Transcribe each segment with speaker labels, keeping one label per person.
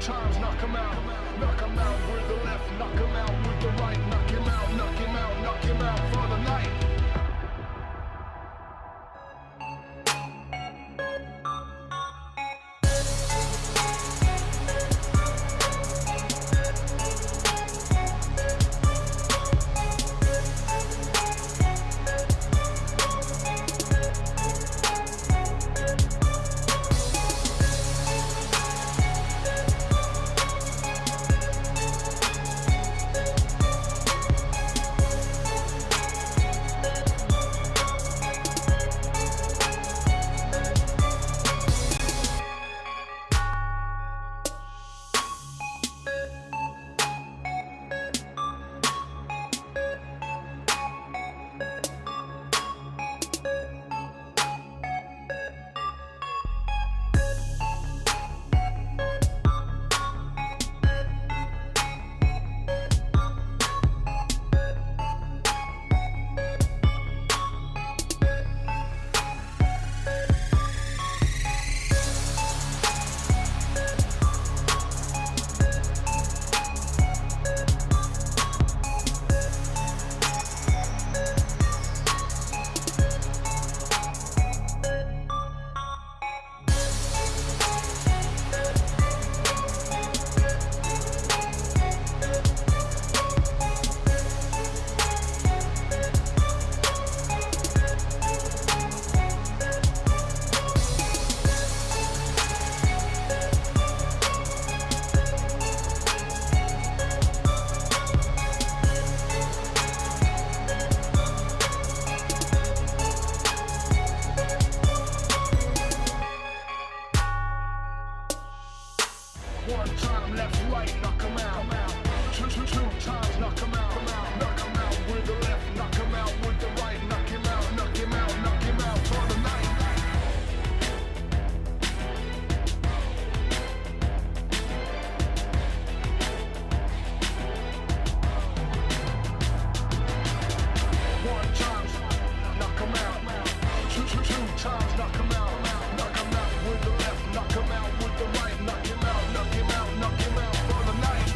Speaker 1: times, knock him out. Knock him out with the left, knock him out with the right. Knock him out, knock him out, knock him out for the night. One time, left, right, knock him out. Two times, knock him out. Knock him out with the left, knock him out with the right. Knock him out, knock him out, knock him out for the night. One time, knock him out. Two times, knock him out. Knock him out with the left, knock him out with the right. Knock him out, knock him out, knock him out for the night.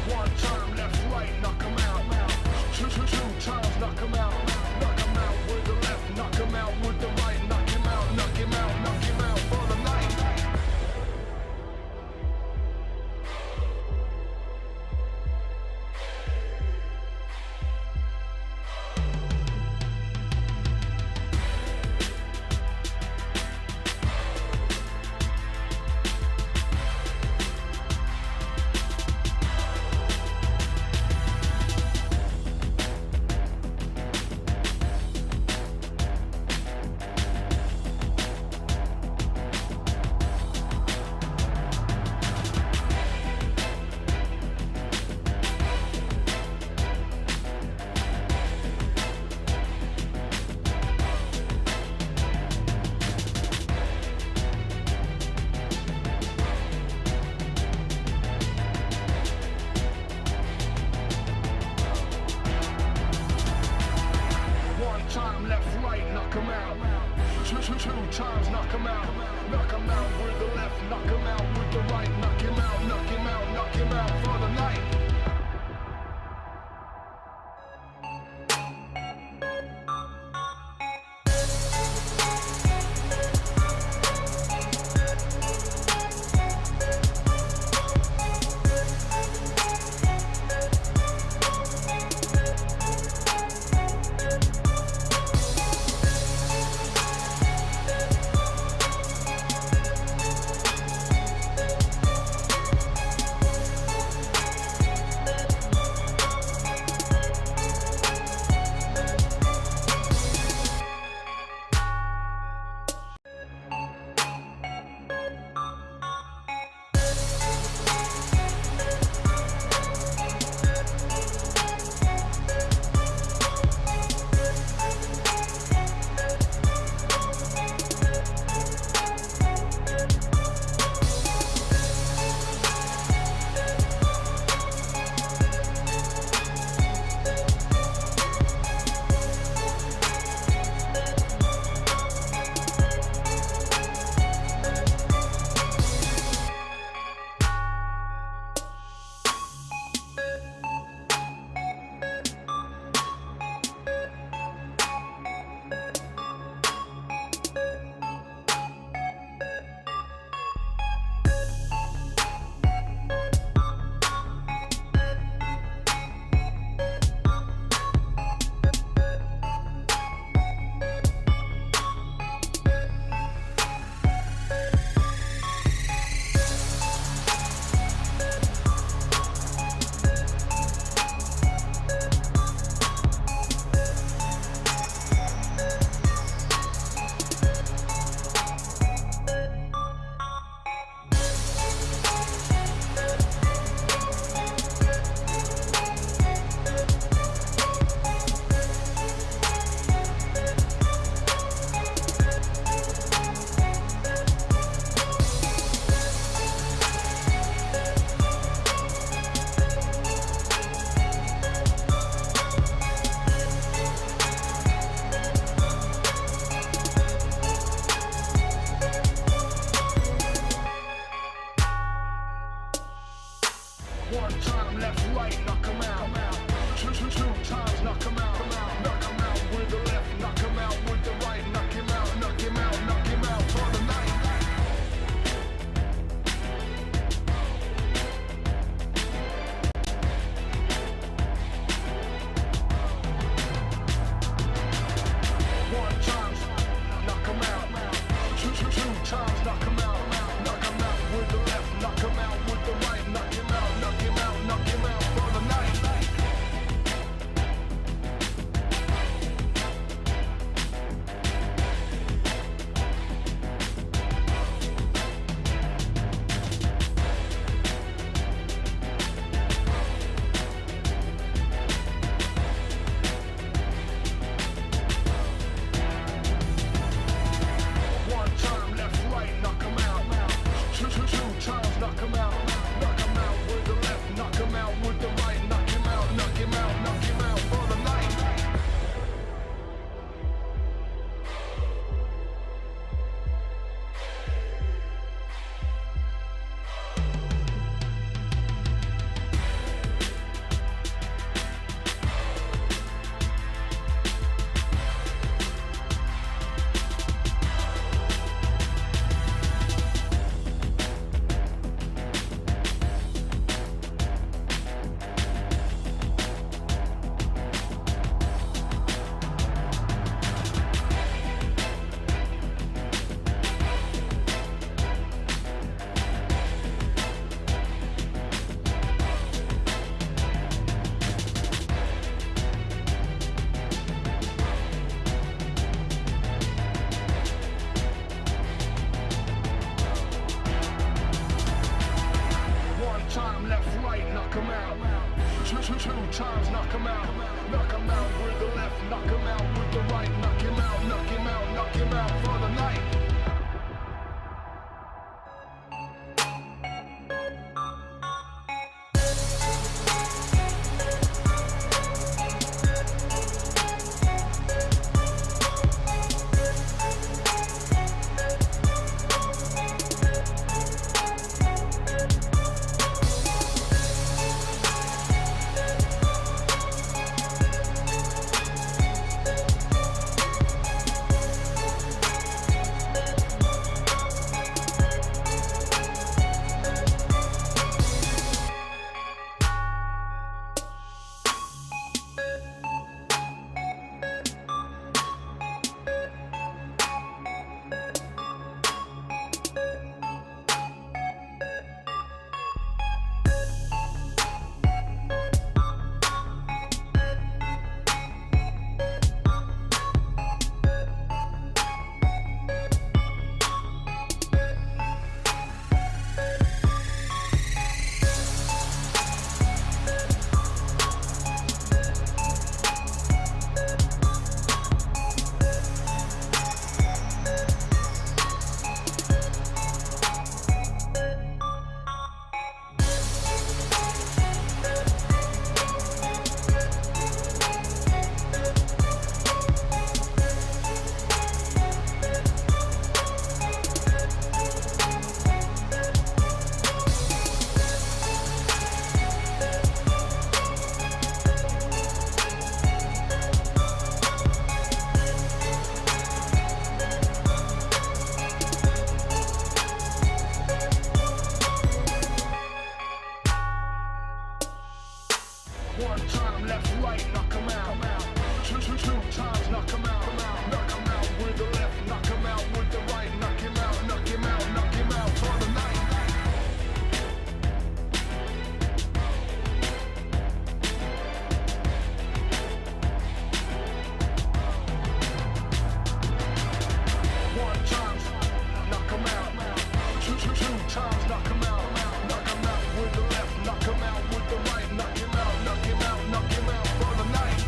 Speaker 1: One time, left, right, knock him out. Two times, knock him out. Knock him out with the left, knock him out with the right. Knock him out, knock him out, knock him out for the night. One time, left, right, knock him out. Two times, knock him out. Knock him out with the left, knock him out with the right. Knock him out, knock him out, knock him out for the night. One time, left, right, knock 'em out. Two times, knock 'em out. Knock 'em out with the left, knock 'em out with the right. Knock him out, knock him out, knock him out for the night. One time, knock 'em out. Two times, knock 'em out. Knock 'em out with the left, knock 'em out with the right. Knock him out, knock him out, knock him out for the night. One time, left, right, knock 'em out. Two times, knock 'em out. Knock 'em out with the left, knock 'em out with the right. Knock him out, knock him out, knock him out for the night. One time, left, right, knock 'em out. Two times, knock 'em out. Knock 'em out with the left, knock 'em out with the right. Knock him out, knock him out, knock him out for the night. One time, left, right, knock 'em out. Two times, knock 'em out. Knock 'em out with the left, knock 'em out with the right. Knock him out, knock him out, knock him out for the night. One time, knock 'em out. Two times, knock 'em out. Knock 'em out with the left, knock 'em out with the right. Knock him out, knock him out, knock him out for the night.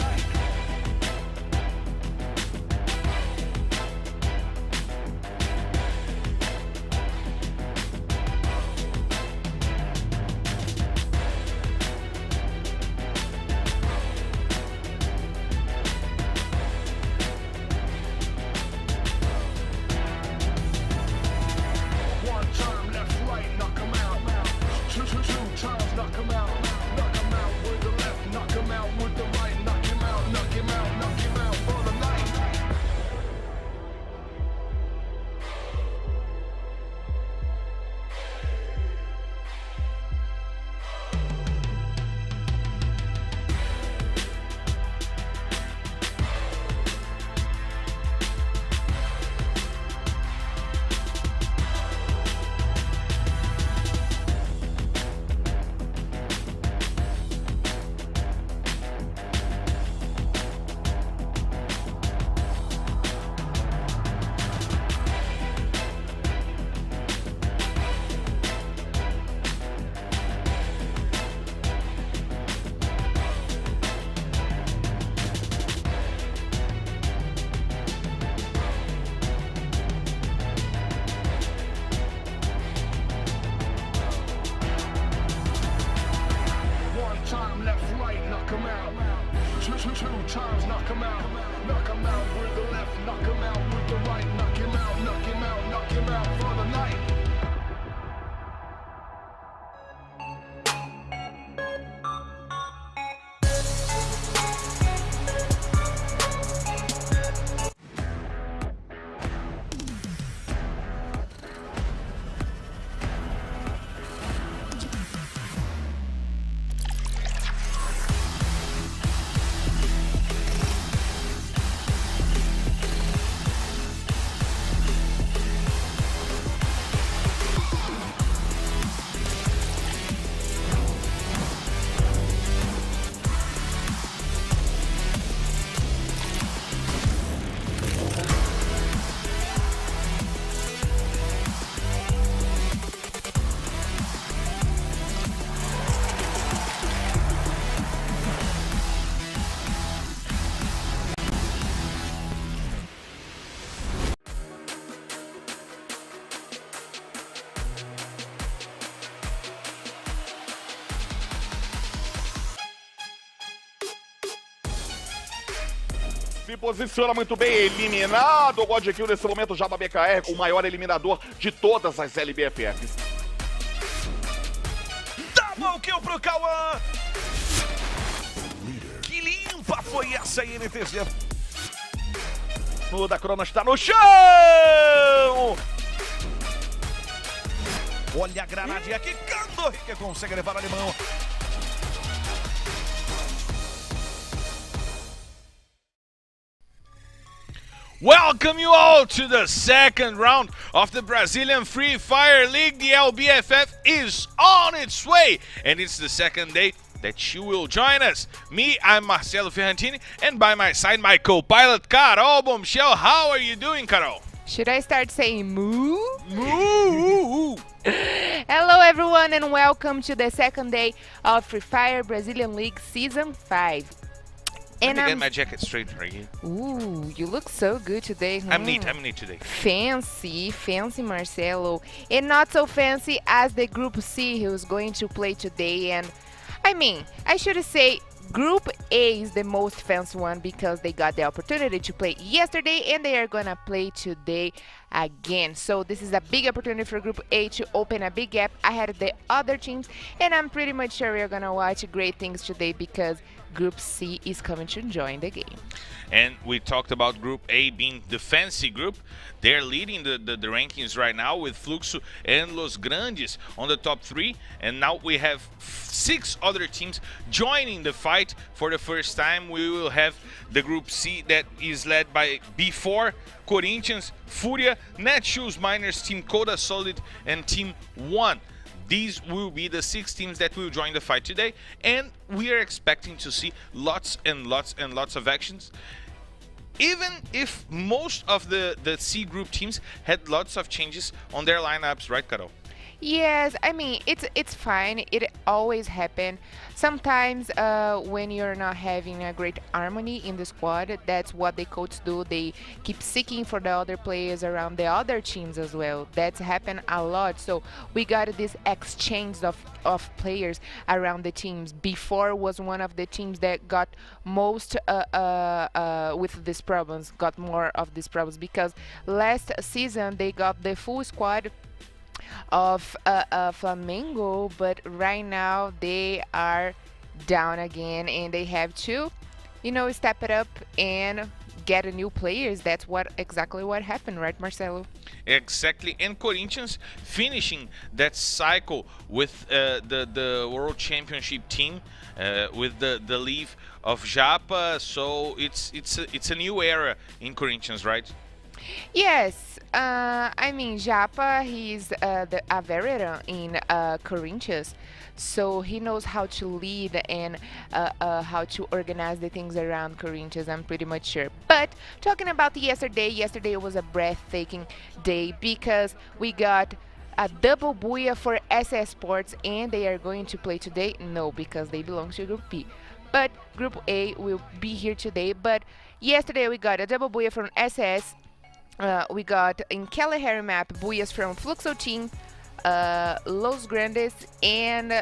Speaker 1: One time, left, right, knock 'em out. Two times, knock 'em out. Two times, knock him out. Knock him out with the left, knock him out with the right. Knock him out, knock him out, knock him out for the night.
Speaker 2: Se posiciona muito bem, eliminado o God Kill nesse momento já da BKR, o maior eliminador de todas as LBFFs.
Speaker 3: Double kill pro Cauã! Que limpa foi essa INTZ?
Speaker 2: O da Cronos está no chão!
Speaker 3: Olha a granadinha quicando, que consegue levar o alemão.
Speaker 4: Welcome you all to the second round of the Brazilian Free Fire League. The LBFF is on its way, and it's the second day that you will join us. Me, I'm Marcelo Ferrantini, and by my side, my co-pilot, Carol Bombshell. How are you doing, Carol?
Speaker 5: Should I start saying moo?
Speaker 4: Moo!
Speaker 5: Hello everyone and welcome to the second day of Free Fire Brazilian League Season 5.
Speaker 4: Let me get my jacket straight right here.
Speaker 5: Ooh, you look so good today.
Speaker 4: I'm neat today.
Speaker 5: Fancy Marcelo. And not so fancy as the Group C who's going to play today. And I mean, I should say Group A is the most fancy one because they got the opportunity to play yesterday and they are gonna play today again. So this is a big opportunity for Group A to open a big gap ahead of the other teams, and I'm pretty much sure we're gonna watch great things today because Group C is coming to join the game.
Speaker 4: And we talked about Group A being the fancy group. They're leading the rankings right now with Fluxo and Los Grandes on the top 3. And now we have 6 other teams joining the fight for the first time. We will have the Group C that is led by B4, Corinthians, Furia, Netshoes, Miners, Team Coda Solid, and Team 1. These will be the 6 teams that will join the fight today, and we are expecting to see lots and lots and lots of actions. Even if most of the C group teams had lots of changes on their lineups, right, Carol?
Speaker 5: Yes, I mean, it's fine. It always happens. Sometimes when you're not having a great harmony in the squad, that's what the coaches do. They keep seeking for the other players around the other teams as well. That's happened a lot. So we got this exchange of players around the teams. Before was one of the teams that got most with these problems, got more of these problems, because last season they got the full squad of Flamengo, but right now they are down again and they have to, step it up and get a new players. That's exactly what happened, right, Marcelo?
Speaker 4: Exactly, and Corinthians finishing that cycle with the World Championship team with the leave of Japa, so it's a new era in Corinthians, right?
Speaker 5: Yes, I mean, Japa, he's a veteran in Corinthians, so he knows how to lead and how to organize the things around Corinthians, I'm pretty much sure. But talking about yesterday was a breathtaking day because we got a double booyah for SS Sports, and they are going to play today? No, because they belong to Group B. But Group A will be here today. But yesterday we got a double booyah from SS. We got in Kalahari map booyahs from Fluxo team, Los Grandes, and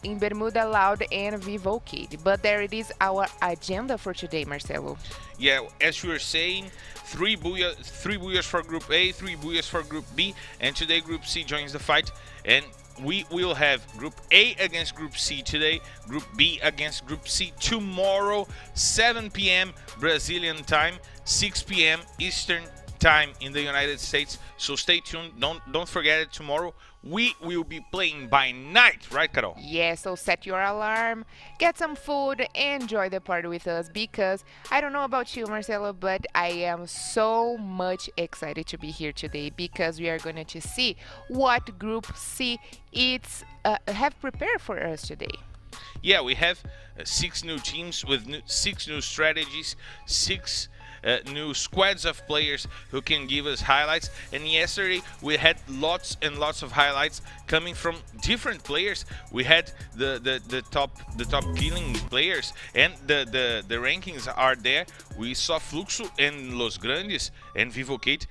Speaker 5: in Bermuda Loud and Vivo Kid. But there it is, our agenda for today, Marcelo.
Speaker 4: Yeah, as you were saying, three booyahs for Group A, 3 booyahs for Group B, and today Group C joins the fight. And we will have Group A against Group C today, Group B against Group C tomorrow, 7 p.m. Brazilian time, 6 p.m. Eastern time in the United States. So stay tuned. Don't forget it. Tomorrow we will be playing by night, right, Carol?
Speaker 5: Yeah, so set your alarm, get some food, enjoy the party with us, because I don't know about you, Marcelo, but I am so much excited to be here today, because we are going to see what Group C it's have prepared for us today.
Speaker 4: Yeah, we have 6 new teams with 6 new strategies, 6 new squads of players who can give us highlights. And yesterday we had lots and lots of highlights coming from different players. We had the top killing players, and the rankings are there. We saw Fluxo and Los Grandes and Vivo Kate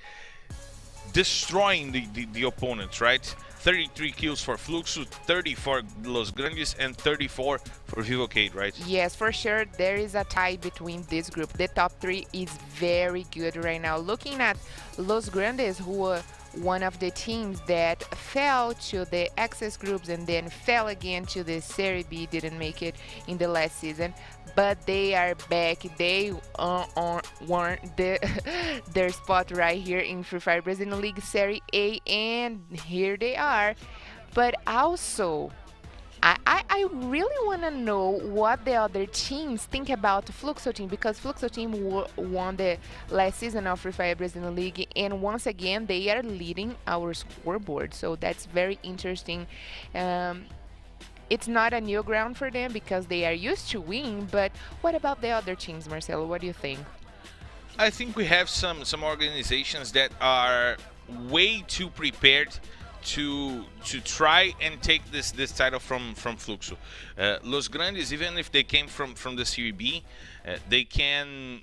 Speaker 4: destroying the opponents, right? 33 kills for Fluxo, 30 for Los Grandes, and 34 for Vivo Kate, right?
Speaker 5: Yes, for sure. There is a tie between this group. The top 3 is very good right now. Looking at Los Grandes, who were one of the teams that fell to the access groups and then fell again to the Serie B, didn't make it in the last season, but they are back. They won their spot right here in Free Fire Brazilian League Serie A, and here they are. But also, I really want to know what the other teams think about the Fluxo team, because Fluxo team won the last season of Free Fire Brazilian League, and once again they are leading our scoreboard, so that's very interesting. It's not a new ground for them because they are used to win, but what about the other teams, Marcelo? What do you think?
Speaker 4: I think we have some organizations that are way too prepared to try and take this title from Fluxo. Los Grandes, even if they came from the Serie B, they can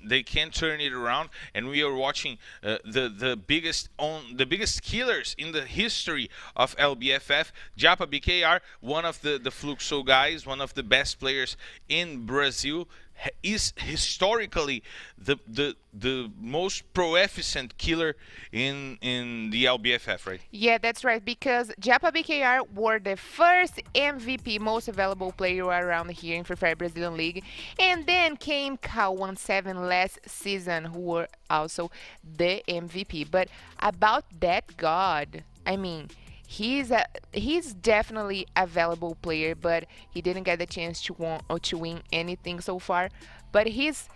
Speaker 4: turn it around, and we are watching the biggest killers in the history of LBFF. Japa BKR, one of the Fluxo guys, one of the best players in Brazil, is historically the most proficient killer in the LBFF, right?
Speaker 5: Yeah, that's right, because Japa BKR were the first MVP, most available player around here in Free Fire Brazilian League, and then came Cal17 last season, who were also the MVP. But about that god, I mean, he's definitely a valuable player, but he didn't get the chance to win anything so far. But he's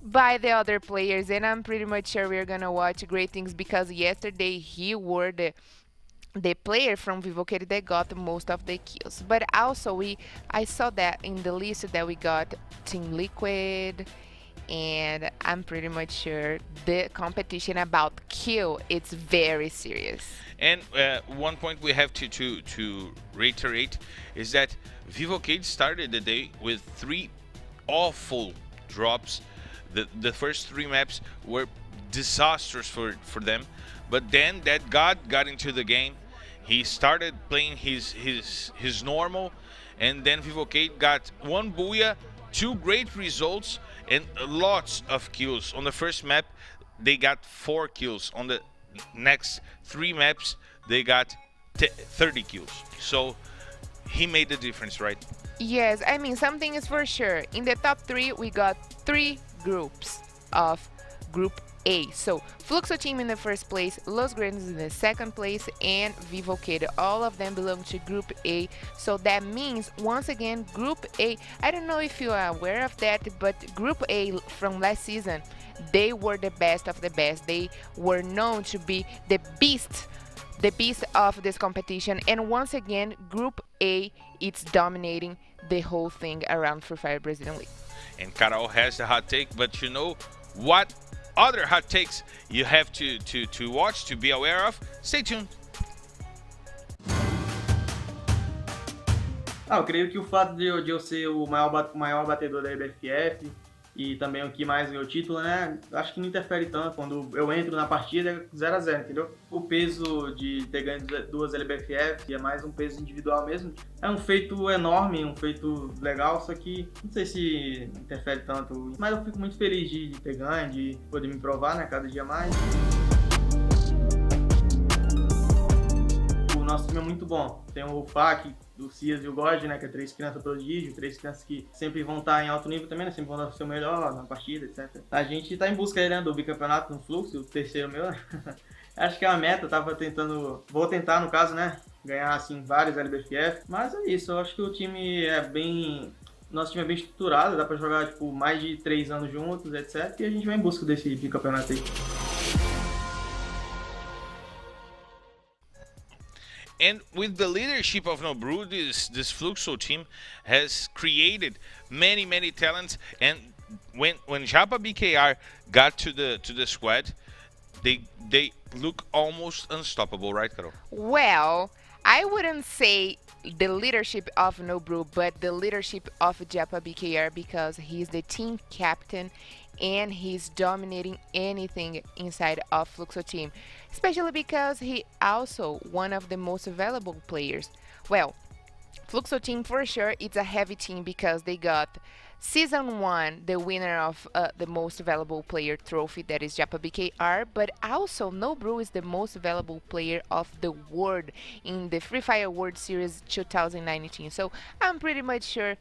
Speaker 5: by the other players, and I'm pretty much sure we're gonna watch great things, because yesterday he were the player from Vivo Kid that got most of the kills. But also I saw that in the list that we got Team Liquid, and I'm pretty much sure the competition about kill, it's very serious.
Speaker 4: And one point we have to reiterate is that Vivo Kid started the day with 3 awful drops. The first 3 maps were disastrous for them, but then that god got into the game. He started playing his normal, and then Vivo Kid got 1 booyah, 2 great results, and lots of kills. On the first map, they got 4 kills. On the next 3 maps, they got 30 kills. So he made the difference, right?
Speaker 5: Yes, I mean, something is for sure. In the top 3, we got 3 groups of Group A. So Fluxo team in the first place, Los Grandes in the second place, and Vivo Kid. All of them belong to Group A. So that means, once again, Group A, I don't know if you are aware of that, but Group A from last season, they were the best of the best. They were known to be the beast of this competition. And once again, Group A, it's dominating the whole thing around Free Fire Brazilian League.
Speaker 4: And Carol has the hot take, but you know what other hot takes you have to watch, to be aware of? Stay tuned.
Speaker 6: Eu creio que o fato de eu ser o maior batedor da LBFF e também o que mais ganhou o título, né? Acho que não interfere tanto quando eu entro na partida 0-0, entendeu? O peso de ter ganho 2 LBFF é mais um peso individual mesmo. É um feito enorme, um feito legal, só que não sei se interfere tanto. Mas eu fico muito feliz de ter ganho, de poder me provar, né? Cada dia mais. O nosso time é muito bom. Tem o FAC, do Cias e o God, né, que é 3 crianças prodígio, 3 crianças que sempre vão estar em alto nível também, né, sempre vão dar o seu melhor na partida, etc. A gente tá em busca aí, né, do bicampeonato no Fluxo, o terceiro meu, né? Acho que é uma meta, vou tentar no caso, né, ganhar assim vários LBFF, mas é isso, eu acho que o time é bem... Nosso time é bem estruturado, dá pra jogar tipo mais de 3 anos juntos, etc. E a gente vai em busca desse bicampeonato aí.
Speaker 4: And with the leadership of Nobru, this Fluxo team has created many talents. And when Japa BKR got to the squad, they look almost unstoppable, right, Carol?
Speaker 5: Well, I wouldn't say the leadership of Nobru, but the leadership of Japa BKR, because he's the team captain and he's dominating anything inside of Fluxo team, especially because he also one of the most valuable players. Well, Fluxo team for sure, it's a heavy team because they got Season 1, the winner of the most valuable player trophy, that is Japa BKR, but also Nobru is the most valuable player of the world in the Free Fire World Series 2019. So I'm pretty much sure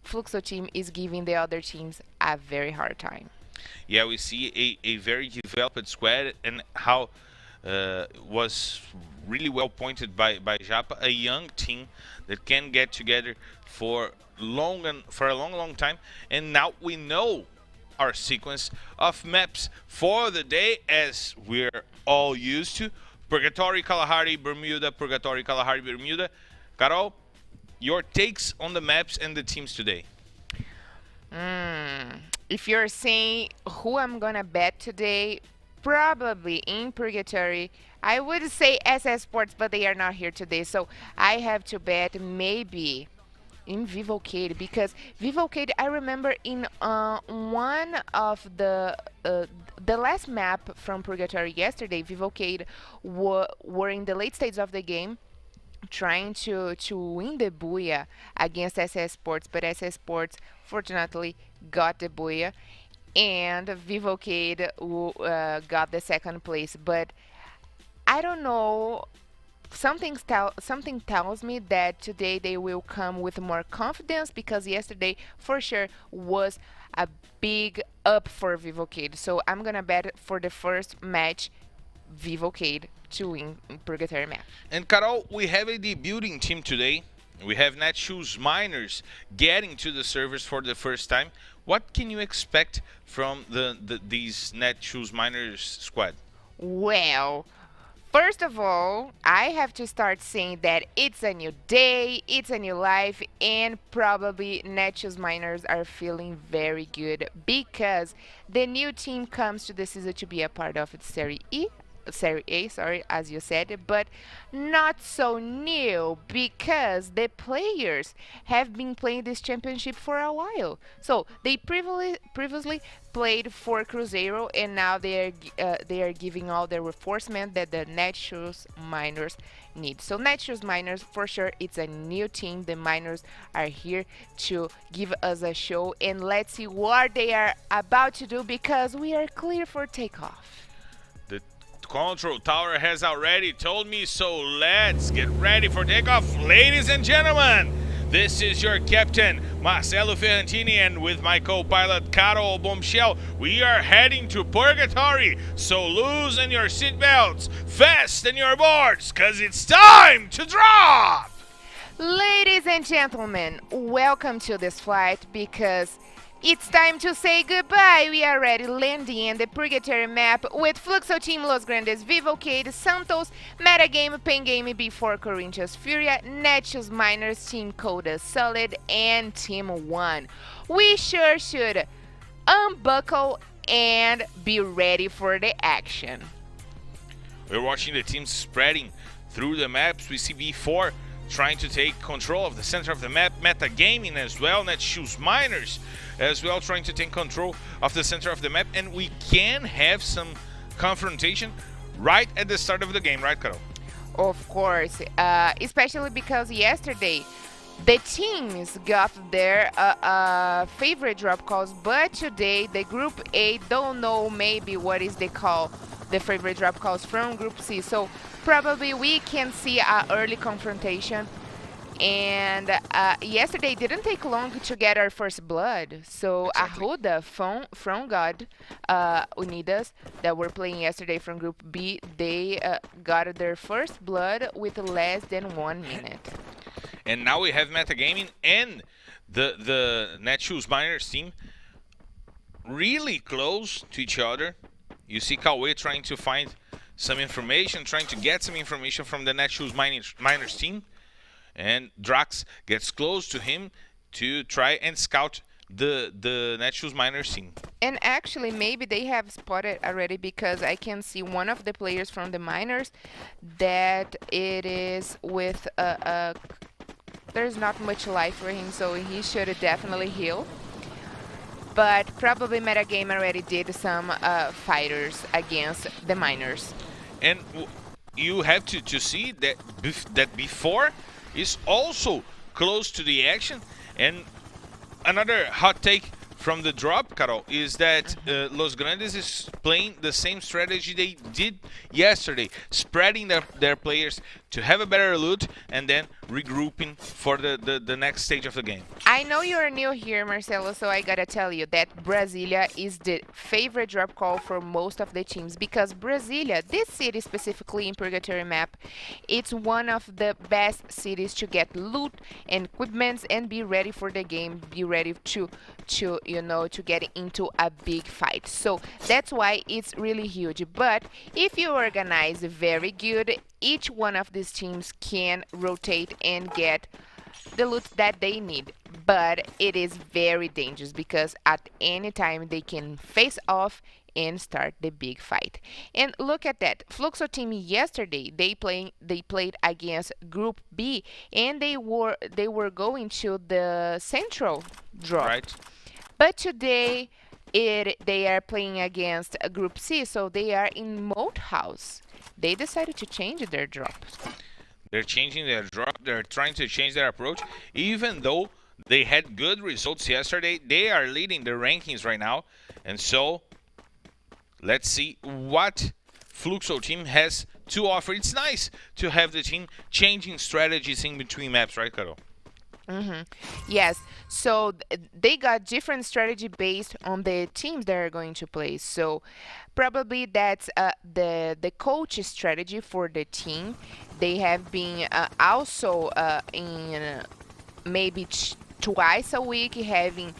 Speaker 5: Fluxo team is giving the other teams a very hard time.
Speaker 4: Yeah, we see a very developed squad, and how was really well pointed by Japa, a young team that can get together for a long time. And now we know our sequence of maps for the day, as we're all used to: Purgatory, Kalahari, Bermuda, Purgatory, Kalahari, Bermuda. Carol, your takes on the maps and the teams today?
Speaker 5: If you're saying who I'm gonna bet today, probably in Purgatory, I would say SS Sports, but they are not here today, so I have to bet maybe in Vivocade, because Vivocade, I remember in one of the last map from Purgatory yesterday, Vivocade were in the late stages of the game trying to win the Booyah against SS Sports, but SS Sports fortunately got the Booyah, and Vivocade got the second place. But I don't know, something tells me that today they will come with more confidence, because yesterday for sure was a big up for Vivocade. So I'm gonna bet for the first match Vivocade to win Purgatory map.
Speaker 4: And Carol, we have a debuting team today. We have Netshoes Miners getting to the servers for the first time. What can you expect from these Netshoes Miners squad?
Speaker 5: Well, first of all, I have to start saying that it's a new day, it's a new life, and probably Netshoes Miners are feeling very good because the new team comes to the season to be a part of its Serie A, sorry, as you said, but not so new because the players have been playing this championship for a while. So they previously played for Cruzeiro, and now they are giving all the reinforcement that the Netshoes Miners need. So Netshoes Miners, for sure, it's a new team. The Miners are here to give us a show, and let's see what they are about to do, because we are clear for takeoff.
Speaker 4: Control tower has already told me so. Let's get ready for takeoff, ladies and gentlemen. This is your captain, Marcelo Ferrantini, and with my co-pilot, Carol Bombshell, we are heading to Purgatory. So loosen your seatbelts, fasten your boards, cause it's time to drop!
Speaker 5: Ladies and gentlemen, welcome to this flight, because it's time to say goodbye. We are already landing in the Purgatory map with Fluxo Team Los Grandes, Vivocade, Santos, Metagame, Pengame, B4 Corinthians, Furia, Netshoes Miners, Team Coda Solid, and Team 1. We sure should unbuckle and be ready for the action.
Speaker 4: We're watching the teams spreading through the maps. We see B4 trying to take control of the center of the map. Metagaming as well. Netshoes Miners as well, trying to take control of the center of the map. And we can have some confrontation right at the start of the game, right, Carol?
Speaker 5: Of course, especially because yesterday the teams got their favorite drop calls, but today the Group A don't know maybe what is they call the favorite drop calls from Group C. So probably we can see an early confrontation. And yesterday didn't take long to get our first blood. So
Speaker 4: Exactly.
Speaker 5: Arruda from God Unidas that were playing yesterday from Group B, they got their first blood with less than 1 minute.
Speaker 4: And now we have Metagaming and the Netshoes Miners team really close to each other. You see Kawe trying to find some information, trying to get some information from the Netshoes Miners team. And Drax gets close to him to try and scout the Netshoes Miners team.
Speaker 5: And actually, maybe they have spotted already because I can see one of the players from the Miners that it is with there's not much life for him, so he should definitely heal. But probably Metagame already did some fighters against the Miners.
Speaker 4: And you have to see that that before is also close to the action. And another hot take from the drop, Carol, is that Los Grandes is playing the same strategy they did yesterday, spreading their players to have a better loot and then regrouping for the next stage of the game.
Speaker 5: I know you're new here, Marcelo, so I gotta tell you that Brasilia is the favorite drop call for most of the teams because Brasilia, this city specifically in Purgatory map, it's one of the best cities to get loot and equipments and be ready for the game, be ready to get into a big fight. So that's why it's really huge. But if you organize very good, each one of these teams can rotate and get the loot that they need. But it is very dangerous because at any time they can face off and start the big fight. And look at that. Fluxo team yesterday, they played against Group B and they were going to the central drop.
Speaker 4: Right.
Speaker 5: But today they are playing against a Group C, so they are in Moat House. They decided to change their drop.
Speaker 4: They're changing their drop. They're trying to change their approach. Even though they had good results yesterday, they are leading the rankings right now. And so, let's see what Fluxo team has to offer. It's nice to have the team changing strategies in between maps, right, Carol?
Speaker 5: Yes, so they got different strategy based on the teams they're going to play. So probably that's the coach strategy for the team. They have been also in maybe twice a week having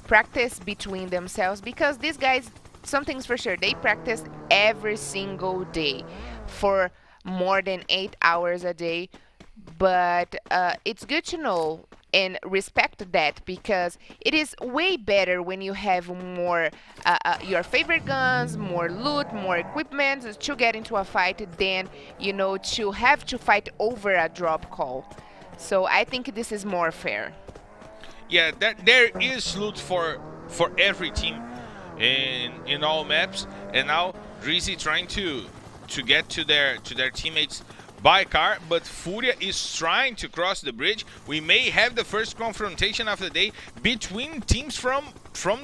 Speaker 5: practice between themselves because these guys, something's for sure, they practice every single day for more than 8 hours a day. But it's good to know and respect that because it is way better when you have more your favorite guns, more loot, more equipment to get into a fight than to have to fight over a drop call. So I think this is more fair.
Speaker 4: Yeah, there is loot for every team in all maps, and now Drizzy trying to get to their teammates by car, but Furia is trying to cross the bridge. We may have the first confrontation of the day between teams from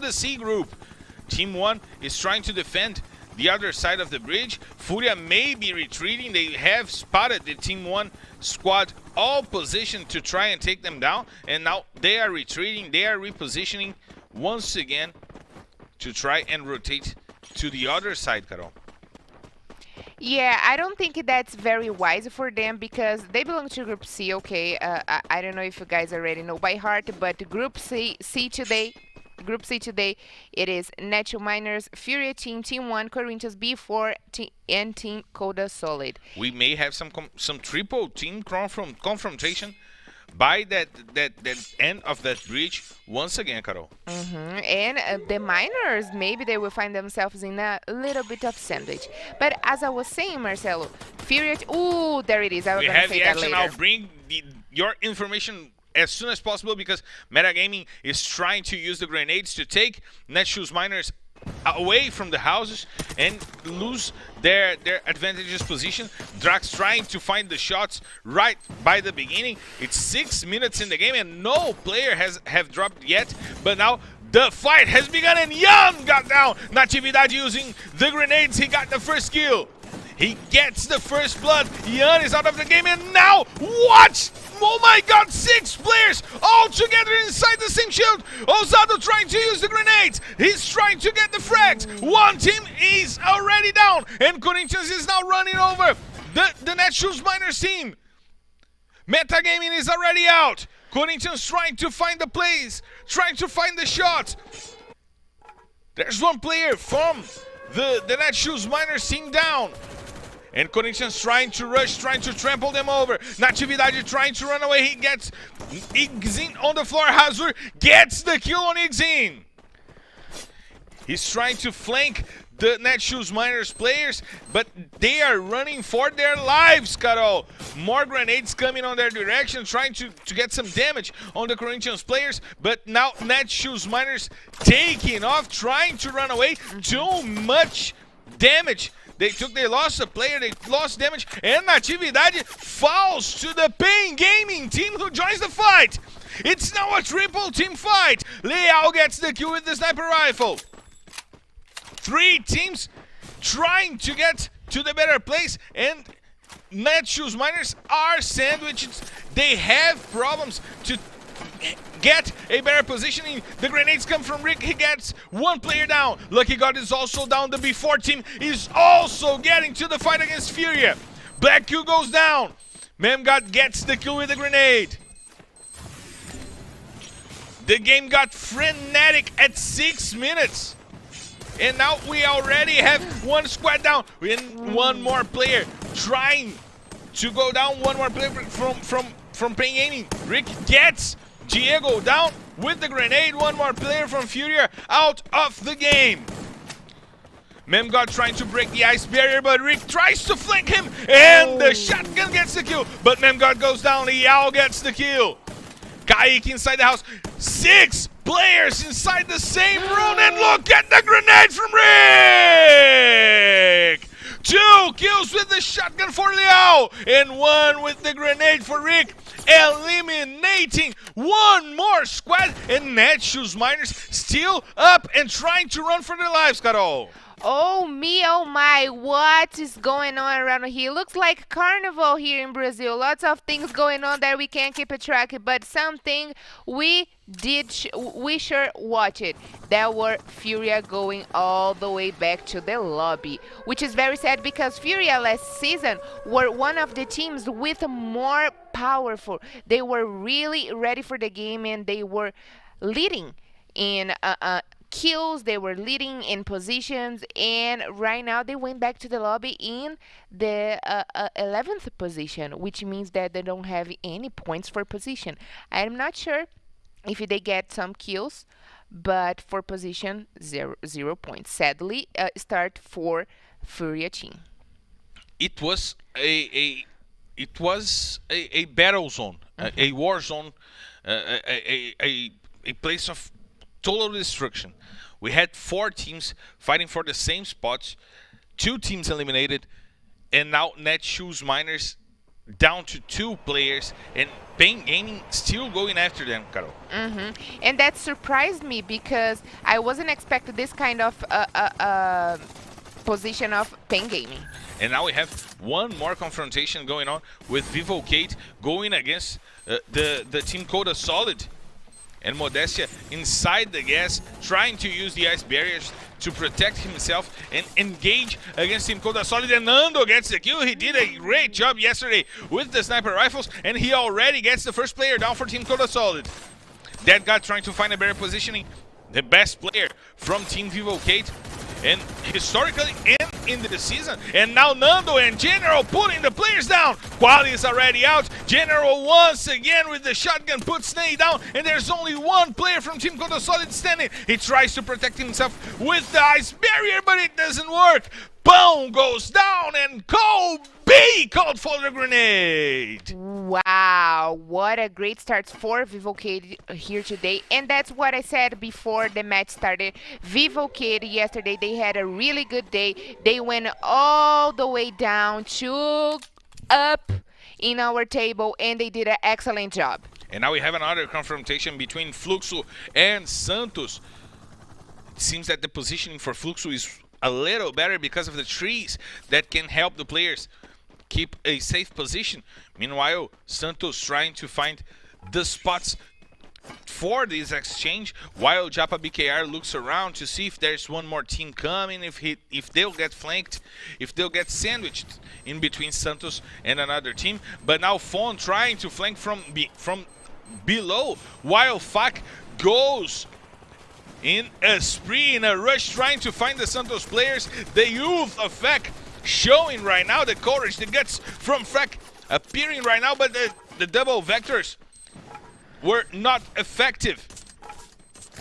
Speaker 4: the C group. Team 1 is trying to defend the other side of the bridge. Furia may be retreating. They have spotted the Team 1 squad all positioned to try and take them down, and now they are retreating. They are repositioning once again to try and rotate to the other side, Carol.
Speaker 5: Yeah, I don't think that's very wise for them because they belong to Group C, okay? I don't know if you guys already know by heart, but Group C today, it is Natural Miners, Furia Team, Team 1, Corinthians B4, and Team Coda Solid.
Speaker 4: We may have some triple team confrontation by that end of that breach once again, Carol.
Speaker 5: And the miners, maybe they will find themselves in a little bit of sandwich. But as I was saying, Marcelo, Fury, ooh, there it is. I was
Speaker 4: We
Speaker 5: going to
Speaker 4: have
Speaker 5: say
Speaker 4: the
Speaker 5: that
Speaker 4: action.
Speaker 5: later.
Speaker 4: I'll bring your information as soon as possible because Metagaming is trying to use the grenades to take Netshoes miners away from the houses and lose their advantageous position. Drax trying to find the shots right by the beginning. It's 6 minutes in the game and no player have dropped yet, but now the fight has begun and Jan got down. Natividade using the grenades, he got the first kill. He gets the first blood. Jan is out of the game and now watch! Oh my god, 6 players all together inside the same shield. Ousado trying to use the grenades. He's trying to get the frags. One team is already down and Corinthians is now running over the Netshoes Miners team. Metagaming is already out. Corinthians trying to find the plays, trying to find the shots. There's one player from the Netshoes Miners team down. And Corinthians trying to rush, trying to trample them over. Natividade trying to run away. He gets Igzin on the floor. Hazur gets the kill on Igzin. He's trying to flank the Netshoes Miners players, but they are running for their lives, Carol. More grenades coming on their direction, trying to get some damage on the Corinthians players, but now Netshoes Miners taking off, trying to run away. Too much damage. They lost a player, they lost damage, and Natividade falls to the Pain Gaming team who joins the fight. It's now a triple team fight. Leal gets the kill with the sniper rifle. 3 teams trying to get to the better place, and Netshoes Miners are sandwiched. They have problems to get a better positioning. The grenades come from Rick. He gets 1 player down. Lucky God is also down. The B4 team is also getting to the fight against Furia. Black Q goes down. Memgod gets the kill with the grenade. The game got frenetic at 6 minutes. And now we already have 1 squad down. And 1 more player trying to go down. 1 more player from Pain Gaming. Rick gets Diego down with the grenade. 1 more player from Furia out of the game. Memgod trying to break the ice barrier, but Rick tries to flank him, and the shotgun gets the kill. But Memgod goes down. Yao gets the kill. Kaik inside the house. 6 players inside the same room, and look at the grenade from Rick! 2 kills with the shotgun for Liao, and 1 with the grenade for Rick, eliminating 1 more squad, and Netshoes Miners still up and trying to run for their lives, Carol.
Speaker 5: Oh me, oh my, what is going on around here? Looks like carnival here in Brazil. Lots of things going on that we can't keep a track, but something we sure watch it. There were Furia going all the way back to the lobby, which is very sad because Furia last season were one of the teams with more powerful. They were really ready for the game and they were leading in kills, they were leading in positions, and right now they went back to the lobby in the 11th position, which means that they don't have any points for position. I'm not sure if they get some kills, but for position, 0 points. Sadly, start for Furia team.
Speaker 4: It was a battle zone, a war zone, a place of total destruction. We had 4 teams fighting for the same spots, 2 teams eliminated, and now Netshoes Miners down to 2 players, and Pain Gaming still going after them, Carol.
Speaker 5: And that surprised me because I wasn't expecting this kind of position of Pain Gaming.
Speaker 4: And now we have 1 more confrontation going on with Vivo Kate going against the team Coda Solid. And Modestia inside the gas, trying to use the ice barriers to protect himself and engage against Team Coda Solid. And Nando gets the kill. He did a great job yesterday with the sniper rifles, and he already gets the first player down for Team Coda Solid. That guy trying to find a better positioning. The best player from Team Vivo Kate. and historically and in the season. And now Nando and General putting the players down. Quali is already out. General once again with the shotgun puts Snake down, and there's only one player from Team Cold Solid standing. He tries to protect himself with the ice barrier, but it doesn't work. Boom goes down, and Kobe called for the grenade.
Speaker 5: Wow, what a great start for Vivocade here today. And that's what I said before the match started. Vivocade yesterday, they had a really good day. They went all the way down to up in our table, and they did an excellent job.
Speaker 4: And now we have another confrontation between Fluxo and Santos. It seems that the positioning for Fluxo is a little better because of the trees that can help the players keep a safe position. Meanwhile, Santos trying to find the spots for this exchange, while Japa BKR looks around to see if there's one more team coming, if they'll get flanked, if they'll get sandwiched in between Santos and another team. But now Fon trying to flank from below, while Fak goes in a spree, in a rush, trying to find the Santos players. The youth of Fak showing right now the courage, the guts from Fak appearing right now, but the double vectors were not effective.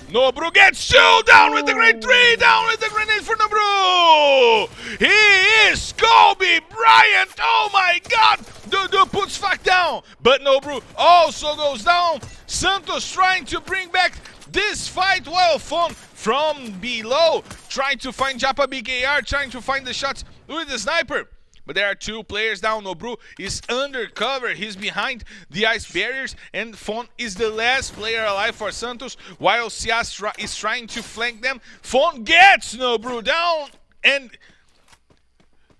Speaker 4: Nobru gets 2 down with the grade 3, down with the grenade for Nobru. He is Kobe Bryant. Oh my God. Dudu puts Fak down, but Nobru also goes down. Santos trying to bring back this fight, while Fon from below trying to find Japa BKR, trying to find the shots with the sniper. But there are 2 players down. Nobru is undercover. He's behind the ice barriers, and Fon is the last player alive for Santos, while Sias is trying to flank them. Fon gets Nobru down, and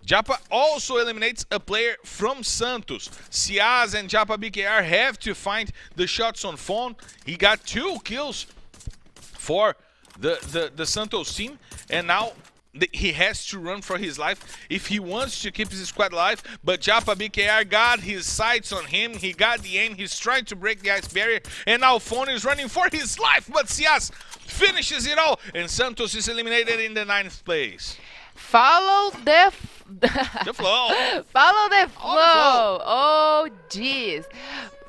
Speaker 4: Japa also eliminates a player from Santos. Sias and Japa BKR have to find the shots on Fon. He got 2 kills for the Santos team, and now he has to run for his life if he wants to keep his squad alive. But Japa BKR got his sights on him. He got the aim. He's trying to break the ice barrier, and now Fon is running for his life, but Sias finishes it all, and Santos is eliminated in the 9th place.
Speaker 5: Follow the
Speaker 4: flow.
Speaker 5: Follow the flow. Oh, jeez.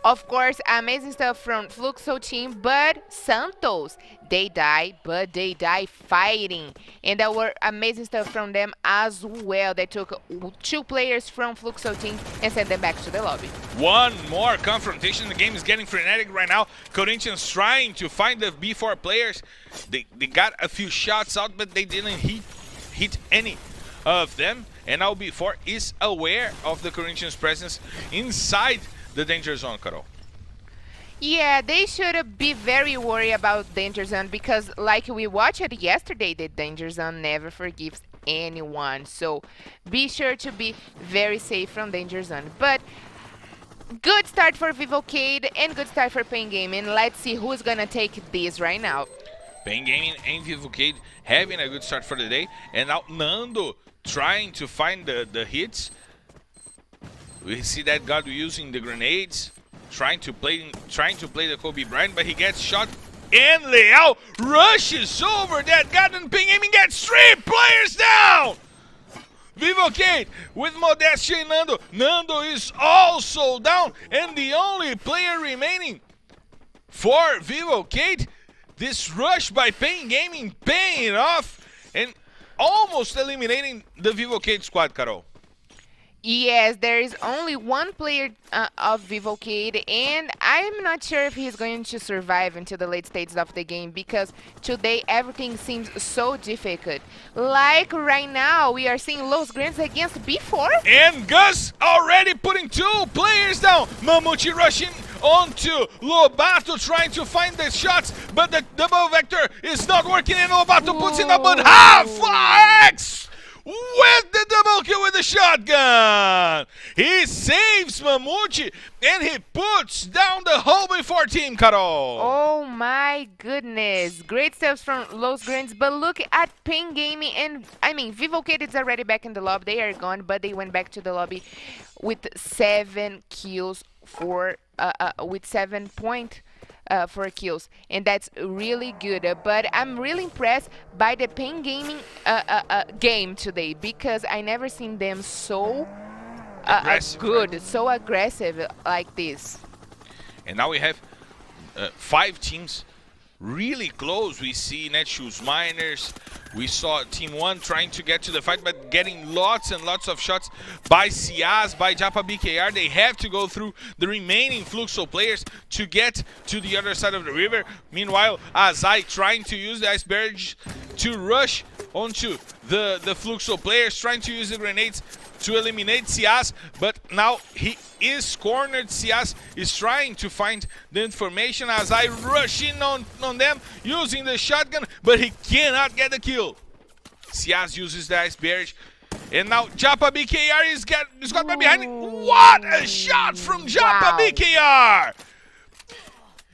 Speaker 5: Of course, amazing stuff from Fluxo team, but Santos, they die, but they die fighting. And there were amazing stuff from them as well. They took 2 players from Fluxo team and sent them back to the lobby.
Speaker 4: One more confrontation. The game is getting frenetic right now. Corinthians trying to find the B4 players. They got a few shots out, but they didn't hit any of them. And now B4 is aware of the Corinthians' presence inside the danger zone, Carol.
Speaker 5: Yeah, they should be very worried about danger zone, because like we watched it yesterday, the danger zone never forgives anyone. So be sure to be very safe from danger zone. But good start for Vivocade and good start for Pain Gaming. Let's see who's gonna take this right now.
Speaker 4: Pain Gaming and Vivocade having a good start for the day, and now Nando trying to find the hits. We see that God using the grenades, trying to play the Kobe Bryant, but he gets shot, and Leao rushes over that God, and Pain Gaming gets 3 players down. Vivocade with Modestia and Nando. Nando is also down, and the only player remaining for Vivocade. This rush by Pain Gaming paying off and almost eliminating the Vivocade squad, Carol.
Speaker 5: Yes, there is only 1 player of Vivocade, and I'm not sure if he's going to survive until the late stages of the game, because today everything seems so difficult. Like right now, we are seeing Los Grandes against B4.
Speaker 4: And Gus already putting 2 players down. Mamute rushing onto Lobato, trying to find the shots, but the double vector is not working, and Lobato puts in a but half-X! With the double kill with the shotgun. He saves Mamute, and he puts down the whole B4 team, Carol.
Speaker 5: Oh my goodness. Great steps from Los Grandes, but look at Pain Gaming, and Vivocade is already back in the lobby. They are gone, but they went back to the lobby with 7 kills for with 7 point for kills, and that's really good. But I'm really impressed by the Pain Gaming game today because I never seen them so
Speaker 4: Aggressive,
Speaker 5: good, so aggressive like this.
Speaker 4: And now we have 5 teams really close. We see Netshoes Miners. We saw Team 1 trying to get to the fight, but getting lots and lots of shots by Ciaz, by Japa BKR. They have to go through the remaining Fluxo players to get to the other side of the river. Meanwhile, Azai trying to use the ice barrage to rush onto the Fluxo players, trying to use the grenades to eliminate Ciaz, but now he is cornered. Ciaz is trying to find the information as I rush in on them using the shotgun, but he cannot get the kill. Ciaz uses the ice barrage, and now Japa BKR is got behind it. What a shot from Japa
Speaker 5: Wow.
Speaker 4: BKR!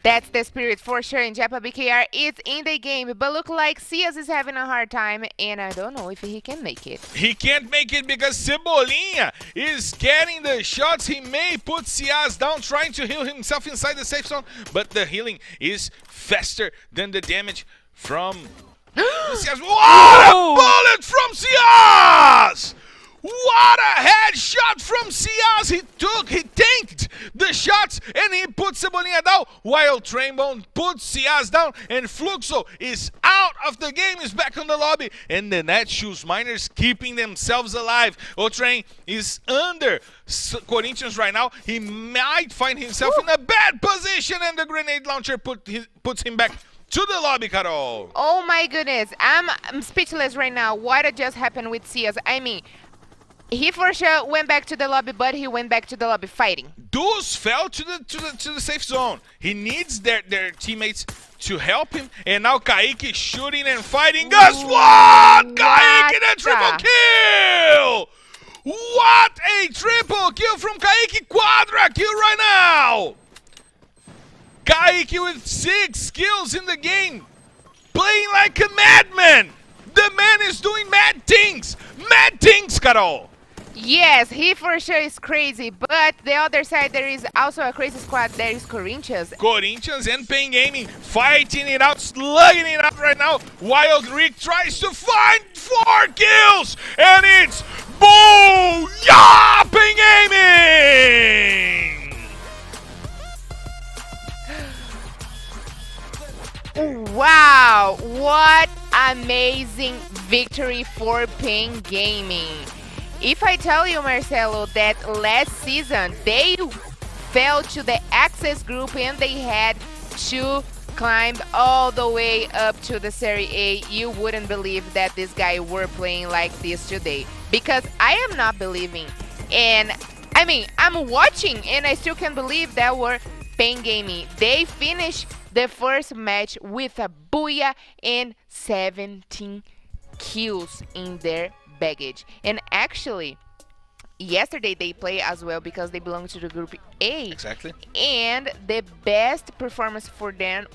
Speaker 5: That's the spirit for sure, and Japa BKR is in the game, but look like Ciaz is having a hard time, and I don't know if he can make it.
Speaker 4: He can't make it because Cebolinha is getting the shots. He may put Ciaz down, trying to heal himself inside the safe zone, but the healing is faster than the damage from Ciaz. What a bullet from Ciaz! What a headshot from Ciaz! He tanked the shots and he put Cebolinha down while Trainbone puts Ciaz down, and Fluxo is out of the game, is back on the lobby, and the Netshoes Miners keeping themselves alive. Otrain is under Corinthians right now. He might find himself in a bad position, and the grenade launcher puts him back to the lobby, Carol.
Speaker 5: Oh my goodness, I'm speechless right now. What just happened with Ciaz? I mean, he for sure went back to the lobby, but he went back to the lobby fighting.
Speaker 4: Deuce fell to the safe zone. He needs their teammates to help him, and now Kaique shooting and fighting. Guess what? Kaique in a triple kill! What a triple kill from Kaique! Quadra kill right now! Kaique with 6 kills in the game, playing like a madman. The man is doing mad things, Carol.
Speaker 5: Yes, he for sure is crazy, but the other side there is also a crazy squad. There is Corinthians.
Speaker 4: Corinthians and Pain Gaming fighting it out, slugging it out right now, while Rick tries to find 4 kills, and it's booyah, Pain Gaming!
Speaker 5: Wow, what amazing victory for Pain Gaming. If I tell you, Marcelo, that last season they fell to the Access group and they had to climb all the way up to the Serie A, you wouldn't believe that this guy were playing like this today. Because I am not believing. And I mean, I'm watching and I still can't believe that were Pain Gaming. They finished the first match with a booyah and 17 kills in their baggage. And actually, yesterday they play as well because they belong to the group A.
Speaker 4: Exactly.
Speaker 5: And the best performance for them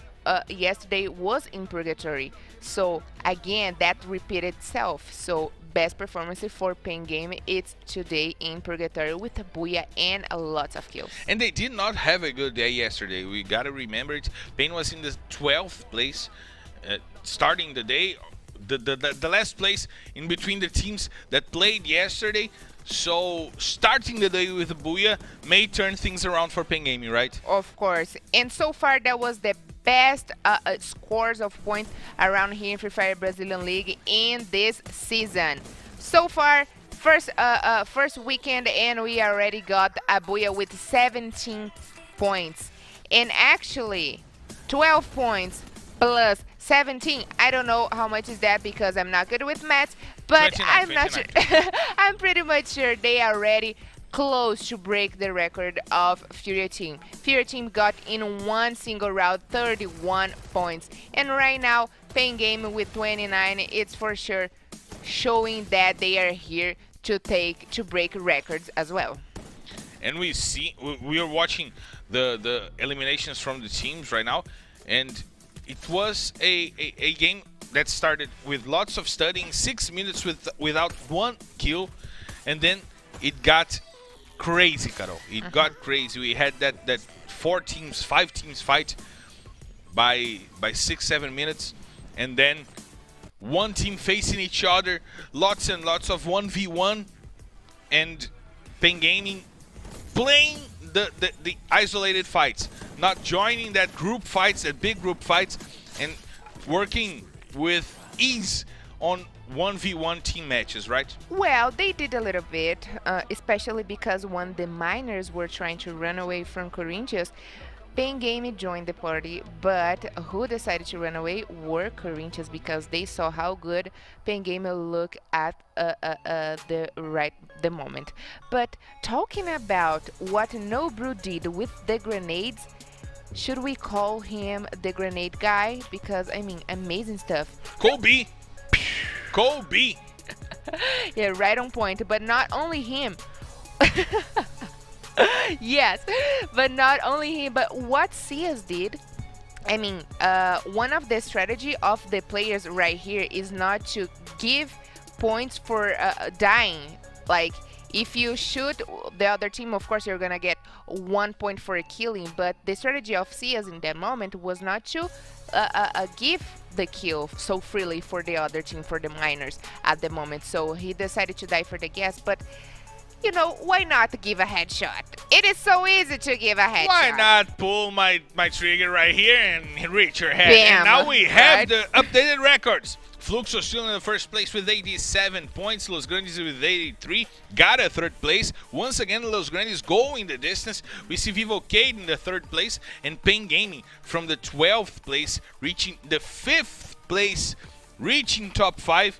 Speaker 5: yesterday was in Purgatory. So again, that repeated itself. So best performance for Pain Game, it's today in Purgatory with a booyah and a lot of kills.
Speaker 4: And they did not have a good day yesterday. We gotta remember it. Pain was in the 12th place, starting the day. The last place in between the teams that played yesterday. So starting the day with a booyah may turn things around for Pain Gaming, right?
Speaker 5: Of course. And so far that was the best scores of points around here in Free Fire Brazilian League in this season. So far, first weekend, and we already got a booyah with 17 points. And actually, 12 points plus 17. I don't know how much is that because I'm not good with maths, but
Speaker 4: 29,
Speaker 5: I'm not
Speaker 4: 29.
Speaker 5: sure. I'm pretty much sure they are already close to break the record of Fury Team. Fury Team got in one single round 31 points. And right now, Pain Game with 29, it's for sure showing that they are here to break records as well.
Speaker 4: And we are watching the eliminations from the teams right now, and it was a game that started with lots of studying, 6 minutes without 1 kill, and then it got crazy, Carol. It got crazy. We had that 5 teams fight, by 6-7 minutes, and then one team facing each other, lots and lots of 1v1, and Pen Gaming playing the isolated fights, not joining that group fights, that big group fights, and working with ease on 1v1 team matches, right?
Speaker 5: Well, they did a little bit, especially because when the miners were trying to run away from Corinthians, Pen Gaming joined the party, but who decided to run away were Corinthians because they saw how good Pen Gaming looked at the moment. But talking about what No Brew did with the grenades, should we call him the grenade guy? Because I mean, amazing stuff.
Speaker 4: Kobe! Kobe!
Speaker 5: Yeah, right on point. But not only him. Yes, but not only him, but what CS did. I mean, one of the strategy of the players right here is not to give points for dying. Like, if you shoot the other team, of course you're gonna get 1 point for a killing. But the strategy of CS in that moment was not to give the kill so freely for the other team, for the miners at the moment. So he decided to die for the gas, but you know, why not give a headshot? It is so easy to give a headshot.
Speaker 4: Why not pull my trigger right here and reach your head?
Speaker 5: Bam,
Speaker 4: and now we have
Speaker 5: right?
Speaker 4: the updated records. Fluxo still in the first place with 87 points. Los Grandes with 83. Got a third place. Once again, Los Grandes going the distance. We see Vivocade in the third place. And Pen Gaming from the 12th place, reaching the 5th place, reaching top 5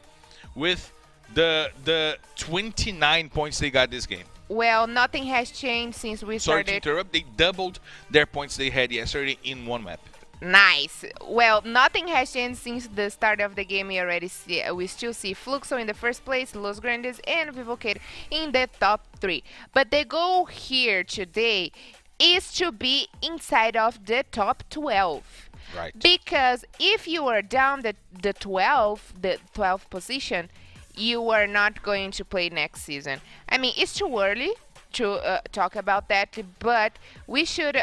Speaker 4: with the 29 points they got this game.
Speaker 5: Well, nothing has changed since we
Speaker 4: Sorry to
Speaker 5: started.
Speaker 4: interrupt. They doubled their points they had yesterday in one map.
Speaker 5: Nice. Well, nothing has changed since the start of the game. We still see Fluxo in the first place, Los Grandes and Vivocade in the top 3. But the goal here today is to be inside of the top 12.
Speaker 4: Right.
Speaker 5: Because if you are down the 12th position, you are not going to play next season. I mean, it's too early to talk about that, but we should,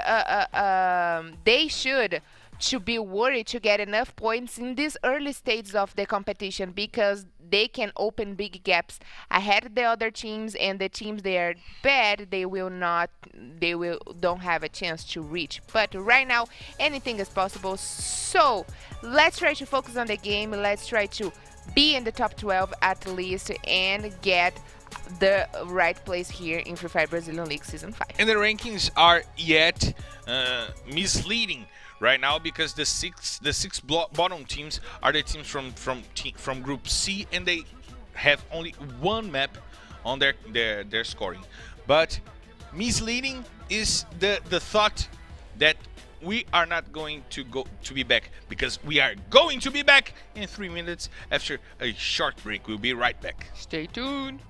Speaker 5: they should to be worried to get enough points in these early stages of the competition, because they can open big gaps ahead of the other teams, and the teams they are bad, they don't have a chance to reach. But right now, anything is possible. So let's try to focus on the game. Let's try to be in the top 12 at least and get the right place here in Free Fire Brazilian League Season 5.
Speaker 4: And the rankings are yet misleading right now, because the six bottom teams are the teams from Group C, and they have only one map on their scoring. But misleading is the thought that we are not going to be back, because we are going to be back in 3 minutes after a short break. We'll be right back.
Speaker 5: Stay tuned.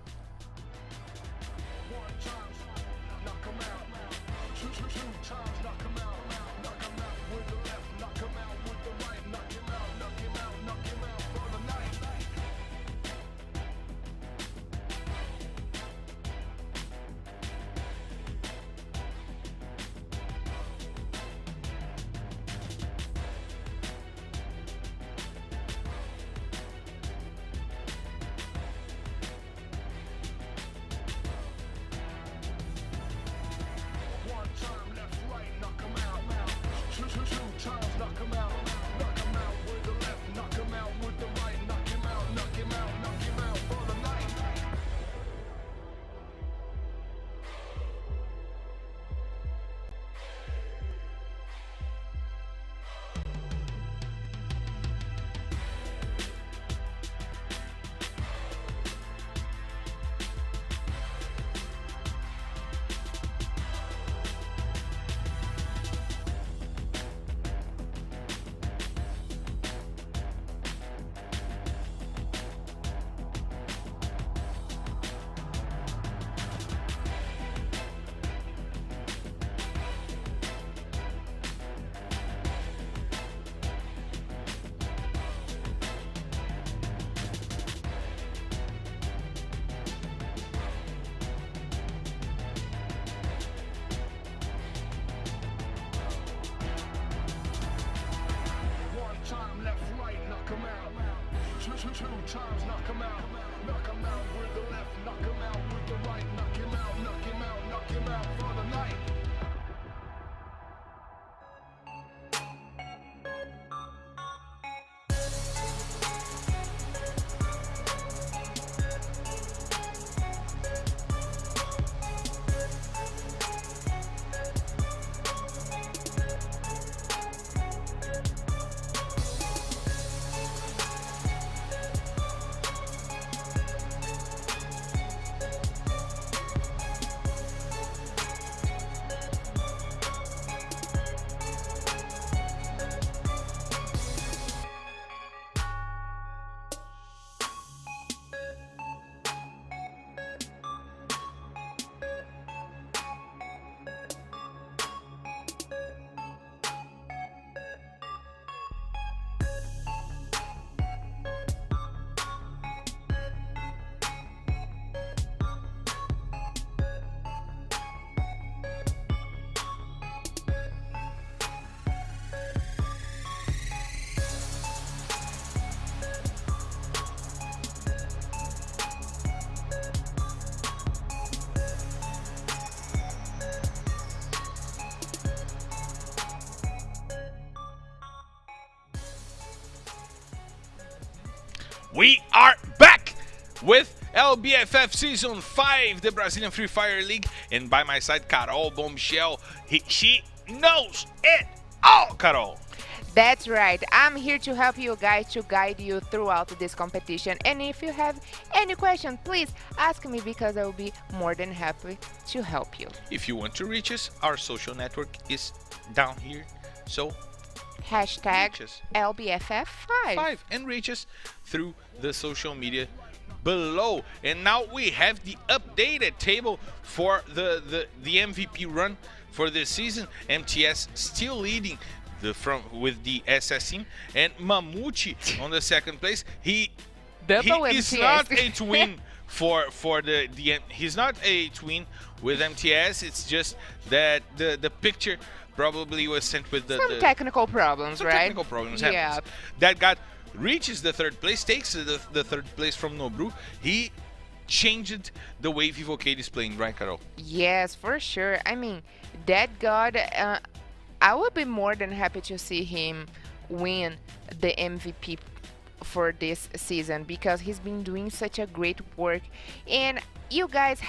Speaker 1: Two times knock him out. Knock him out with the left, knock him out with the right. Knock him out, knock him out, knock him out for the night.
Speaker 4: We are back with LBFF Season 5, the Brazilian Free Fire League. And by my side, Carol Bombshell. She knows it all, Carol.
Speaker 5: That's right. I'm here to help you guys, to guide you throughout this competition. And if you have any question, please ask me because I will be more than happy to help you.
Speaker 4: If you want to reach us, our social network is down here. So
Speaker 5: Hashtag
Speaker 4: reach us.
Speaker 5: LBFF5.
Speaker 4: And reach us through the social media below. And now we have the updated table for the MVP run for this season. MTS still leading with the SS team, and Mamute on the second place. He is not a twin for the he's not a twin with MTS. It's just that the picture probably was sent with
Speaker 5: some technical problems,
Speaker 4: some
Speaker 5: right?
Speaker 4: Technical problems
Speaker 5: Yeah.
Speaker 4: happens. That guy reaches the third place, takes the third place from Nobru. He changed the way Vivocade is playing, right, Carol?
Speaker 5: Yes, for sure. I mean, that god, I would be more than happy to see him win the MVP for this season because he's been doing such a great work. And you guys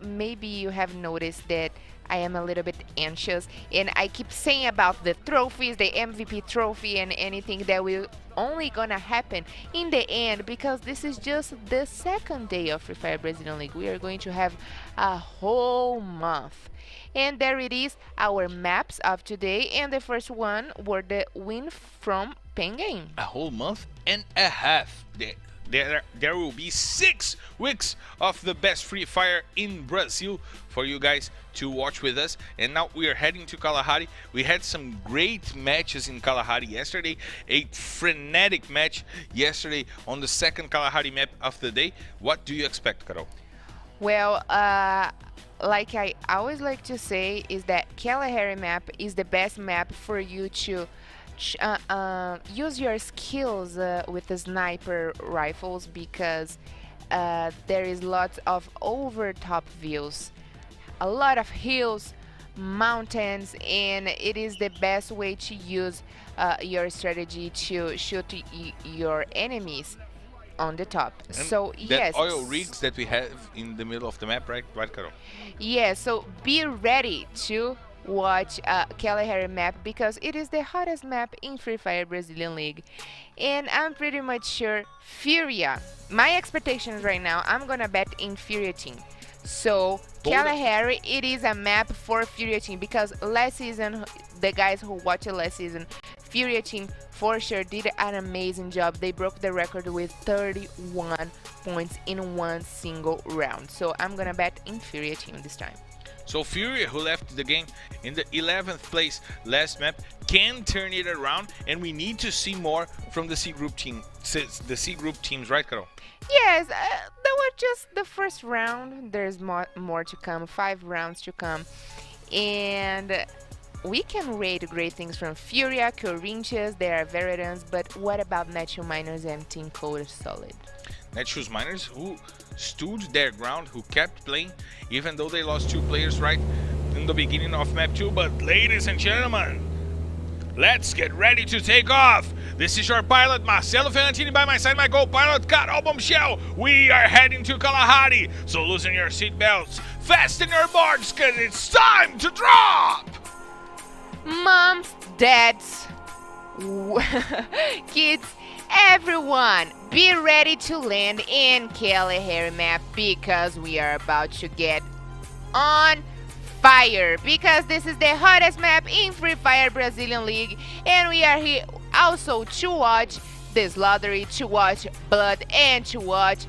Speaker 5: maybe you have noticed that I am a little bit anxious and I keep saying about the trophies, the MVP trophy and anything that will only gonna happen in the end because this is just the second day of Free Fire Brazilian League. We are going to have a whole month. And there it is, our maps of today, and the first one were the win from Pen Game.
Speaker 4: A whole month and a half. There will be 6 weeks of the best Free Fire in Brazil for you guys to watch with us. And now we are heading to Kalahari. We had some great matches in Kalahari yesterday. A frenetic match yesterday on the second Kalahari map of the day. What do you expect, Carol?
Speaker 5: Well, like I always like to say, is that Kalahari map is the best map for you to use your skills with the sniper rifles because there is lots of over-top views, a lot of hills, mountains, and it is the best way to use your strategy to shoot your enemies on the top.
Speaker 4: And
Speaker 5: so yes,
Speaker 4: oil rigs that we have in the middle of the map, right, Carol?
Speaker 5: Yeah, so be ready to watch Kalahari map because it is the hottest map in Free Fire Brazilian League. And I'm pretty much sure Furia, my expectations right now, I'm gonna bet in Furia team. So Kalahari, it is a map for Furia team because last season, the guys who watched it last season, Furia team for sure did an amazing job. They broke the record with 31 points in one single round. So I'm gonna bet in Furia team this time.
Speaker 4: So Furia, who left the game in the 11th place last map, can turn it around, and we need to see more from the C group team. The C group teams, right, Carol?
Speaker 5: Yes, that was just the first round. There's more to come, 5 rounds to come, and we can rate great things from Furia, Corinthians, they are veterans, but what about Natural Miners and Team Code Solid?
Speaker 4: Netshoes Miners, who stood their ground, who kept playing, even though they lost 2 players right in the beginning of map 2. But ladies and gentlemen, let's get ready to take off. This is your pilot, Marcelo Ferrantini, by my side, my co-pilot, Carol Bombshell. We are heading to Kalahari, so loosen your seatbelts, fasten your boards, because it's time to drop!
Speaker 5: Moms, dads, kids, everyone, be ready to land in Kalahari map because we are about to get on fire, because this is the hottest map in Free Fire Brazilian League, and we are here also to watch this lottery, to watch blood, and to watch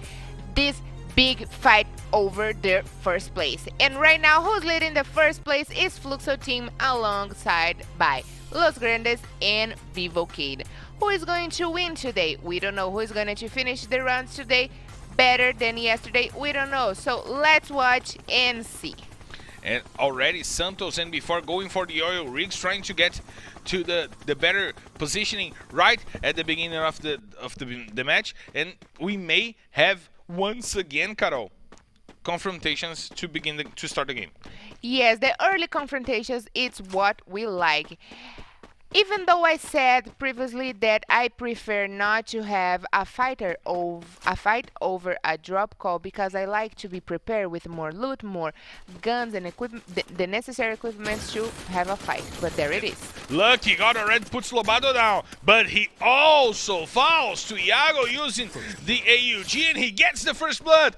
Speaker 5: this big fight over the first place. And right now, who's leading the first place is Fluxo team alongside by Los Grandes and Vivocade. Who is going to win today? We don't know. Who is going to finish the rounds today better than yesterday? We don't know. So let's watch and see.
Speaker 4: And already Santos and before going for the oil rigs, trying to get to the better positioning right at the beginning of the match. And we may have once again, Carol, confrontations to start the game.
Speaker 5: Yes, the early confrontations, it's what we like. Even though I said previously that I prefer not to have a fight over a drop call because I like to be prepared with more loot, more guns and equipment, the necessary equipment to have a fight. But there it is.
Speaker 4: Lucky got already puts Lobato down, but he also falls to Iago using the AUG and he gets the first blood.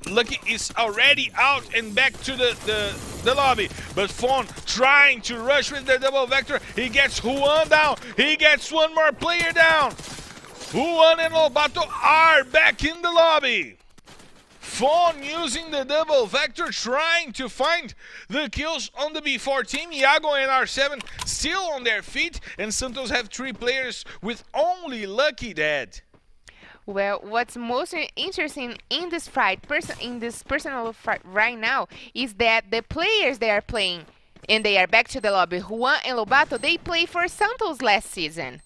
Speaker 4: Lucky is already out and back to the lobby, but Fawn trying to rush with the double vector. He gets Juan down. He gets one more player down. Juan and Lobato are back in the lobby. Fawn using the double vector, trying to find the kills on the B4 team. Iago and R7 still on their feet, and Santos have 3 players with only Lucky dead.
Speaker 5: Well, what's most interesting in this fight, personal fight right now, is that the players they are playing, and they are back to the lobby, Juan and Lobato, they played for Santos last season.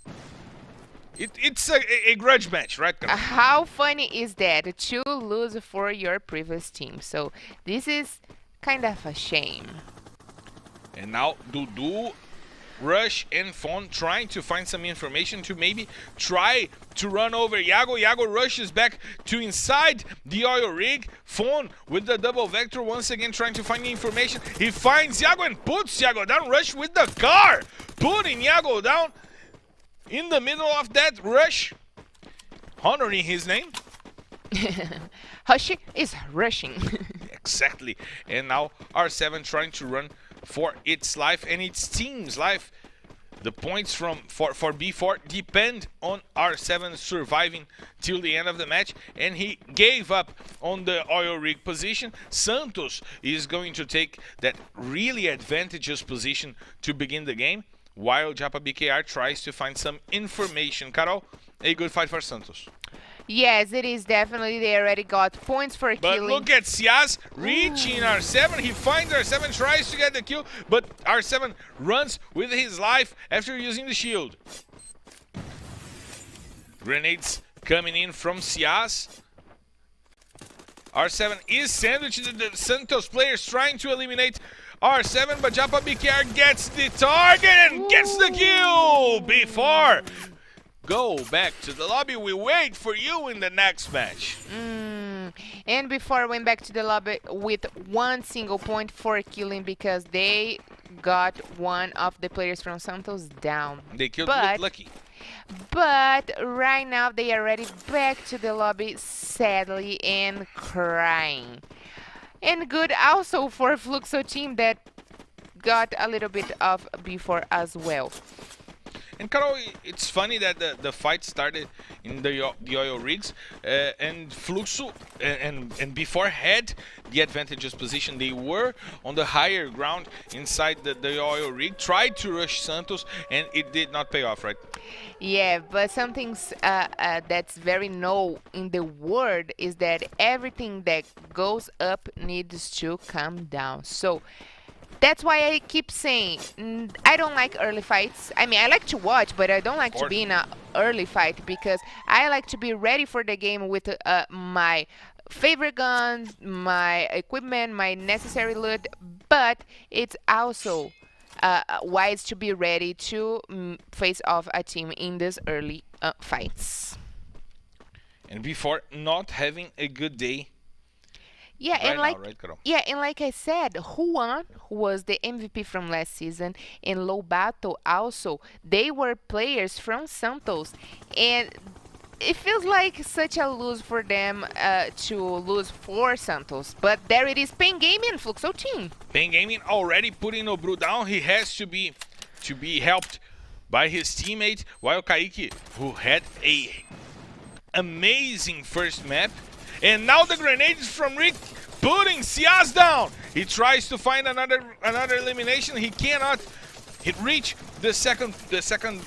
Speaker 4: It's a grudge match, right?
Speaker 5: How funny is that to lose for your previous team? So this is kind of a shame.
Speaker 4: And now Dudu, Rush and Fawn trying to find some information to maybe try to run over Iago. Iago rushes back to inside the oil rig. Fawn with the double vector once again trying to find the information. He finds Iago and puts Iago down. Rush with the car, putting Iago down in the middle of that rush, honoring his name.
Speaker 5: Hushi is rushing.
Speaker 4: Exactly. And now R7 trying to run for its life and its team's life. The points for B4 depend on R7 surviving till the end of the match, and he gave up on the oil rig position. Santos is going to take that really advantageous position to begin the game, while Japa BKR tries to find some information. Carol, a good fight for Santos.
Speaker 5: Yes, it is definitely. They already got points for
Speaker 4: But
Speaker 5: killing.
Speaker 4: look at Sias reaching R7. He finds R7, tries to get the kill, but R7 runs with his life after using the shield. Grenades coming in from Sias. R7 is sandwiched. The Santos players trying to eliminate R7, but Japa BKR gets the target and gets the kill before. Go back to the lobby. We wait for you in the next match.
Speaker 5: And before I went back to the lobby with 1 single point for killing because they got one of the players from Santos down.
Speaker 4: They killed Lucky.
Speaker 5: But right now they are already back to the lobby, sadly, and crying. And good also for Fluxo team that got a little bit of before as well.
Speaker 4: And Carol, it's funny that the fight started in the oil rigs, and Fluxo and before had the advantageous position. They were on the higher ground inside the oil rig, tried to rush Santos, and it did not pay off, right?
Speaker 5: Yeah, but something that's very known in the world is that everything that goes up needs to come down. So That's why I keep saying I don't like early fights. I mean, I like to watch, but I don't like to be in an early fight because I like to be ready for the game with my favorite guns, my equipment, my necessary loot. But it's also wise to be ready to face off a team in these early fights.
Speaker 4: And before not having a good day.
Speaker 5: Yeah,
Speaker 4: Right
Speaker 5: and
Speaker 4: now,
Speaker 5: like
Speaker 4: right, Carol?
Speaker 5: yeah, and like I said, Juan, who was the MVP from last season, and Lobato also, they were players from Santos, and it feels like such a lose for them to lose for Santos. But there it is, Pain Gaming and Fluxo team.
Speaker 4: Pain Gaming already putting Nobru down. He has to be helped by his teammate, while Kaique, who had a amazing first map. And now the grenades from Rick putting Ciaz down. He tries to find another elimination. He cannot reach the second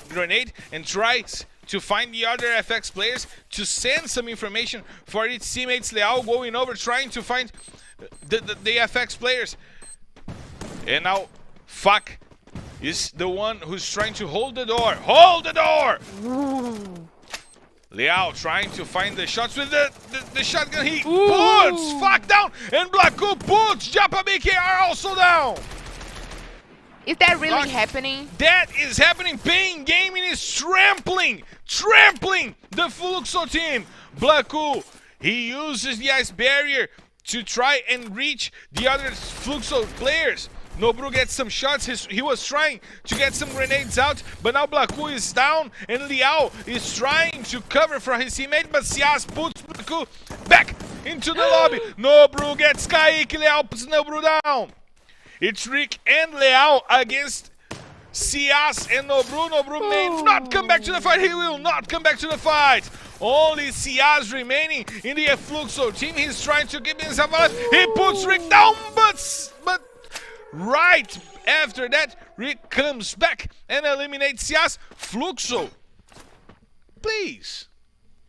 Speaker 4: grenade and tries to find the other FX players to send some information for its teammates. Leal going over trying to find the FX players. And now Fuck is the one who's trying to hold the door. Hold the door! Leal trying to find the shots with the shotgun. He puts Fuck down, and Blacku puts Japa BKR also down.
Speaker 5: Is that really happening?
Speaker 4: That is happening. Pain Gaming is trampling the Fluxo team. Blacku, he uses the ice barrier to try and reach the other Fluxo players. Nobru gets some shots. He was trying to get some grenades out, but now Blacku is down, and Liao is trying to cover for his teammate, but Ciaz puts Blacku back into the lobby. Nobru gets Kaique. Liao puts Nobru down. It's Rick and Leal against Ciaz and Nobru. Nobru may not come back to the fight. He will not come back to the fight. Only Ciaz remaining in the Fluxo team. He's trying to keep himself alive. He puts Rick down, but right after that, Rick comes back and eliminates Ciaz. Fluxo, please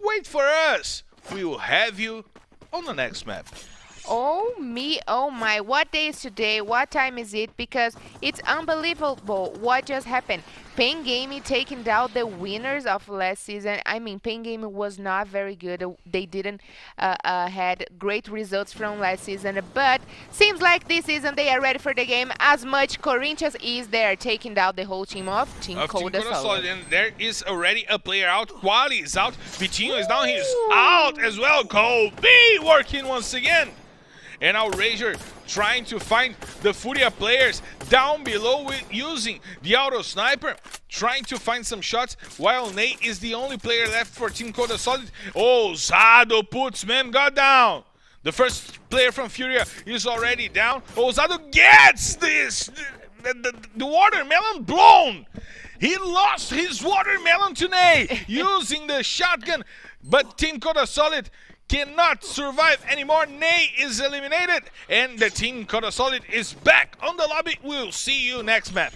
Speaker 4: wait for us. We will have you on the next map.
Speaker 5: Oh me, oh my, what day is today? What time is it? Because it's unbelievable what just happened. Pain Gaming taking down the winners of last season. I mean, Pain Gaming was not very good. They didn't had great results from last season, but seems like this season they are ready for the game as much. Corinthians is there taking down the whole team of Team Coda Solid.
Speaker 4: And there is already a player out. Quali is out. Vitinho is down. He's out as well. Kobe working once again. And now Rager trying to find the Furia players down below with using the auto sniper, trying to find some shots, while Nate is the only player left for Team Coda Solid. Oh, Zado puts Mem God down. The first player from Furia is already down. Oh, Zado gets this, the watermelon blown. He lost his watermelon to Nate using the shotgun, but Team Coda Solid cannot survive anymore. Ney is eliminated, and the Team Coda Solid is back on the lobby. We'll see you next map.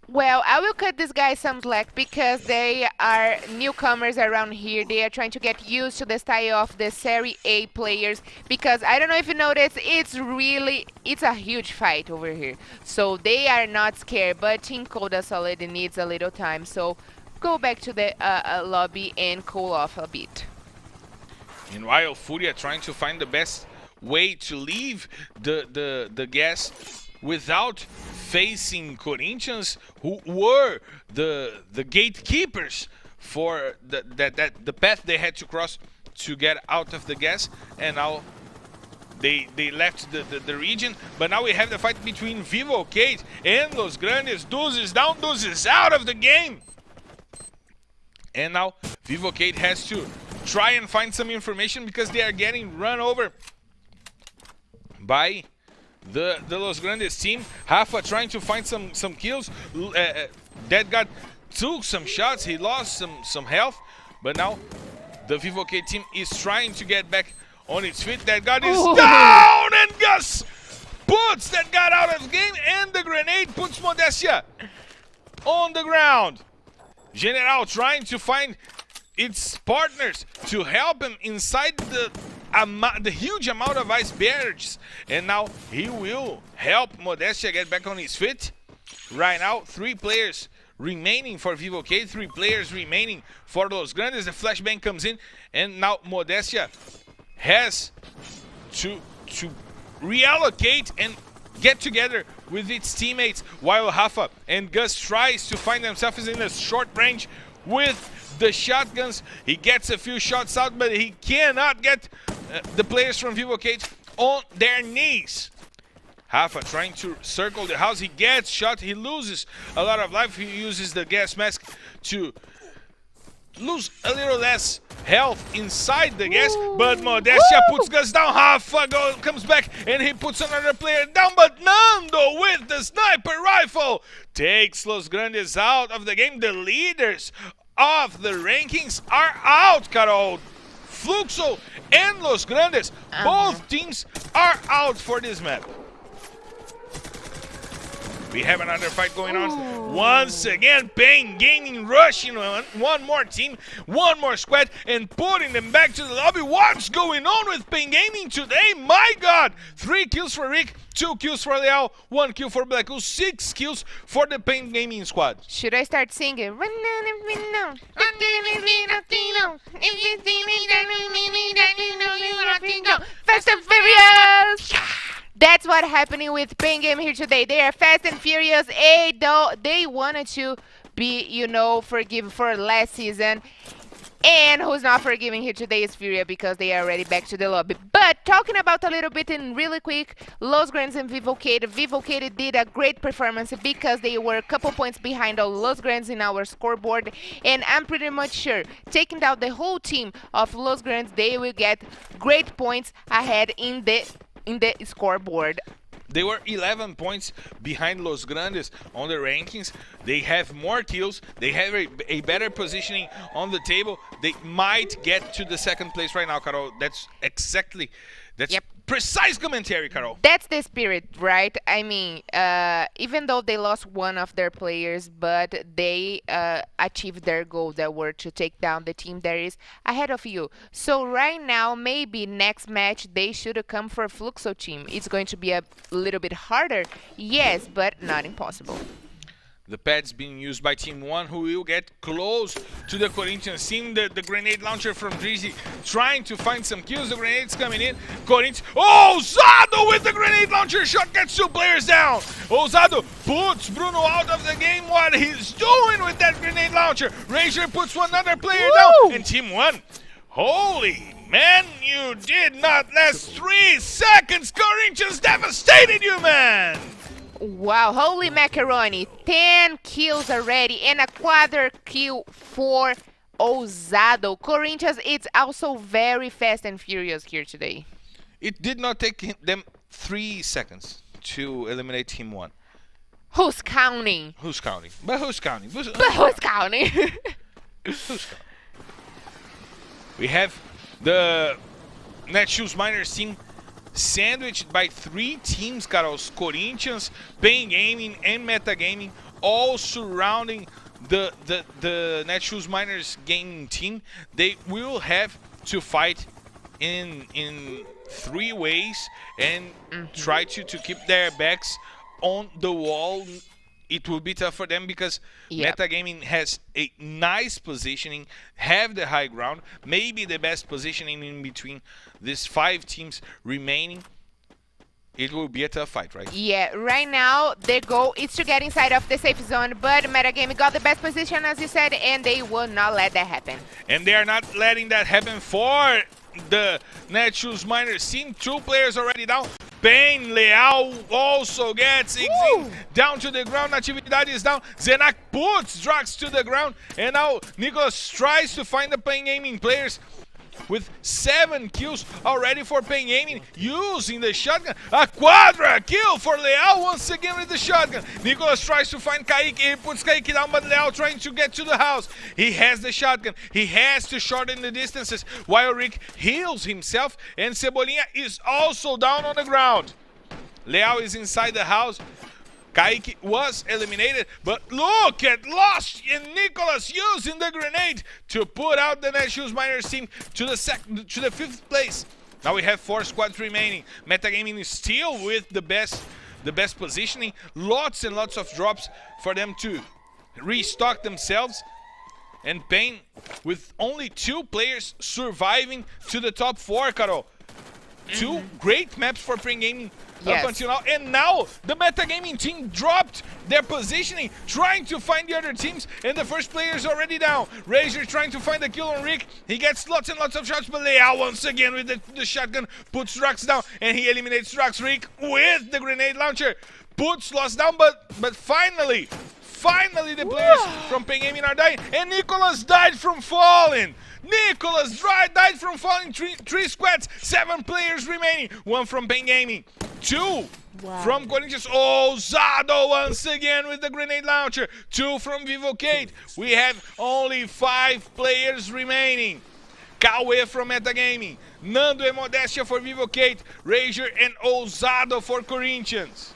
Speaker 5: Well, I will cut this guy some slack because they are newcomers around here. They are trying to get used to the style of the Serie A players, because I don't know if you noticed, it's a huge fight over here. So they are not scared, but Team Coda Solid needs a little time. So go back to the lobby and cool off a bit.
Speaker 4: Meanwhile, Furia trying to find the best way to leave the gas without facing Corinthians, who were the gatekeepers for the path they had to cross to get out of the gas. And now they left the region, but now we have the fight between Vivo Kate and Los Grandes. Duz is down, Duz is out of the game. And now Vivo Kate has to try and find some information because they are getting run over by the Los Grandes team. Rafa trying to find some kills. That guy took some shots. He lost some health, but now the Vivo K team is trying to get back on its feet. That guy is down, and Gus puts that guy out of the game, and the grenade puts Modestia on the ground. General trying to find its partners to help him inside the huge amount of ice barriers. And now he will help Modestia get back on his feet. Right now, 3 players remaining for Vivo K, 3 players remaining for Los Grandes. The flashbang comes in, and now Modestia has to reallocate and get together with its teammates, while Rafa and Gus tries to find themselves in a short range with the shotguns. He gets a few shots out, but he cannot get the players from Vivo K on their knees. Rafa trying to circle the house. He gets shot. He loses a lot of life. He uses the gas mask to lose a little less health inside the gas, but Modestia puts Gus down. Rafa comes back and he puts another player down, but Nando with the sniper rifle takes Los Grandes out of the game. The leaders of the rankings are out, Carol. Fluxo and Los Grandes, both teams are out for this map. We have another fight going on. Once again, Pain Gaming rushing one more team, one more squad, and putting them back to the lobby. What's going on with Pain Gaming today? My God! 3 kills for Rick, 2 kills for Leal, 1 kill for Black Hole, 6 kills for the Pain Gaming squad.
Speaker 5: Should I start singing? Fast and Furious! That's what's happening with Pain Game here today. They are fast and furious. They wanted to be, forgiven for last season. And who's not forgiving here today is Furia, because they are already back to the lobby. But talking about a little bit in really quick, Los Grandes and Vivo K. Vivo K did a great performance because they were a couple points behind Los Grandes in our scoreboard. And I'm pretty much sure, taking down the whole team of Los Grandes, they will get great points ahead in the scoreboard.
Speaker 4: They were 11 points behind Los Grandes on the rankings. They have more kills. They have a better positioning on the table. They might get to the second place right now, Carol. That's precise commentary, Carol.
Speaker 5: That's the spirit, right? I mean, even though they lost one of their players, but they achieved their goal that were to take down the team that is ahead of you. So right now, maybe next match, they should come for Fluxo team. It's going to be a little bit harder, yes, but not impossible.
Speaker 4: The pads being used by Team 1, who will get close to the Corinthians team. The grenade launcher from Drizzy trying to find some kills. The grenades coming in. Corinthians. Ousado with the grenade launcher shot gets 2 players down. Ousado puts Bruno out of the game. What he's doing with that grenade launcher. Razor puts another player down. And Team 1. Holy man, you did not last 3 seconds. Corinthians devastated you, man.
Speaker 5: Wow, holy macaroni. 10 kills already and a quadra kill for Ousado. Corinthians, it's also very fast and furious here today.
Speaker 4: It did not take them 3 seconds to eliminate Team 1.
Speaker 5: Who's counting?
Speaker 4: Who's counting? But who's counting?
Speaker 5: Who's counting?
Speaker 4: Who's counting? We have the Netshoes Miners team sandwiched by 3 teams, Carlos. Corinthians, Pain Gaming, and Meta Gaming, all surrounding the Netshoes Miners gaming team. They will have to fight in 3 ways and try to keep their backs on the wall. It will be tough for them because Meta Gaming has a nice positioning, have the high ground, maybe the best positioning in between these 5 teams remaining. It will be a tough fight, right? Yeah,
Speaker 5: right now their goal is to get inside of the safe zone, but Meta Gaming got the best position, as you said, and they will not let that happen.
Speaker 4: And they are not letting that happen for the Netshoes Miners team. 2 players already down. Pain Leal also gets down to the ground. Natividade is down. Zenak puts Drax to the ground. And now Nicholas tries to find the Pain Gaming players with 7 kills already for Pain Gaming using the shotgun. A quadra kill for Leal once again with the shotgun. Nicholas tries to find Kaique. He puts Kaique down, but Leal trying to get to the house. He has the shotgun. He has to shorten the distances while Rick heals himself, and Cebolinha is also down on the ground. Leal is inside the house. Kaique was eliminated, but look at Lost and Nicholas using the grenade to put out the Netshoes Miners team to the 5th place. Now we have 4 squads remaining. Metagaming is still with the best positioning. Lots and lots of drops for them to restock themselves. And Pain with only 2 players surviving to the top 4, Carol. 2 great maps for Pain Gaming
Speaker 5: Yes.
Speaker 4: up until now. And now the Metagaming team dropped their positioning, trying to find the other teams, and the first player is already down. Razor trying to find the kill on Rick. He gets lots and lots of shots, but Leal once again with the shotgun puts Drax down, and he eliminates Drax. Rick with the grenade launcher puts Lost down, but finally the players from Pain Gaming are dying, and Nicholas died from falling. Nicholas died from falling. 3 squads, 7 players remaining. 1 from Pain Gaming, 2 from Corinthians. Zado once again with the grenade launcher. 2 from Vivocate. We have only 5 players remaining. Cauê from Metagaming, Nando and Modestia for Vivocate, Rager and Ousado for Corinthians.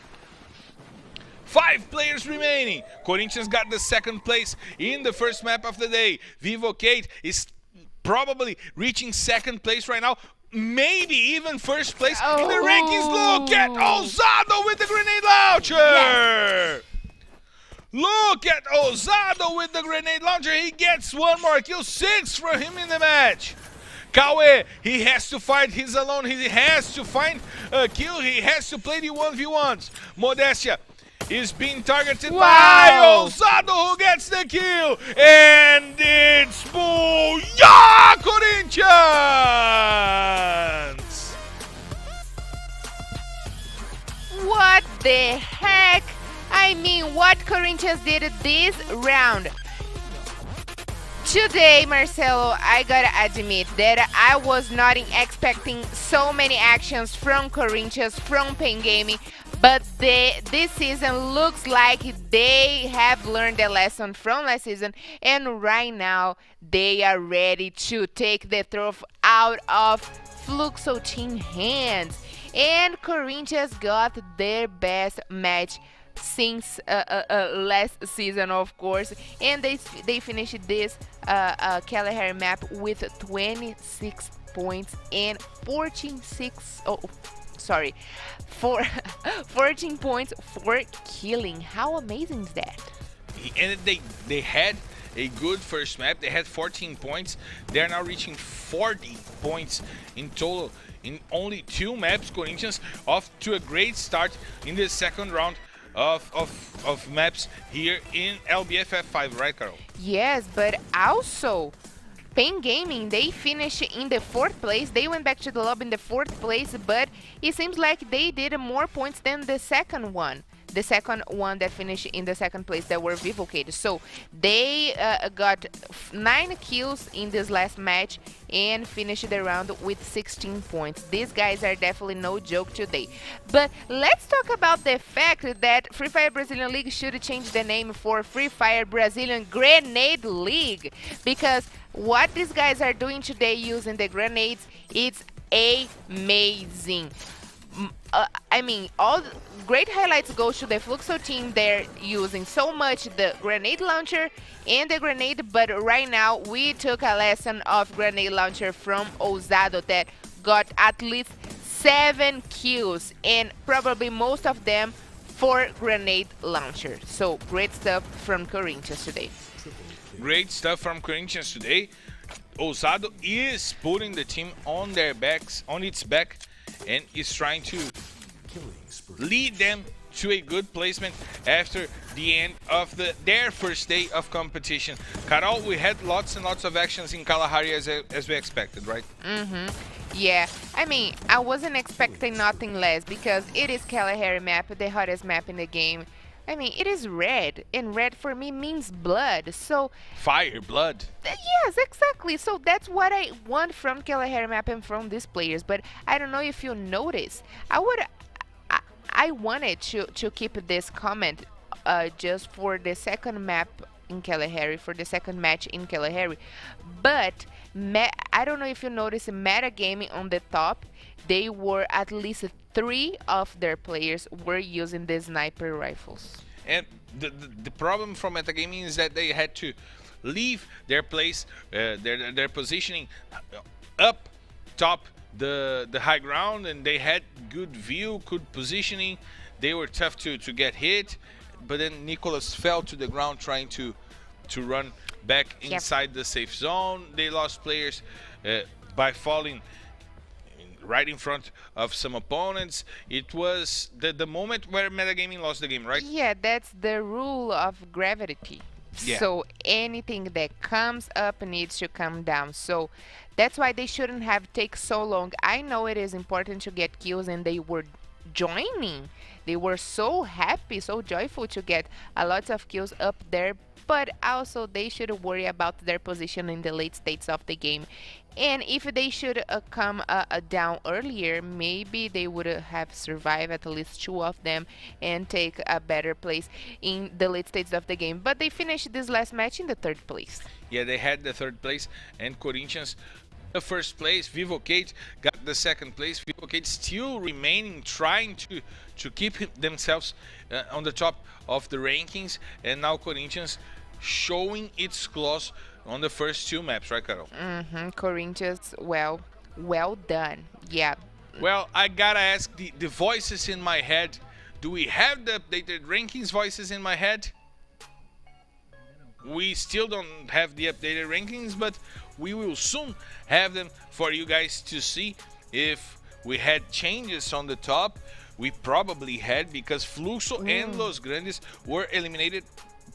Speaker 4: 5 players remaining. Corinthians got the 2nd place in the first map of the day. Vivocate is probably reaching 2nd place right now. Maybe even 1st place in the rankings. Look at Ousado with the grenade launcher.
Speaker 5: Yes.
Speaker 4: Look at Ousado with the grenade launcher. He gets 1 more kill. 6 for him in the match. Cauê, he has to fight. He's alone. He has to find a kill. He has to play the 1v1s. Modestia is being targeted by Ousado, who gets the kill. And it's Booyah, Corinthians!
Speaker 5: What the heck? I mean, what Corinthians did this round? Today, Marcelo, I gotta admit that I was not expecting so many actions from Corinthians, from Pain Gaming, but this season looks like they have learned a lesson from last season, and right now they are ready to take the trophy out of Fluxo team hands. And Corinthians got their best match since last season, of course, and they finished this Kalahari map with 26 points and 14 points for killing. How amazing is that?
Speaker 4: And they had a good first map. They had 14 points. They're now reaching 40 points in total in only 2 maps. Corinthians off to a great start in the 2nd round of maps here in LBFF 5, right, Carol?
Speaker 5: Yes, but also Pain Gaming, they finished in the 4th place. They went back to the lobby in the 4th place, but it seems like they did more points than the second one. The second one that finished in the 2nd place, that were Vivocate. So they got 9 kills in this last match and finished the round with 16 points. These guys are definitely no joke today. But let's talk about the fact that Free Fire Brazilian League should change the name for Free Fire Brazilian Grenade League, because what these guys are doing today using the grenades, it's amazing. I mean, all great highlights go to the Fluxo team. They're using so much the grenade launcher and the grenade, but right now we took a lesson of grenade launcher from Ousado that got at least 7 kills, and probably most of them for grenade launcher. So great stuff from Corinthians today.
Speaker 4: Great stuff from Corinthians today. Ousado is putting the team on their backs, on its back, and is trying to lead them to a good placement after the end of their first day of competition. Carol, we had lots and lots of actions in Kalahari as we expected, right?
Speaker 5: Yeah, I mean, I wasn't expecting nothing less, because it is Kalahari map, the hottest map in the game. I mean, it is red, and red for me means blood, so...
Speaker 4: Fire, blood.
Speaker 5: Yes, exactly. So that's what I want from Kalahari map and from these players. But I don't know if you notice, I wanted to keep this comment just for the 2nd map in Kalahari, for the 2nd match in Kalahari. But I don't know if you noticed, Metagaming on the top, they were at least 3 of their players were using the sniper rifles.
Speaker 4: And the problem from Metagaming is that they had to leave their place, their positioning up top the high ground, and they had good view, good positioning. They were tough to get hit, but then Nicholas fell to the ground trying to run back inside the safe zone. They lost players by falling right in front of some opponents. It was the moment where Metagaming lost the game, right?
Speaker 5: Yeah, that's the rule of gravity.
Speaker 4: Yeah.
Speaker 5: So anything that comes up needs to come down. So that's why they shouldn't have taken so long. I know it is important to get kills, and they were joining. They were so happy, so joyful to get a lot of kills up there, but also they should worry about their position in the late states of the game. And if they should come down earlier, maybe they would have survived at least 2 of them and take a better place in the late stages of the game. But they finished this last match in the 3rd place.
Speaker 4: Yeah, they had the 3rd place, and Corinthians the 1st place. Vivocate got the 2nd place. Vivocate still remaining, trying to keep themselves on the top of the rankings, and now Corinthians showing its claws on the first 2 maps, right, Carol?
Speaker 5: Corinthians, well done. Yeah.
Speaker 4: Well, I gotta ask the voices in my head. Do we have the updated rankings voices in my head? We still don't have the updated rankings, but we will soon have them for you guys to see. If we had changes on the top, we probably had, because Fluxo and Los Grandes were eliminated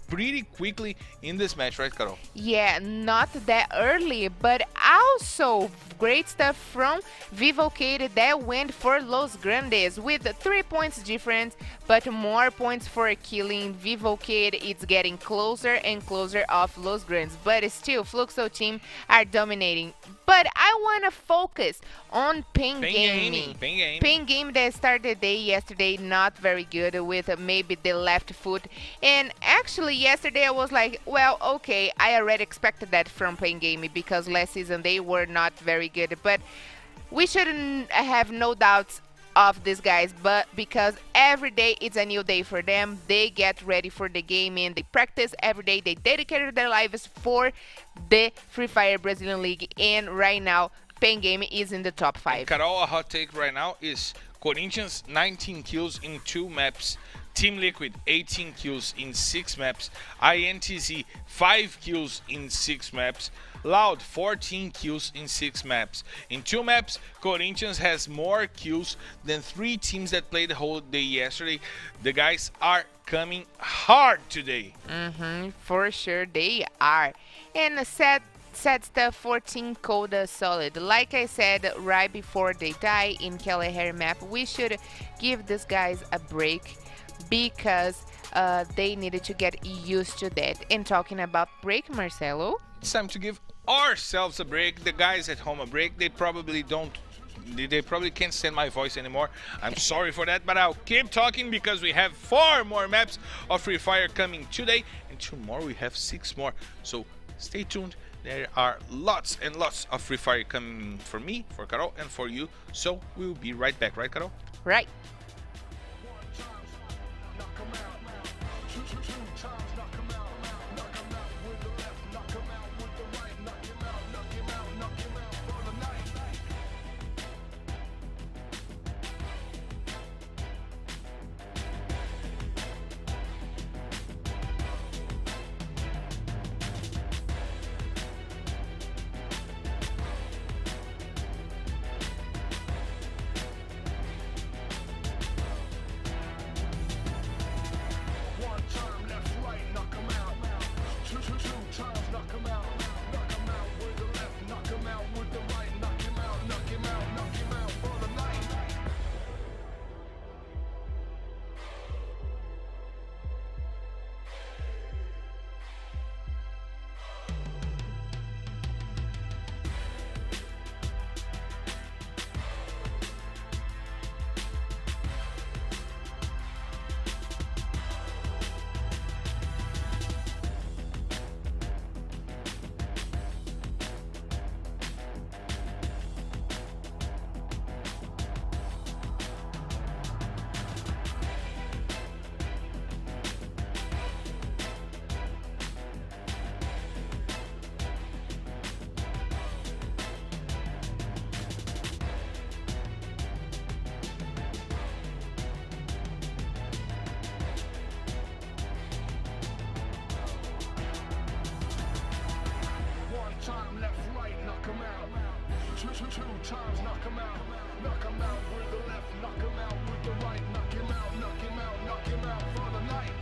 Speaker 4: pretty quickly in this match, right, Carol?
Speaker 5: Yeah, not that early, but also great stuff from Vivocade that went for Los Grandes with 3 points difference, but more points for killing. Vivocade is getting closer and closer of Los Grandes, but still Fluxo team are dominating. But I want to focus on Pain Gaming. Pain Gaming that started the day yesterday not very good, with maybe the left foot. And actually yesterday I was like, well, okay, I already expected that from Pain Gaming, because last season they were not very good. But we shouldn't have no doubts of these guys, but because every day it's a new day for them, they get ready for the game and they practice every day. They dedicated their lives for the Free Fire Brazilian League, and right now Pain Gaming is in the top 5.
Speaker 4: Carol, a hot take right now is Corinthians 19 kills in 2 maps, Team Liquid 18 kills in 6 maps, INTZ 5 kills in 6 maps, Loud 14 kills in 6 maps. In 2 maps, Corinthians has more kills than 3 teams that played the whole day yesterday. The guys are coming hard today.
Speaker 5: For sure they are. And a sad stuff for Team Coda Solid. Like I said right before they die in Kalahari map, we should give these guys a break, because they needed to get used to that. And talking about break, Marcelo,
Speaker 4: it's time to give ourselves a break, the guys at home a break. They probably can't stand my voice anymore. I'm sorry for that, but I'll keep talking, because we have 4 more maps of Free Fire coming today, and tomorrow we have 6 more. So stay tuned. There are lots and lots of Free Fire coming for me, for Carol, and for you. So we'll be right back, right, Carol?
Speaker 5: right?
Speaker 1: Two times, knock him out. Knock him out with the left, knock him out with the right. Knock him out, knock him out, knock him out for the night.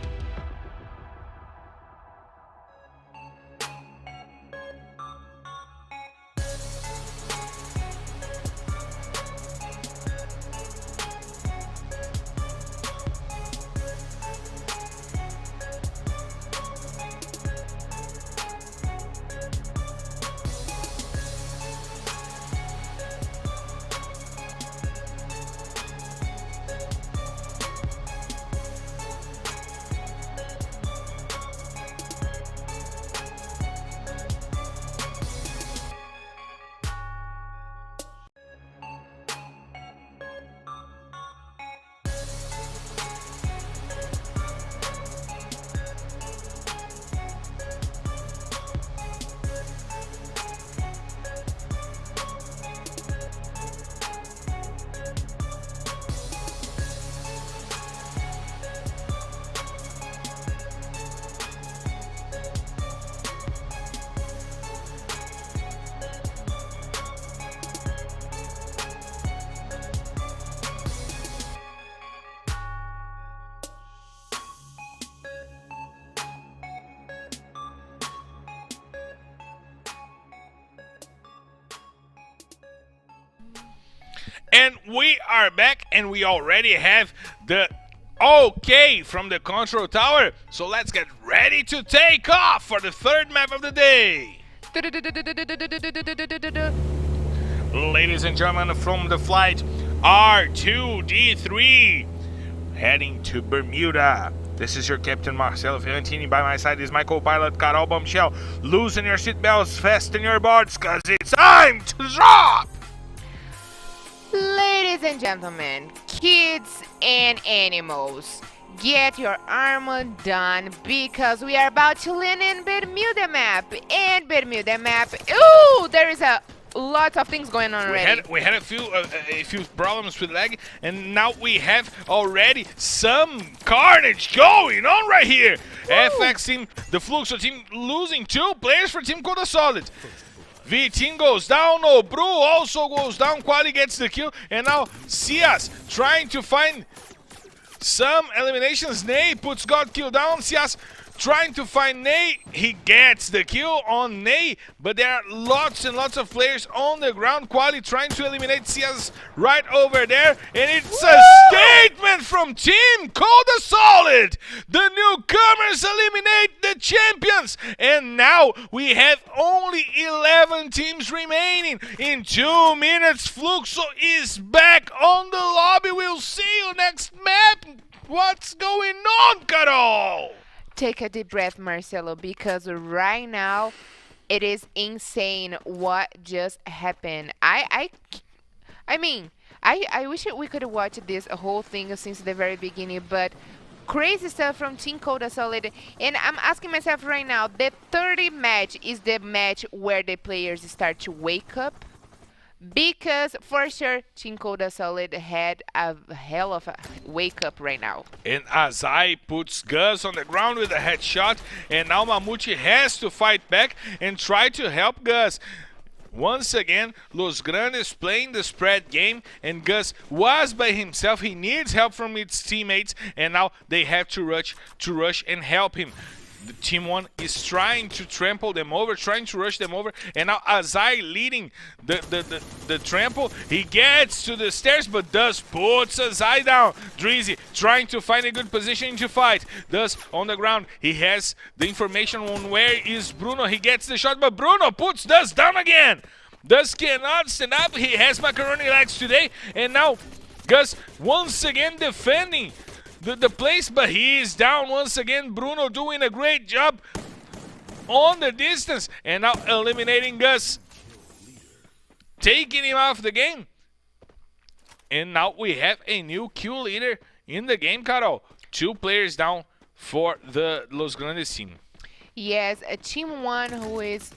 Speaker 4: And we are back, and we already have the okay from the control tower. So let's get ready to take off for the third map of the day. Ladies and gentlemen, from the flight R2D3, heading to Bermuda. This is your Captain Marcelo Ferrantini. By my side is my co-pilot Carol Bombshell. Loosen your seatbelts, fasten your boards, cause it's time to drop!
Speaker 5: Ladies and gentlemen, kids and animals, get your armor done because we are about to land in Bermuda map. And Bermuda map, ooh, there is a lot of things going on already.
Speaker 4: We had a few problems with lag, and now we have already some carnage going on right here. FX team, the Fluxo team, losing 2 players for Team Coda Solid. V-Team goes down, Obru also goes down, Quali gets the kill, and now Cias trying to find some eliminations. Ney puts God kill down, Cias trying to find Ney, he gets the kill on Ney, but there are lots and lots of players on the ground. Quali trying to eliminate Cias right over there, and it's a statement from Team Coda Solid. The newcomers eliminate the champions, and now we have only 11 teams remaining. In 2 minutes, Fluxo is back on the lobby. We'll see you next map. What's going on, Carol?
Speaker 5: Take a deep breath, Marcelo, because right now it is insane what just happened. I mean, I wish we could watch this whole thing since the very beginning, but crazy stuff from Team Coda Solid. And I'm asking myself right now, the 30 match is the match where the players start to wake up? Because for sure, Team Coda Solid had a hell of a wake up right now.
Speaker 4: And Azai puts Gus on the ground with a headshot, and now Mamute has to fight back and try to help Gus. Once again, Los Grandes playing the spread game, and Gus was by himself. He needs help from his teammates, and now they have to rush and help him. The Team 1 is trying to trample them over, trying to rush them over, and now Azai leading the trample. He gets to the stairs, but Does puts Azai down. Drizzy trying to find a good position to fight. Does on the ground. He has the information on where is Bruno. He gets the shot, but Bruno puts Does down again. Does cannot stand up. He has macaroni legs today, and now Gus once again defending the place, but he is down once again. Bruno doing a great job on the distance, and now eliminating Gus, taking him off the game. And now we have a new kill leader in the game, Carol. 2 players down for the Los Grandes team.
Speaker 5: Yes, a Team 1 who is,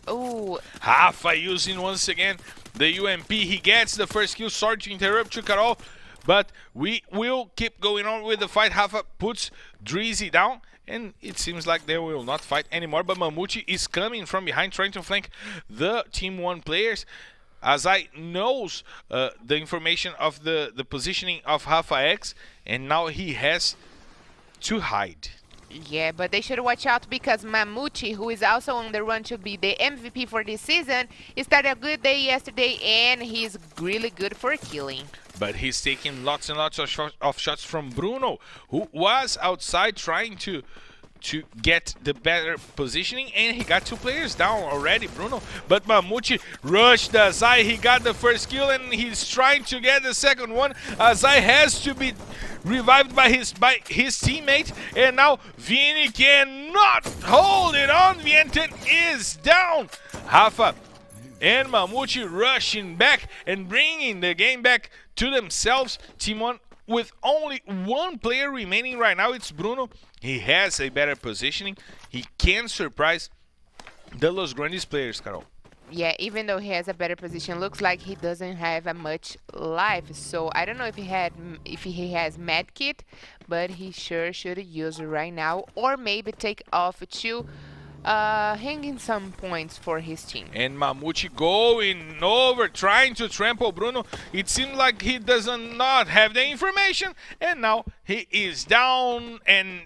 Speaker 4: Rafa using once again the UMP. He gets the first kill. Sorry to interrupt you, Carol, but we will keep going on with the fight. Rafa puts Drizzy down, and it seems like they will not fight anymore. But Mamute is coming from behind, trying to flank the Team 1 players. Azai knows the information of the positioning of Rafa X, and now he has to hide.
Speaker 5: Yeah, but they should watch out because Mamouchi, who is also on the run to be the MVP for this season, he started a good day yesterday and he's really good for killing.
Speaker 4: But he's taking lots and lots of shots from Bruno, who was outside trying to get the better positioning, and he got 2 players down already, Bruno. But Mamouchi rushed Azai. He got the first kill, and he's trying to get the second one. Azai has to be revived by his teammate, and now Vini cannot hold it on. Vienten is down. Rafa and Mamouchi rushing back and bringing the game back to themselves. Team 1 with only 1 player remaining right now. It's Bruno. He has a better positioning. He can surprise the Los Grandes players, Carol.
Speaker 5: Yeah, even though he has a better position, looks like he doesn't have a much life. So I don't know if he has medkit, but he sure should use it right now, or maybe take off to hanging some points for his team.
Speaker 4: And Mamouchi going over, trying to trample Bruno. It seems like he does not have the information, and now he is down and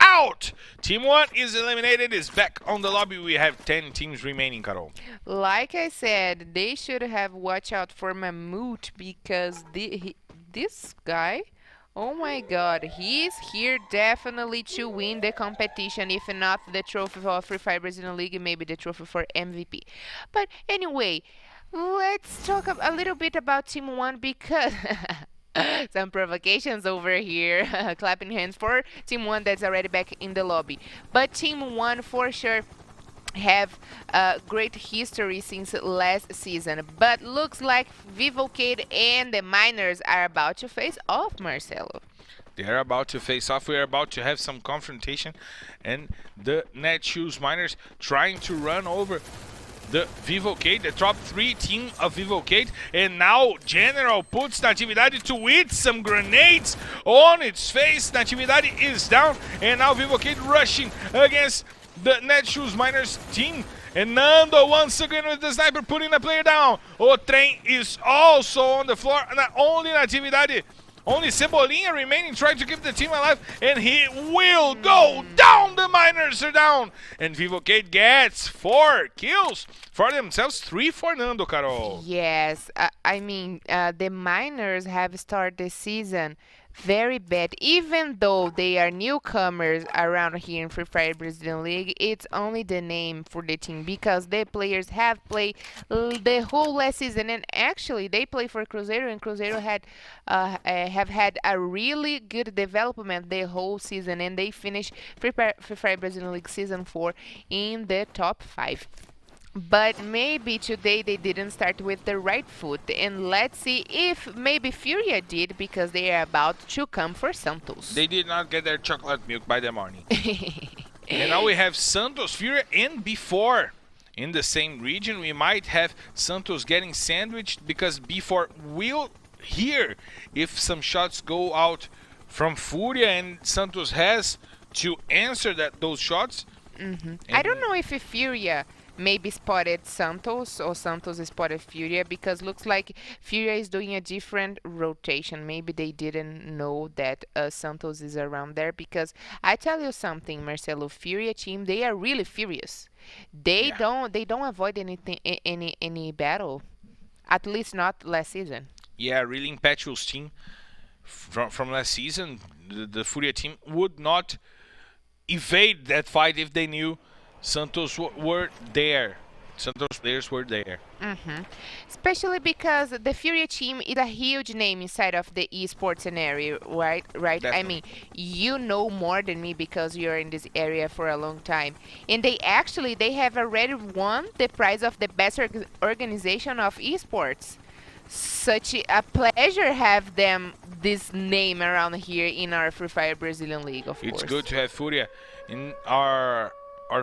Speaker 4: out. Team 1 is eliminated, is back on the lobby. We have 10 teams remaining, Carol.
Speaker 5: Like I said, they should have watch out for Mammoth because this guy, oh my god, he's here definitely to win the competition, if not the trophy for Free Fire Brazilian League, maybe the trophy for MVP. But anyway, let's talk a little bit about Team 1 because some provocations over here. Clapping hands for Team 1 that's already back in the lobby. But Team 1 for sure have a great history since last season. But looks like Vivocade and the Miners are about to face off, Marcelo.
Speaker 4: They're about to face off. We're about to have some confrontation. And the Netshoes Miners trying to run over the Vivocade, the top 3 team of Vivocade, and now General puts Natividade to eat some grenades on its face. Natividade is down, and now Vivocade rushing against the Netshoes Miners team. And Nando once again with the sniper putting the player down. O Trem is also on the floor. Not only Natividade, only Cebolinha remaining, trying to keep the team alive, and he will go down. The Miners are down, and Vivocade gets 4 kills for themselves, 3 for Nando, Carol.
Speaker 5: Yes, I mean, the Miners have started the season very bad. Even though they are newcomers around here in Free Fire Brazilian League, it's only the name for the team because the players have played the whole last season, and actually they play for Cruzeiro, and Cruzeiro have had a really good development the whole season, and they finished Free Fire Brazilian League Season 4 in the top 5. But maybe today they didn't start with the right foot, and let's see if maybe Furia did, because they are about to come for Santos.
Speaker 4: They did not get their chocolate milk by the morning. And now we have Santos, Furia, and B4 in the same region. We might have Santos getting sandwiched because B4 will hear if some shots go out from Furia, and Santos has to answer those shots.
Speaker 5: I don't know if Furia maybe spotted Santos or Santos spotted Furia, because looks like Furia is doing a different rotation. Maybe they didn't know that Santos is around there, because I tell you something, Marcelo, Furia team, they are really furious. They don't avoid any battle, at least not last season.
Speaker 4: Yeah, really impetuous team from last season. The Furia team would not evade that fight if they knew Santos were there. Santos players were there.
Speaker 5: Especially because the Furia team is a huge name inside of the esports scenario, right?
Speaker 4: Definitely.
Speaker 5: I mean, you know more than me because you're in this area for a long time. And they have already won the prize of the best organization of esports. Such a pleasure have them this name around here in our Free Fire Brazilian League, of course.
Speaker 4: It's good to have Furia in our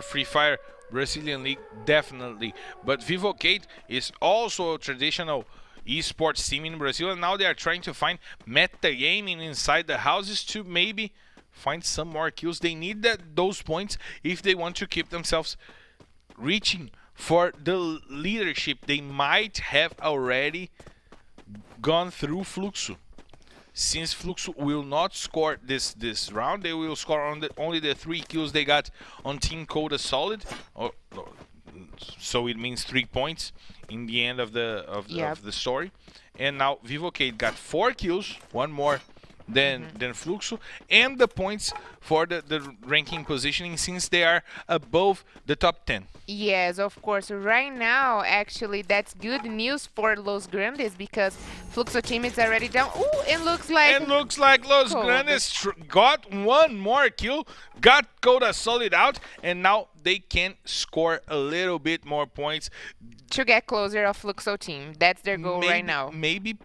Speaker 4: Free Fire Brazilian League, definitely. But Vivocade is also a traditional esports team in Brazil, and now they are trying to find meta gaming inside the houses to maybe find some more kills. They need those points if they want to keep themselves reaching for the leadership, they might have already gone through Fluxo. Since Fluxo will not score this round, they will score on only the 3 kills they got on Team Coda Solid. So it means 3 points in the end of the story. And now Vivocade got 4 kills, 1 more than Fluxo, and the points for the ranking positioning since they are above the top 10.
Speaker 5: Yes, of course. Right now, actually, that's good news for Los Grandes because Fluxo team is already down. Ooh, it looks like
Speaker 4: Los Grandes got 1 more kill, got Coda Solid out, and now they can score a little bit more points
Speaker 5: to get closer of Fluxo team. That's their goal right now.
Speaker 4: Maybe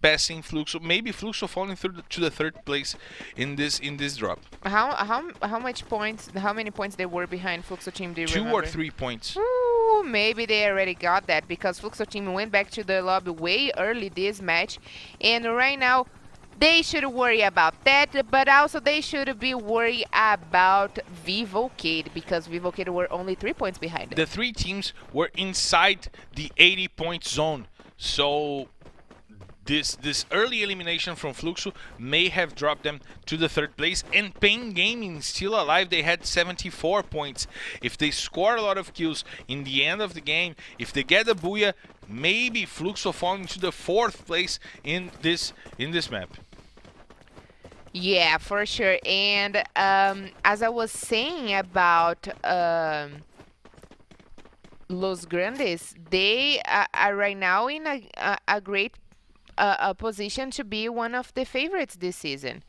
Speaker 4: passing Fluxo, maybe Fluxo falling to the 3rd place in this drop.
Speaker 5: How much points? How many points they were behind Fluxo team? Do you
Speaker 4: 2
Speaker 5: remember?
Speaker 4: or 3 points.
Speaker 5: Ooh, maybe they already got that because Fluxo team went back to the lobby way early this match, and right now they should worry about that, but also they should be worried about Vivocade because Vivocade were only 3 points behind.
Speaker 4: The 3 teams were inside the 80-point zone, so this early elimination from Fluxo may have dropped them to the 3rd place, and Pain Gaming still alive. They had 74 points. If they score a lot of kills in the end of the game, if they get a booyah, maybe Fluxo falling to the 4th place in this map.
Speaker 5: Yeah, for sure. And as I was saying about Los Grandes, they are right now in a great position to be one of the favorites this season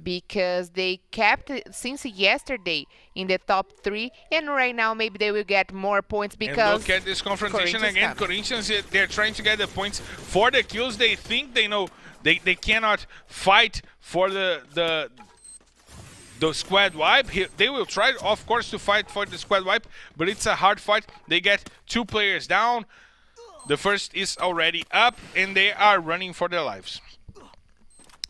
Speaker 5: because they kept since yesterday in the top 3, and right now maybe they will get more points because
Speaker 4: and look at this confrontation again. Corinthians, they're trying to get the points for the kills. They think they know they cannot fight for the squad wipe. They will try, of course, to fight for the squad wipe, but it's a hard fight. They get 2 players down. The first is already up, and they are running for their lives.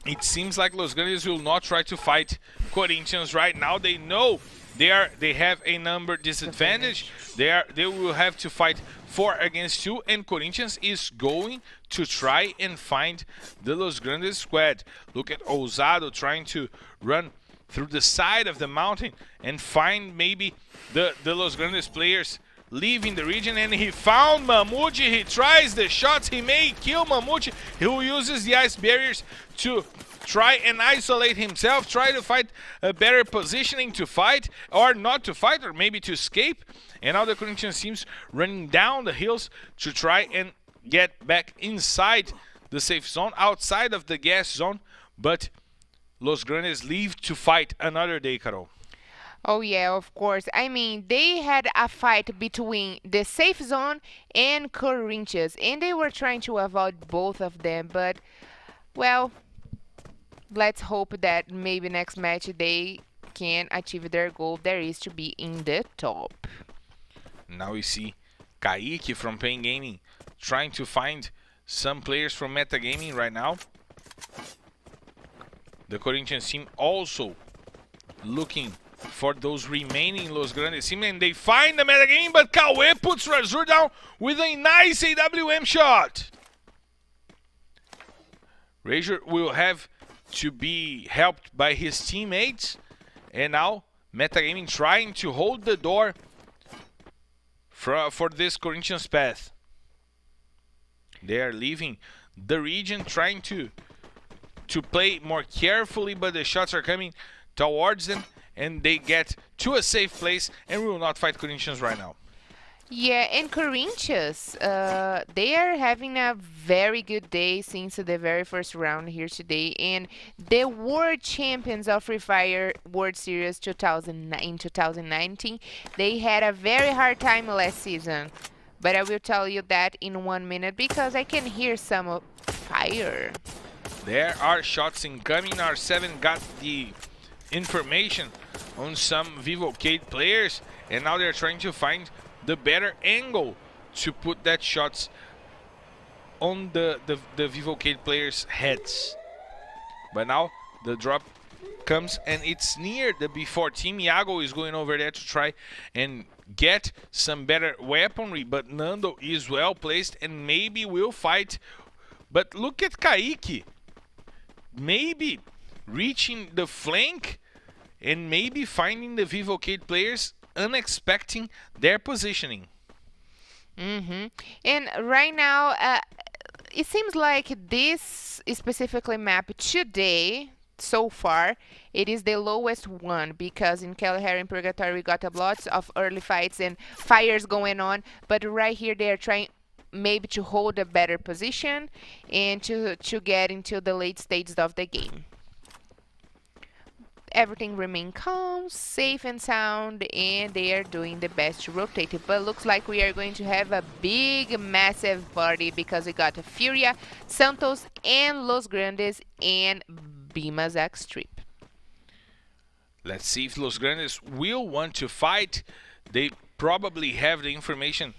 Speaker 4: It seems like Los Grandes will not try to fight Corinthians right now. They know they have a number disadvantage. They will have to fight 4 against 2, and Corinthians is going to try and find the Los Grandes squad. Look at Ousado trying to run through the side of the mountain and find maybe the Los Grandes players leaving the region, and he found Mamute. He tries the shots. He may kill Mamute, who uses the ice barriers to try and isolate himself, try to find a better positioning to fight, or not to fight, or maybe to escape. And now the Corinthians teams running down the hills to try and get back inside the safe zone, outside of the gas zone. But Los Grandes leave to fight another day, Carol.
Speaker 5: Oh yeah, of course. I mean, they had a fight between the safe zone and Corinthians, and they were trying to avoid both of them, but, well, let's hope that maybe next match they can achieve their goal. There is to be in the top.
Speaker 4: Now we see Kaique from Pain Gaming trying to find some players from Metagaming right now. The Corinthians team also looking for those remaining Los Grandes team, and they find the Metagaming, but Cauê puts Razur down with a nice AWM shot. Razor will have to be helped by his teammates, and now Metagaming trying to hold the door for this Corinthians path. They are leaving the region, trying to play more carefully, but the shots are coming towards them, and they get to a safe place and will not fight Corinthians right now.
Speaker 5: Yeah, and Corinthians, they are having a very good day since the very first round here today, and they were champions of Free Fire World Series 2019. They had a very hard time last season, but I will tell you that in 1 minute because I can hear some fire.
Speaker 4: There are shots incoming. R7 got the information on some Vivocade players, and now they're trying to find the better angle to put that shots on the Vivocade players' heads. But now the drop comes, and it's near the B4 team. Iago is going over there to try and get some better weaponry, but Nando is well placed and maybe will fight. But look at Kaique, maybe reaching the flank and maybe finding the Vivocade players unexpecting their positioning.
Speaker 5: And right now, it seems like this specifically map today, so far, it is the lowest one, because in Kalahari and Purgatory we got lots of early fights and fires going on, but right here they are trying maybe to hold a better position and to get into the late stages of the game. Everything remain calm, safe and sound, and they are doing the best to rotate it. But looks like we are going to have a big, massive party, because we got Furia, Santos, and Los Grandes, and Bima's X Trip.
Speaker 4: Let's see if Los Grandes will want to fight. They probably have the information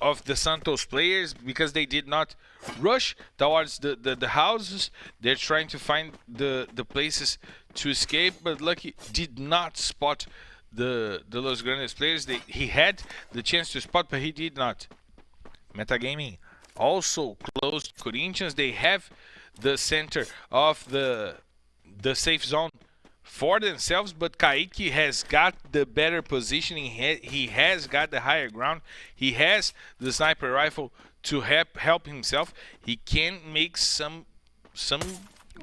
Speaker 4: of the Santos players, because they did not rush towards the houses. They're trying to find the places to escape, but Lucky did not spot the Los Grandes players. He had the chance to spot, but he did not. Metagaming also closed Corinthians. They have the center of the safe zone for themselves, but Kaique has got the better positioning. He has got the higher ground. He has the sniper rifle to help himself. He can make some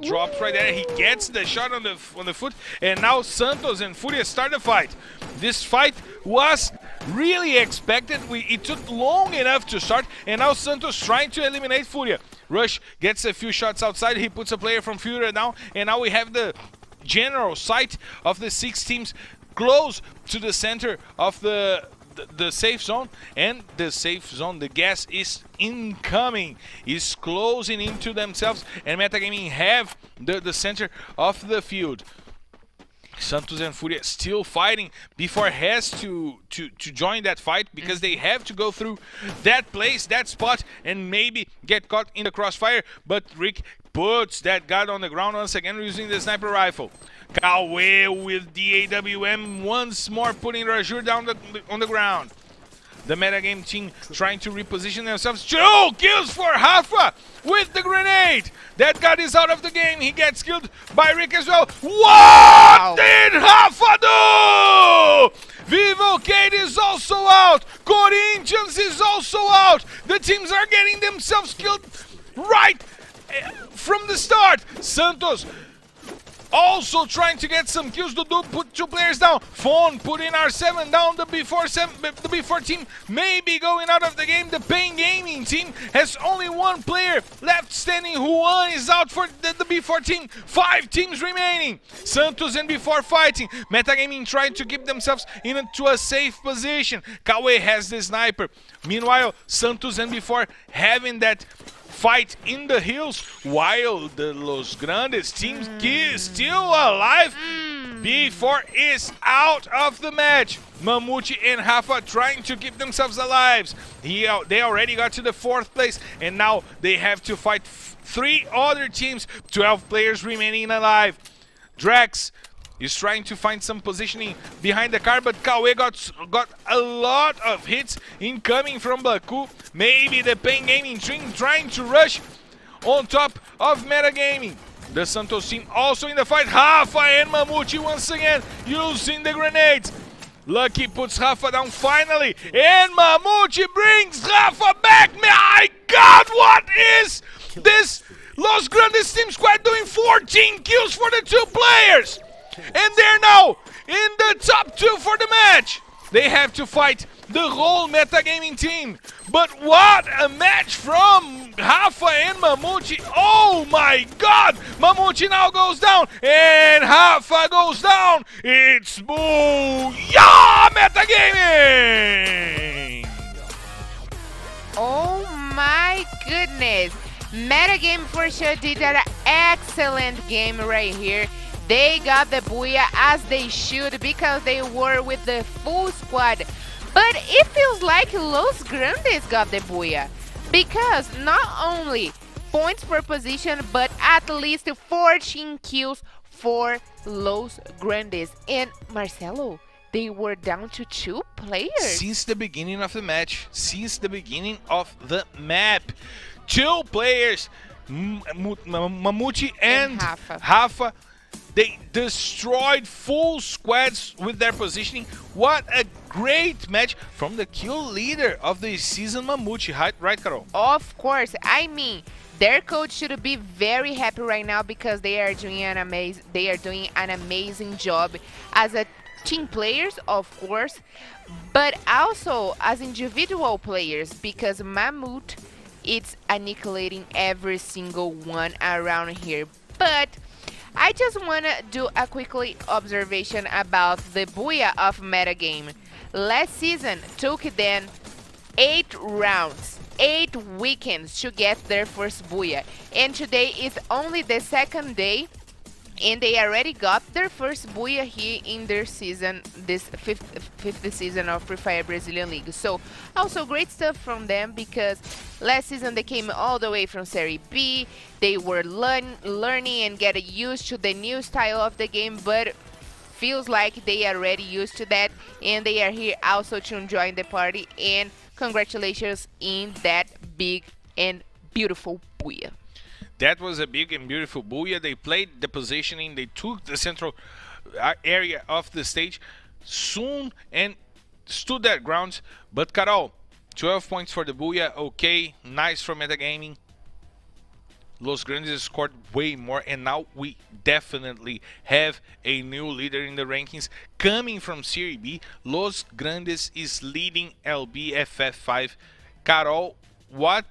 Speaker 4: drops right there. He gets the shot on the foot, and now Santos and Furia start the fight. This fight was really expected. It took long enough to start, and now Santos trying to eliminate Furia. Rush gets a few shots outside. He puts a player from Furia down, and now we have the general sight of the 6 teams close to the center of the safe zone, and the safe zone, the gas is incoming, is closing into themselves, and Metagaming have the center of the field. Santos and Furia still fighting. Before has to join that fight, because they have to go through that place, that spot, and maybe get caught in the crossfire, but Rick puts that guard on the ground once again using the sniper rifle. Kawe with the AWM once more, putting Rajur down on the ground. The metagame team trying to reposition themselves. 2 kills for Rafa with the grenade. That guy is out of the game. He gets killed by Rick as well. What did Rafa do? Vivocade is also out. Corinthians is also out. The teams are getting themselves killed right from the start. Santos also trying to get some kills. Dudu put 2 players down. Fawn put in R7 down. The B4 team may be going out of the game. The Pain Gaming team has only 1 player left standing. Juan is out for the B4 team. 5 teams remaining. Santos and B4 fighting. Metagaming trying to keep themselves into a safe position. Kawe has the sniper. Meanwhile, Santos and B4 having that fight in the hills, while the Los Grandes team is still alive. B4 is out of the match. Mamute and Rafa trying to keep themselves alive. They already got to the 4th place, and now they have to fight 3 other teams. 12 players remaining alive. Drax is trying to find some positioning behind the car, but Kawe got a lot of hits incoming from Baku. Maybe the Pain Gaming team trying to rush on top of Metagaming. The Santos team also in the fight. Rafa and Mamute once again using the grenades. Lucky puts Rafa down finally, and Mamute brings Rafa back. My God, what is this? Los Grandes team squad doing 14 kills for the 2 players. And they're now in the top 2 for the match. They have to fight the whole Metagaming team. But what a match from Rafa and Mamute. Oh my God! Mamute now goes down, and Rafa goes down. It's Booyah Metagaming!
Speaker 5: Oh my goodness. Metagame for sure did an excellent game right here. They got the booyah as they should, because they were with the full squad. But it feels like Los Grandes got the booyah, because not only points per position, but at least 14 kills for Los Grandes. And Marcelo, they were down to 2 players.
Speaker 4: Since the beginning of the match, since the beginning of the map, 2 players, Mamute and Rafa, they destroyed full squads with their positioning. What a great match from the kill leader of the season, Mamute, right, Carol?
Speaker 5: Of course. I mean, their coach should be very happy right now because they are doing an amazing job as a team players, of course, but also as individual players, because Mamute it's annihilating every single one around here. But I just want to do a quickly observation about the Booyah of metagame. Last season took them 8 rounds, 8 weekends to get their first Booyah. And today is only the second day, and they already got their first Booyah here in their season, this fifth season of Free Fire Brazilian League. So also great stuff from them, because last season they came all the way from Serie B. They were learning and getting used to the new style of the game, but feels like they are already used to that, and they are here also to join the party. And congratulations in that big and beautiful Booyah.
Speaker 4: That was a big and beautiful Booyah. They played the positioning, they took the central area of the stage soon and stood their grounds. But Carol, 12 points for the Booyah, okay, nice for metagaming. Los Grandes scored way more, and now we definitely have a new leader in the rankings coming from Serie B. Los Grandes is leading LBFF 5. Carol, what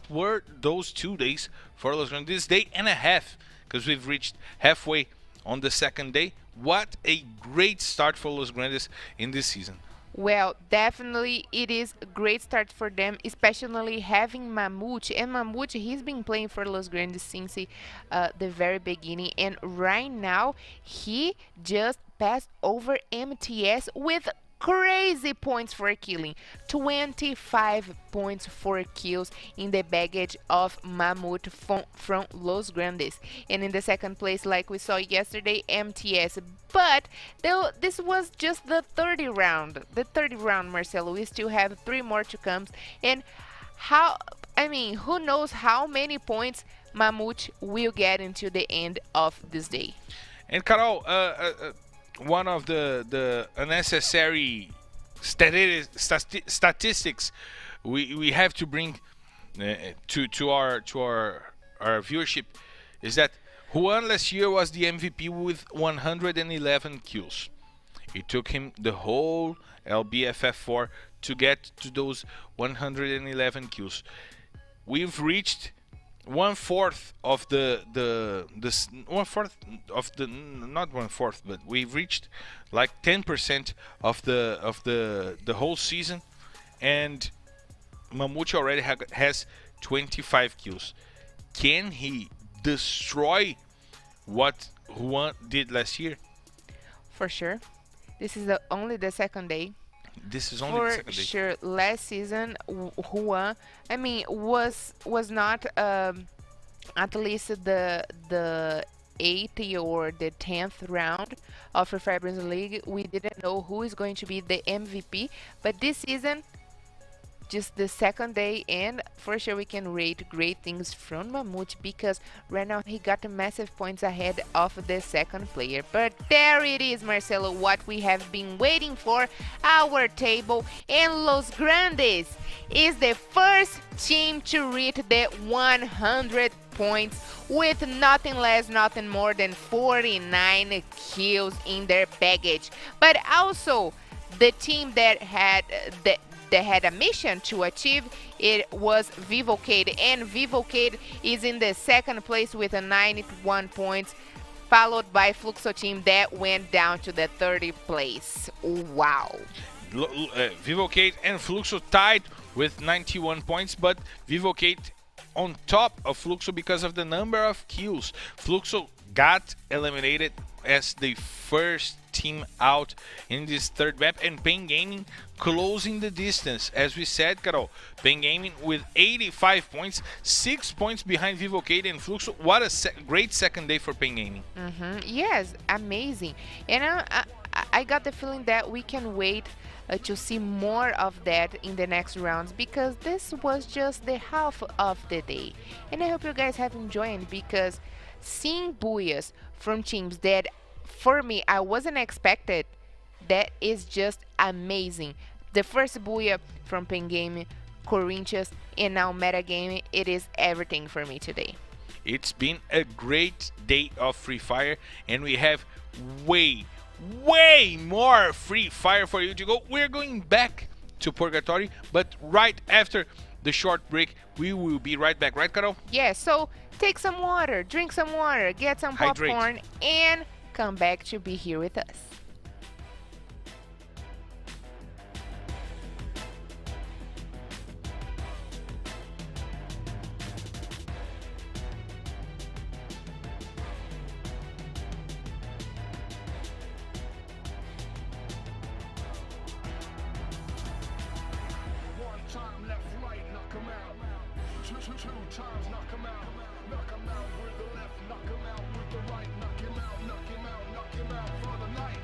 Speaker 4: were those 2 days for Los Grandes? This day and a half, because we've reached halfway on the second day. What a great start for Los Grandes in this season.
Speaker 5: Well, definitely it is a great start for them, especially having Mamute. And Mamute, he's been playing for Los Grandes since the very beginning. And right now, he just passed over MTS with crazy points for killing. 25 points for kills in the baggage of Mamute from Los Grandes. And in the second place, like we saw yesterday, MTS. But this was just the 30 round. The 30 round, Marcelo. We still have 3 more to come. And who knows how many points Mamute will get into the end of this day.
Speaker 4: And Carol, one of the unnecessary statistics we have to bring to our viewership is that Juan last year was the MVP with 111 kills. It took him the whole LBFF4 to get to those 111 kills. We've reached 1/4 of not 1/4, but we've reached like 10% of the whole season, and Mamute already has 25 kills. Can he destroy what Juan did last year?
Speaker 5: For sure. This is only the second day.
Speaker 4: This is only the second day.
Speaker 5: For sure, last season, Juan, was not at least the 8th or the 10th round of Free Fire Brazilian League. We didn't know who is going to be the MVP, but this season, just the second day, and for sure we can rate great things from Mamute, because right now he got massive points ahead of the second player. But there it is, Marcelo, what we have been waiting for, our table. And Los Grandes is the first team to reach the 100 points with nothing less, nothing more than 49 kills in their baggage. But also the team that had a mission to achieve, it was Vivocade, and Vivocade is in the second place with 91 points, followed by Fluxo team that went down to the 30th place. Wow.
Speaker 4: Vivocade and Fluxo tied with 91 points, but Vivocade on top of Fluxo because of the number of kills. Fluxo got eliminated as the first team out in this third map, and Pain Gaming closing the distance. As we said, Carol, Pain Gaming with 85 points, 6 points behind Vivocade and Fluxo. What a great second day for Pain Gaming.
Speaker 5: Yes, amazing. And I got the feeling that we can wait to see more of that in the next rounds, because this was just the half of the day. And I hope you guys have enjoyed, because seeing booyahs from teams that for me I wasn't expected, that is just amazing. The first booyah from Pen Game, Corinthians, and now Metagame, it is everything for me today.
Speaker 4: It's been a great day of Free Fire, and we have way more Free Fire for you to go. We're going back to Purgatory, but right after the short break, we will be right back. Right, Carol?
Speaker 5: Yeah, so take some water, drink some water, get some
Speaker 4: Hydrate.
Speaker 5: popcorn, and come back to be here with us.
Speaker 1: One time left, right, knock 'em out. Two times, knock 'em out. Knock 'em out with the left, knock 'em out with the right. Knock him out, knock him out, knock him out for the night.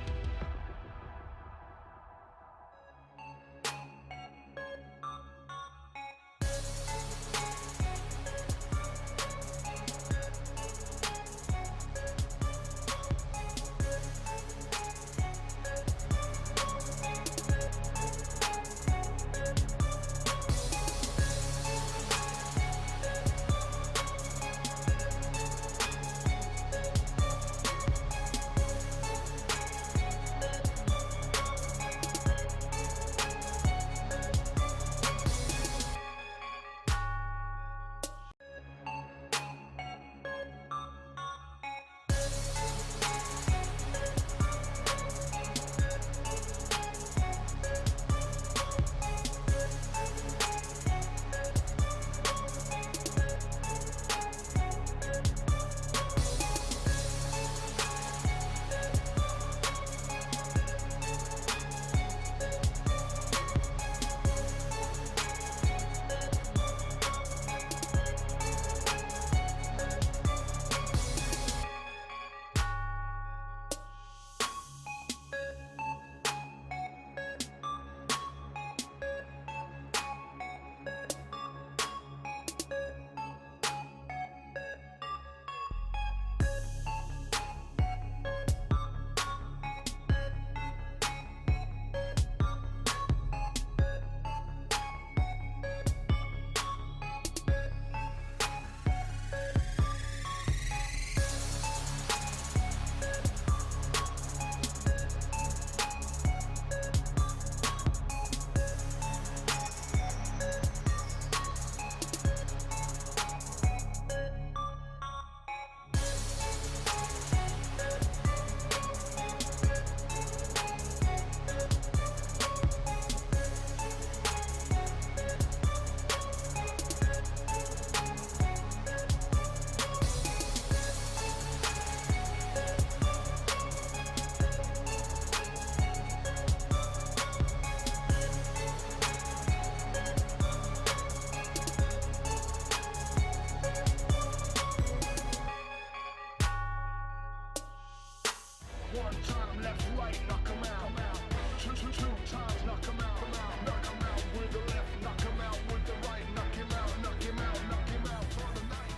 Speaker 1: One time left, right, knock 'em out. Two times, knock 'em out. Knock 'em out with the left, knock 'em out with the right. Knock him out, knock him out, knock him out for the night.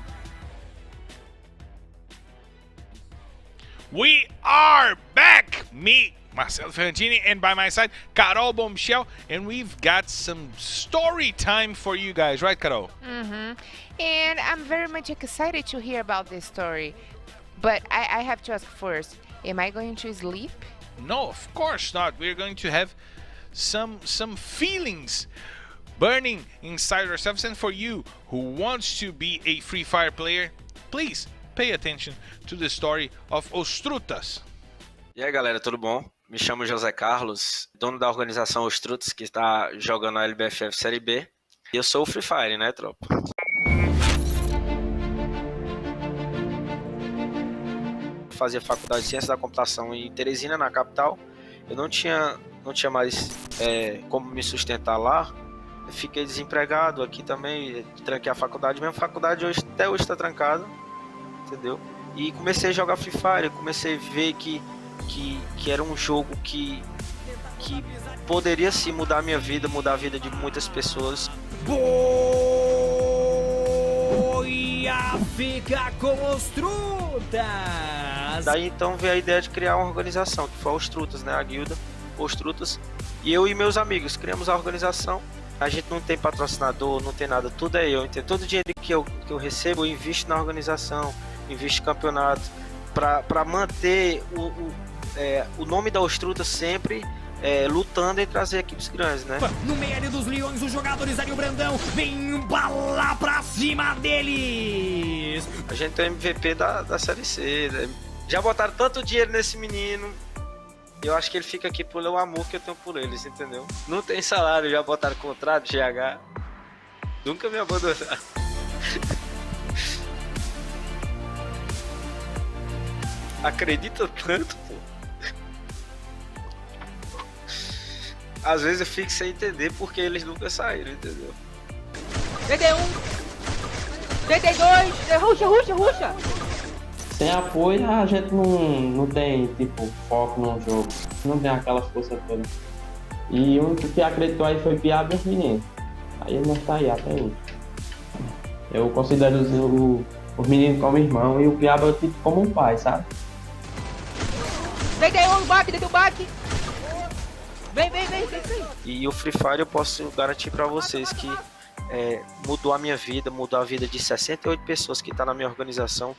Speaker 4: We are back! Me, Marcelo Ferrantini, and by my side, Carol Bombshell, and we've got some story time for you guys, right, Carol?
Speaker 5: And I'm very much excited to hear about this story. But I have to ask first, am I going to sleep?
Speaker 4: No, of course not. We're going to have some feelings burning inside ourselves. And for you who wants to be a Free Fire player, please pay attention to the story of Os Trutas.
Speaker 7: E aí galera, tudo bom? Me chamo José Carlos, dono da organização Os Trutas, que está jogando a LBFF Série B. E eu sou o Free Fire, né, tropa? Fazia faculdade de Ciência da Computação em Teresina, na capital. Eu não tinha mais como me sustentar lá. Eu fiquei desempregado aqui também, tranquei a faculdade. Mesmo faculdade até hoje está trancada, entendeu? E comecei a jogar Free Fire, comecei a ver que que era um jogo que poderia sim mudar a minha vida, mudar a vida de muitas pessoas.
Speaker 8: Boia fica com os trutas.
Speaker 7: Daí então veio a ideia de criar uma organização, que foi os Trutas, né? A guilda, os Trutas. E eu e meus amigos criamos a organização. A gente não tem patrocinador, não tem nada, tudo é eu. Então, todo o dinheiro que eu recebo, eu invisto na organização, invisto em campeonato, para manter o nome da Ostruta sempre lutando entre as equipes grandes, né?
Speaker 8: No meio ali dos leões, os jogadores ali, o Brandão vem balar pra cima deles.
Speaker 7: A gente é o MVP da Série C, né? Já botaram tanto dinheiro nesse menino. Eu acho que ele fica aqui pelo amor que eu tenho por eles, entendeu? Não tem salário, já botaram contrato, GH. Nunca me abandonaram. Acredita tanto, pô. Às vezes eu fico sem entender porque eles nunca saíram, entendeu?
Speaker 9: DD1, DD2, ruxa.
Speaker 10: Sem apoio a gente não tem tipo foco no jogo, não tem aquelas forças todas. E o único que acreditou aí foi Piaba e os meninos. Aí ele não está aí até hoje. Eu considero os meninos como irmão e o Piaba tipo como um pai, sabe?
Speaker 9: DD1 baque, DD1 baque. Vem.
Speaker 7: E o Free Fire eu posso garantir pra vocês que mudou a minha vida, mudou a vida de 68 pessoas que tá na minha organização.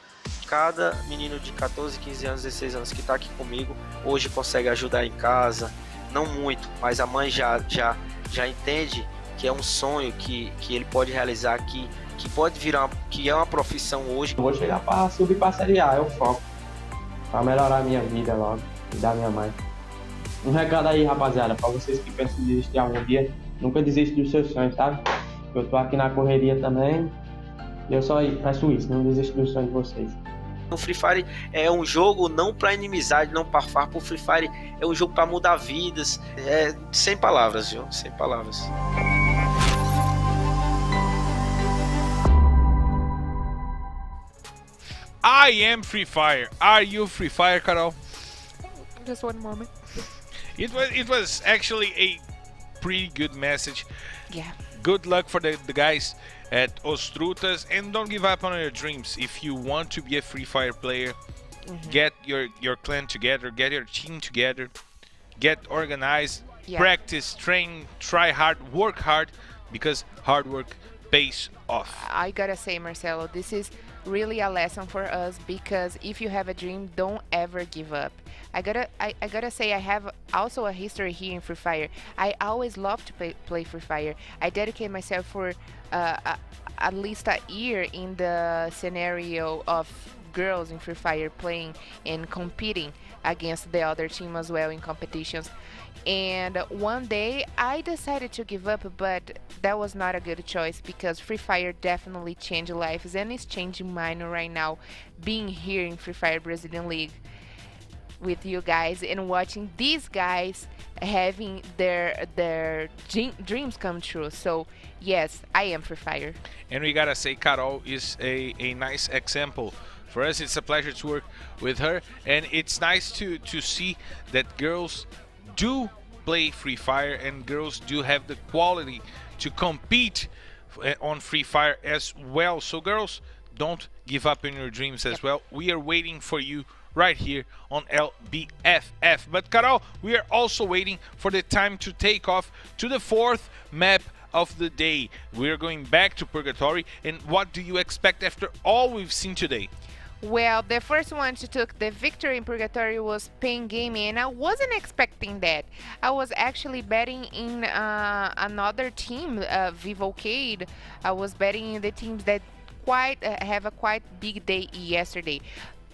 Speaker 7: Cada menino de 14, 15 anos, 16 anos que tá aqui comigo, hoje consegue ajudar em casa, não muito, mas a mãe já entende que é um sonho que ele pode realizar, que pode virar, que é uma profissão hoje.
Speaker 10: Eu vou chegar para subir para a Série A, é o foco, para melhorar a minha vida logo e da minha mãe. Um recado aí, rapaziada, para vocês que pensam em desistir algum dia, nunca desista dos seus sonhos, tá? Eu tô aqui na correria também, e eu só peço isso, não desista dos sonhos de vocês.
Speaker 7: O Free Fire é um jogo não para inimizade, não para farpa. O Free Fire é um jogo para mudar vidas. Sem palavras, viu? Sem palavras.
Speaker 4: I am Free Fire. Are you Free Fire, Carol?
Speaker 5: Just one moment.
Speaker 4: It was actually a pretty good message.
Speaker 5: Yeah.
Speaker 4: Good luck for the guys at Os Trutas, and don't give up on your dreams. If you want to be a Free Fire player, get your clan together, get your team together, get organized, practice, train, try hard, work hard, because hard work pays off.
Speaker 5: I gotta say, Marcelo, this is really a lesson for us, because if you have a dream, don't ever give up. I gotta say, I have also a history here in Free Fire. I always loved to play Free Fire. I dedicate myself for at least a year in the scenario of girls in Free Fire playing and competing against the other team as well in competitions. And one day I decided to give up, but that was not a good choice, because Free Fire definitely changed lives, and it's changing mine right now, being here in Free Fire Brazilian League with you guys and watching these guys having their dreams come true. So yes, I am Free Fire.
Speaker 4: And we gotta say, Carol is a nice example. For us, it's a pleasure to work with her, and it's nice to see that girls do play Free Fire and girls do have the quality to compete on Free Fire as well. So girls, don't give up on your dreams as well. We are waiting for you right here on LBFF. But Carol, we are also waiting for the time to take off to the fourth map of the day. We are going back to Purgatory, and what do you expect after all we've seen today?
Speaker 5: Well, the first one to took the victory in Purgatory was Pain Gaming, and I wasn't expecting that. I was actually betting in another team, Vivocade. I was betting in the teams that have a quite big day yesterday.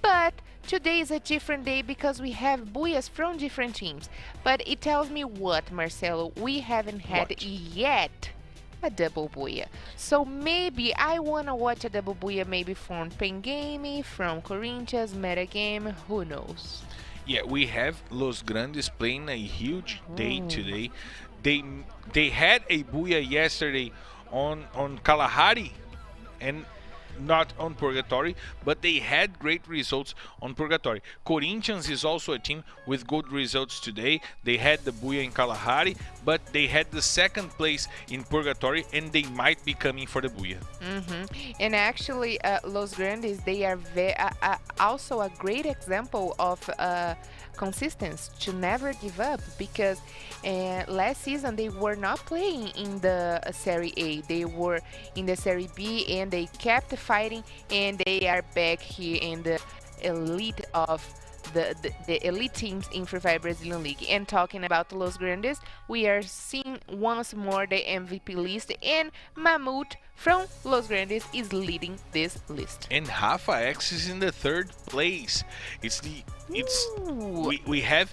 Speaker 5: But today is a different day because we have booyahs from different teams. But it tells me what, Marcelo? We haven't had yet a double booyah. So maybe I wanna watch a double booyah, maybe from Pain Gaming, from Corinthians, Metagame, who knows?
Speaker 4: Yeah, we have Los Grandes playing a huge day today. They had a booyah yesterday on Kalahari, and not on Purgatory, but they had great results on Purgatory. Corinthians is also a team with good results today. They had the Booyah in Kalahari, but they had the second place in Purgatory, and they might be coming for the Booyah.
Speaker 5: And actually, Los Grandes, they are also a great example of consistency, to never give up, because last season they were not playing in the Serie A. They were in the Serie B, and they kept fighting, and they are back here in the elite of the elite teams in Free Fire Brazilian League. And talking about Los Grandes, we are seeing once more the MVP list, and Mammoth from Los Grandes is leading this list.
Speaker 4: And Rafa X is in the third place. We have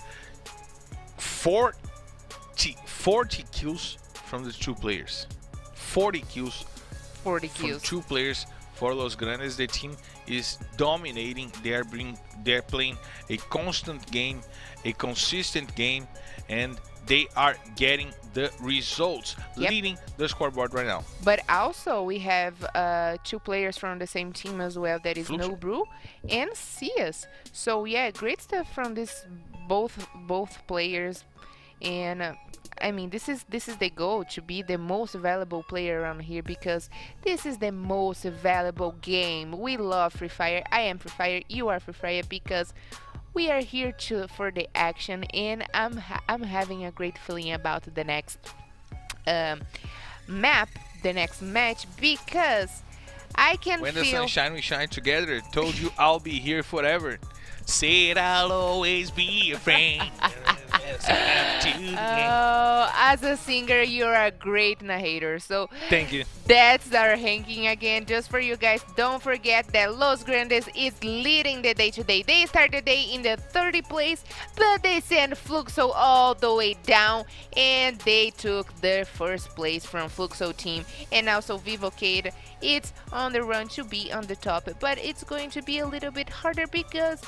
Speaker 4: 40 kills from the two players. 40 kills from two players for Los Grandes. The team is dominating. They're playing a constant game, a consistent game, and they are getting the results, leading the scoreboard right now.
Speaker 5: But also we have two players from the same team as well. That is No Brew and Cias. So yeah, great stuff from this both players. And I mean, this is the goal, to be the most valuable player around here, because this is the most valuable game. We love Free Fire. I am Free Fire. You are Free Fire, because we are here for the action, and I'm having a great feeling about the next map, the next match, because I can
Speaker 4: when
Speaker 5: feel...
Speaker 4: the sunshine we shine together. Told you I'll be here forever. Said I'll always be a friend.
Speaker 5: Oh, as a singer, you're a great narrator. So
Speaker 4: thank you.
Speaker 5: That's our ranking again, just for you guys. Don't forget that Los Grandes is leading the day today. They start the day in the 30th place, but they sent Fluxo all the way down, and they took their first place from Fluxo team. And also Vivocade, it's on the run to be on the top, but it's going to be a little bit harder because,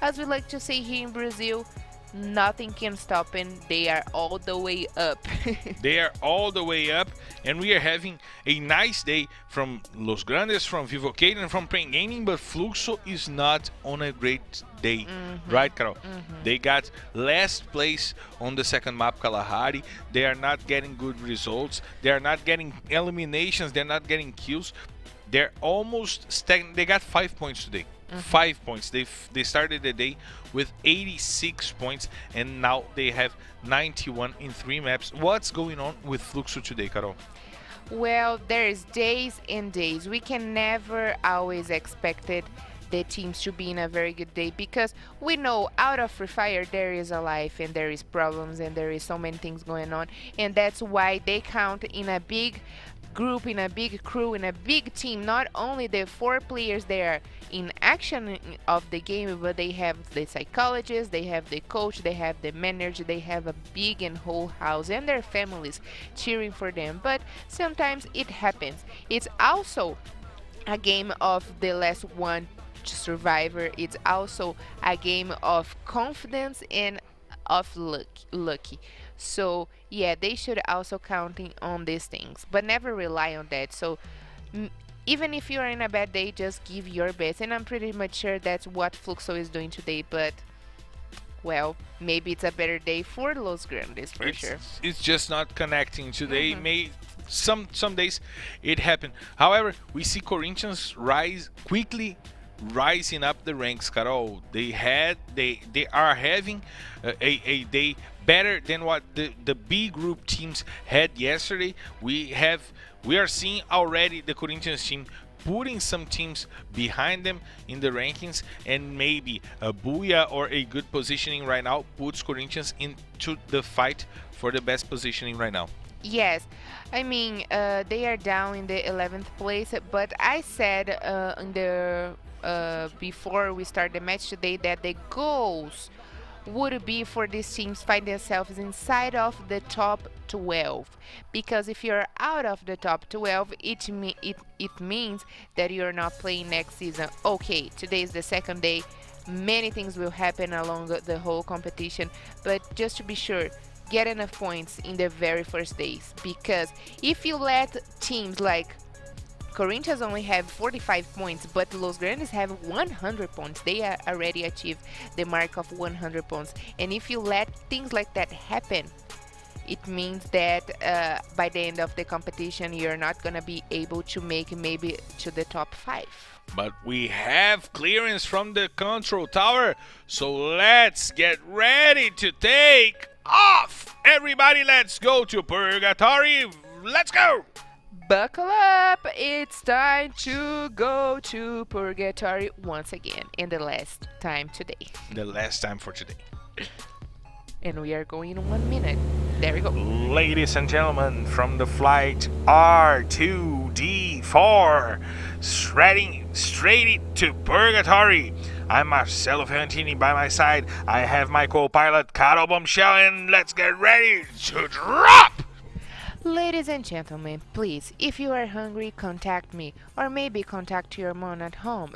Speaker 5: as we like to say here in Brazil, nothing can stop them. They are all the way up.
Speaker 4: They are all the way up, and we are having a nice day from Los Grandes, from Vivocade, and from Pain Gaming, but Fluxo is not on a great day. Right, Carol? They got last place on the second map, Kalahari. They are not getting good results. They are not getting eliminations. They're not getting kills. They're almost stagnant. They got 5 points today. 5 points. They started the day with 86 points, and now they have 91 in 3 maps. What's going on with Fluxo today, Carol?
Speaker 5: Well, there's days and days. We can never always expect the teams to be in a very good day, because we know out of Free Fire there is a life, and there is problems, and there is so many things going on, and that's why they count in a big group, in a big crew, in a big team. Not only the 4 players there in action of the game, but they have the psychologist, they have the coach, they have the manager, they have a big and whole house and their families cheering for them. But sometimes it happens. It's also a game of the last one survivor. It's also a game of confidence and of lucky. So yeah, they should also counting on these things, but never rely on that. So even if you're in a bad day, just give your best, and I'm pretty much sure that's what Fluxo is doing today. But well, maybe it's a better day for Los Grandes for sure.
Speaker 4: It's just not connecting today. Some days it happened. However, we see Corinthians quickly rising up the ranks, Carol. They are having a day better than what the B group teams had yesterday. We are seeing already the Corinthians team putting some teams behind them in the rankings, and maybe a Booyah or a good positioning right now puts Corinthians into the fight for the best positioning right now.
Speaker 5: Yes, I mean, they are down in the 11th place, but I said before we start the match today that the goals would be for these teams find themselves inside of the top 12, because if you're out of the top 12, it means that you're not playing next season. Okay, today is the second day, many things will happen along the whole competition, but just to be sure, get enough points in the very first days, because if you let teams like Corinthians only have 45 points, but Los Grandes have 100 points. They already achieved the mark of 100 points. And if you let things like that happen, it means that by the end of the competition, you're not going to be able to make maybe to the top 5.
Speaker 4: But we have clearance from the control tower, so let's get ready to take off. Everybody, let's go to Purgatory. Let's go.
Speaker 5: Buckle up, it's time to go to Purgatory once again, and the last time today.
Speaker 4: The last time for today.
Speaker 5: And we are going in 1 minute. There we go.
Speaker 4: Ladies and gentlemen, from the flight R2D4, heading straight to Purgatory. I'm Marcelo Ferrantini. By my side, I have my co-pilot, Carol Bombshell, and let's get ready to drop!
Speaker 5: Ladies and gentlemen, please, if you are hungry, contact me, or maybe contact your mom at home.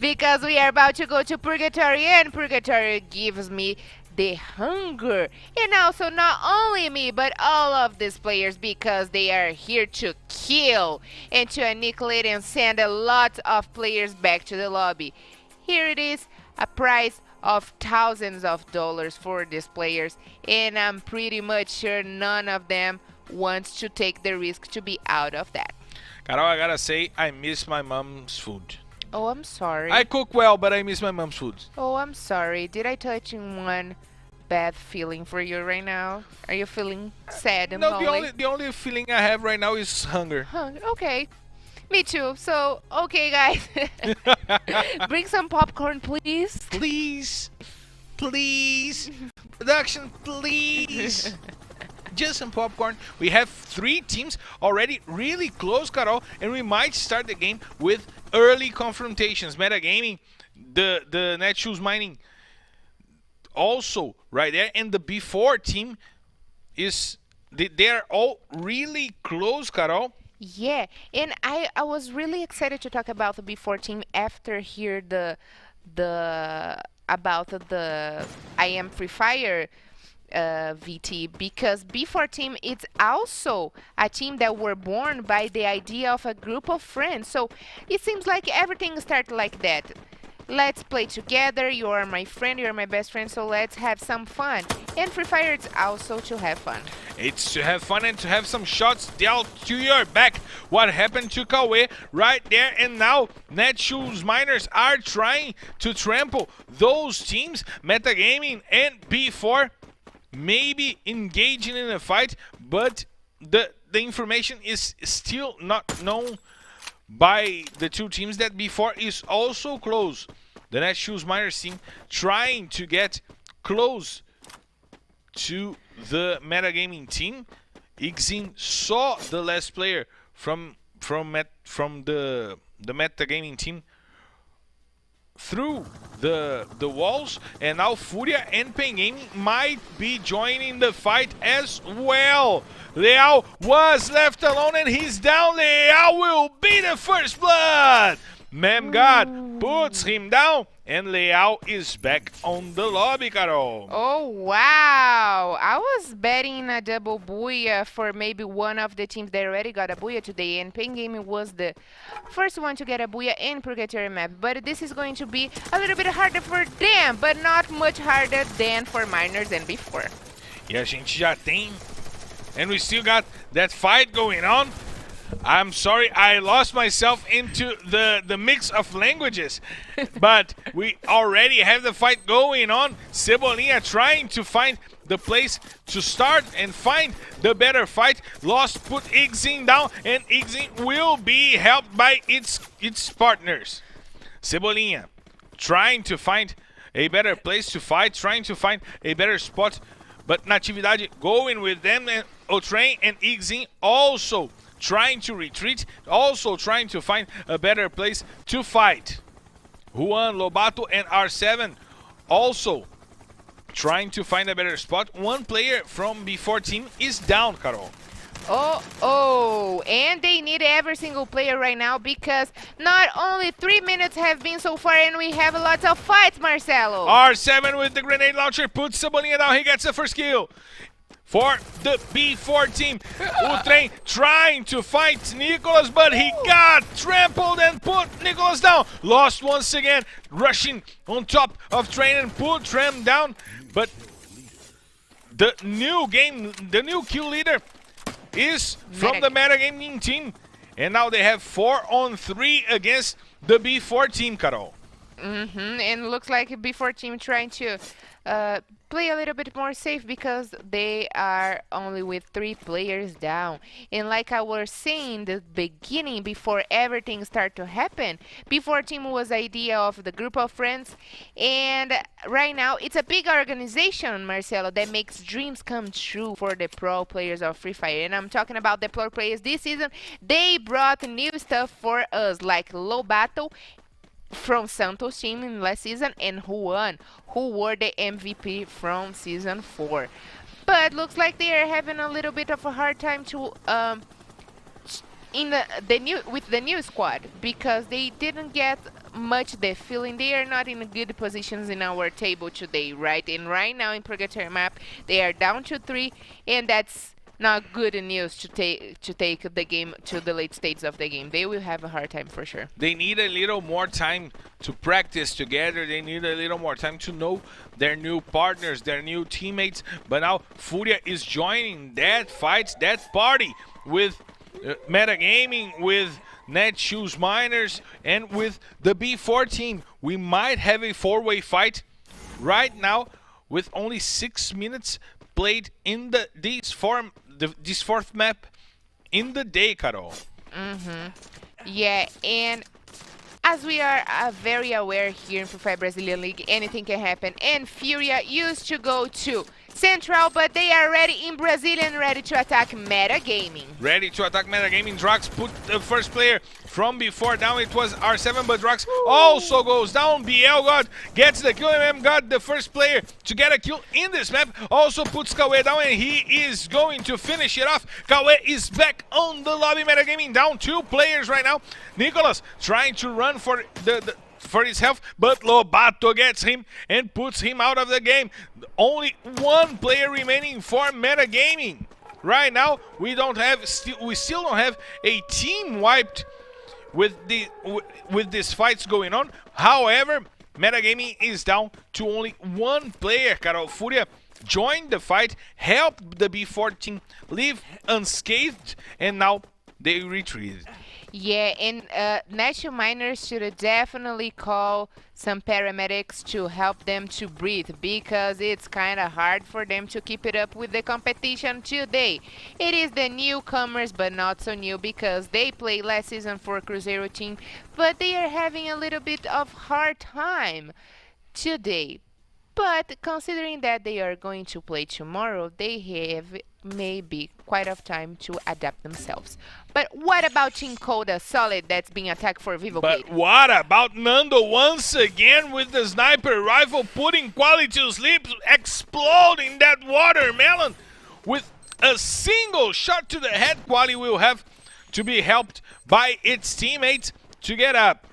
Speaker 5: Because we are about to go to Purgatory, and Purgatory gives me the hunger. And also not only me, but all of these players, because they are here to kill and to annihilate and send a lot of players back to the lobby. Here it is, a prize of thousands of dollars for these players, and I'm pretty much sure none of them wants to take the risk to be out of that.
Speaker 4: Carol, I gotta say, I miss my mom's food.
Speaker 5: Oh, I'm sorry.
Speaker 4: I cook well, but I miss my mom's food.
Speaker 5: Oh, I'm sorry. Did I touch in one bad feeling for you right now? Are you feeling sad and
Speaker 4: No,
Speaker 5: lonely?
Speaker 4: the only feeling I have right now is hunger.
Speaker 5: Okay. Me too. So, okay, guys. Bring some popcorn, please.
Speaker 4: Please. Please. Production, please. Just some popcorn. We have 3 teams already really close, Carol, and we might start the game with early confrontations. Metagaming, the Netshoes Mining also right there, and the B4 team is they're all really close, Carol.
Speaker 5: Yeah, and I was really excited to talk about the B4 team after hear the about the I Am Free Fire VT, because B4 team is also a team that were born by the idea of a group of friends. So it seems like everything started like that. Let's play together, you are my friend, you are my best friend, so let's have some fun. And Free Fire is also to have fun.
Speaker 4: It's to have fun and to have some shots dealt to your back. What happened to Kawe right there, and now Netshoes Miners are trying to trample those teams. Metagaming and B4 maybe engaging in a fight, but the information is still not known by the 2 teams that B4 is also close. The Netshoes Miners team trying to get close to the Metagaming team. Ixin saw the last player from the Metagaming team through the walls, and now Furia and Pen Gaming might be joining the fight as well. Leal was left alone and he's down. Leal will be the first blood. Memgod puts him down, and Leal is back on the lobby, Carol.
Speaker 5: Oh, wow. I was betting a double booyah for maybe one of the teams that already got a booyah today, and Pen Gaming was the first one to get a booyah in Purgatory map. But this is going to be a little bit harder for them, but not much harder than for Miners and B4.
Speaker 4: E a gente já tem, and we still got that fight going on. I'm sorry, I lost myself into the mix of languages, but we already have the fight going on. Cebolinha trying to find the place to start and find the better fight. Lost put Ixin down, and Ixin will be helped by its partners. Cebolinha trying to find a better place to fight, trying to find a better spot, but Natividade going with them, and Otrain and Ixin also trying to retreat, also trying to find a better place to fight. Juan, Lobato, and R7 also trying to find a better spot. One player from B4 team is down, Carol.
Speaker 5: Oh, and they need every single player right now, because not only 3 minutes have been so far, and we have lots of fights, Marcelo.
Speaker 4: R7 with the grenade launcher puts Cebolinha down. He gets the first kill. for the B4 team. Utrem trying to fight Nicholas, but he got trampled and put Nicholas down. Lost once again, rushing on top of Train and put Trem down. But the new kill leader is from the metagaming team. And now they have 4-on-3 against the B4 team, Carol.
Speaker 5: And looks like B4 team trying to play a little bit more safe because they are only with 3 players down. And like I was saying the beginning, before everything started to happen, B4 team was idea of the group of friends, and right now it's a big organization, Marcelo, that makes dreams come true for the pro players of Free Fire. And I'm talking about the pro players this season. They brought new stuff for us, like Lobato from Santos team in last season, and Juan, who were the MVP from season 4. But looks like they are having a little bit of a hard time to with the new squad, because they didn't get much the feeling. They are not in good positions in our table today, right? And right now in Purgatory map they are down to 3, and that's not good news to take the game to the late stages of the game. They will have a hard time for sure.
Speaker 4: They need a little more time to practice together. They need a little more time to know their new partners, their new teammates. But now Furia is joining that fight, that party with Metagaming, with Netshoes Miners, and with the B4 team. We might have a 4-way fight right now with only 6 minutes played in this fourth map in the day, Carol.
Speaker 5: Yeah, and as we are very aware here in Free Fire Brazilian League, anything can happen. And Furia used to go to Central, but they are ready in Brazil and ready to attack Metagaming.
Speaker 4: Ready to attack Metagaming. Drax put the first player from before down. It was R7, but Drax also goes down. BL gets the kill. MM got the first player to get a kill in this map. Also puts Kawe down, and he is going to finish it off. Kawe is back on the lobby. Metagaming down 2 players right now. Nicholas trying to run for for his health, but Lobato gets him and puts him out of the game. Only 1 player remaining for Metagaming. Right now, we still don't have a team wiped with these fights going on. However, Metagaming is down to only 1 player. Carol, Furia joined the fight, helped the B4 team leave unscathed, and now they retreated.
Speaker 5: Yeah, and National Miners should definitely call some paramedics to help them to breathe, because it's kind of hard for them to keep it up with the competition today. It is the newcomers, but not so new, because they played last season for Cruzeiro team, but they are having a little bit of hard time today. But considering that they are going to play tomorrow, they have maybe quite enough time to adapt themselves. But what about Team Coda Solid that's being attacked for Vivo?
Speaker 4: But what about Nando once again with the sniper rifle, putting Quali to sleep, exploding that watermelon with a single shot to the head? Quali will have to be helped by its teammates to get up.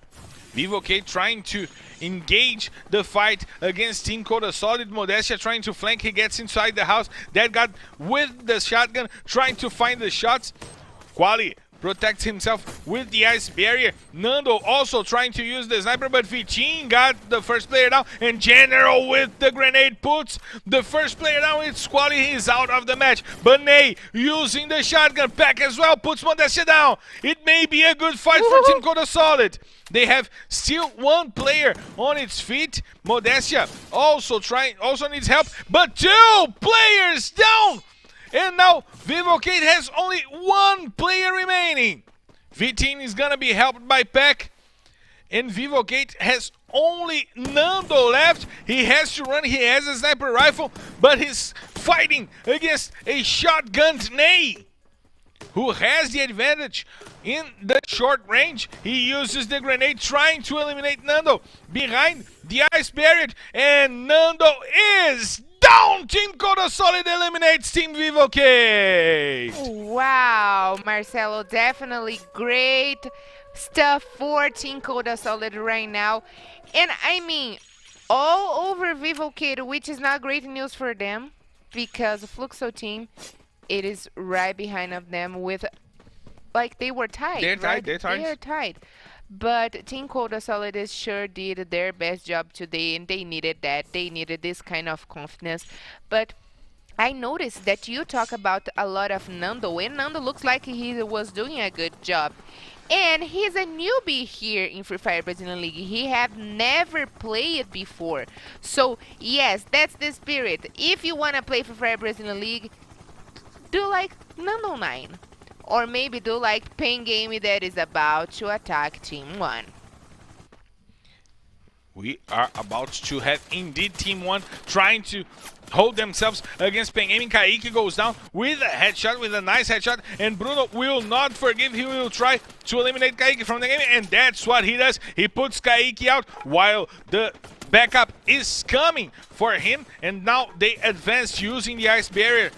Speaker 4: Vivo K trying to engage the fight against Team Coda Solid. Modestia trying to flank. He gets inside the house. That got with the shotgun, trying to find the shots. Quali protects himself with the ice barrier. Nando also trying to use the sniper, but Vitin got the first player down, and General with the grenade puts the first player down. It's Quali, he's out of the match. Benet using the shotgun pack as well, puts Modestia down. It may be a good fight for Team Coda Solid. They have still 1 player on its feet. Modestia also needs help, but 2 players down. And now Vivo Kate has only 1 player remaining. Vitin is gonna be helped by Peck, and Vivo Kate has only Nando left. He has to run. He has a sniper rifle, but he's fighting against a shotgunned Ney, who has the advantage in the short range. He uses the grenade trying to eliminate Nando behind the ice barrier, and Nando is down. Team Coda Solid eliminates Team Vivo K.
Speaker 5: Wow, Marcelo, definitely great stuff for Team Coda Solid right now. And I mean, all over Vivo K, which is not great news for them. because the Fluxo team, it is right behind of them with, like, they were tied.
Speaker 4: They're tied,
Speaker 5: right?
Speaker 4: they're tied.
Speaker 5: They're tied. But Team Coda Solides sure did their best job today, and they needed that. They needed this kind of confidence. But I noticed that you talk about a lot of Nando, and Nando looks like he was doing a good job. And he's a newbie here in Free Fire Brazilian League. He have never played before. So, yes, that's the spirit. If you want to play Free Fire Brazilian League, do like Nando 9. Or maybe do like Pain Game that is about to attack Team 1.
Speaker 4: We are about to have indeed Team 1 trying to hold themselves against Pain Gaming. Kaique goes down with a headshot, with a nice headshot, and Bruno will not forgive. He will try to eliminate Kaique from the game, and that's what he does. He puts Kaique out while the backup is coming for him, and now they advance using the ice barrier,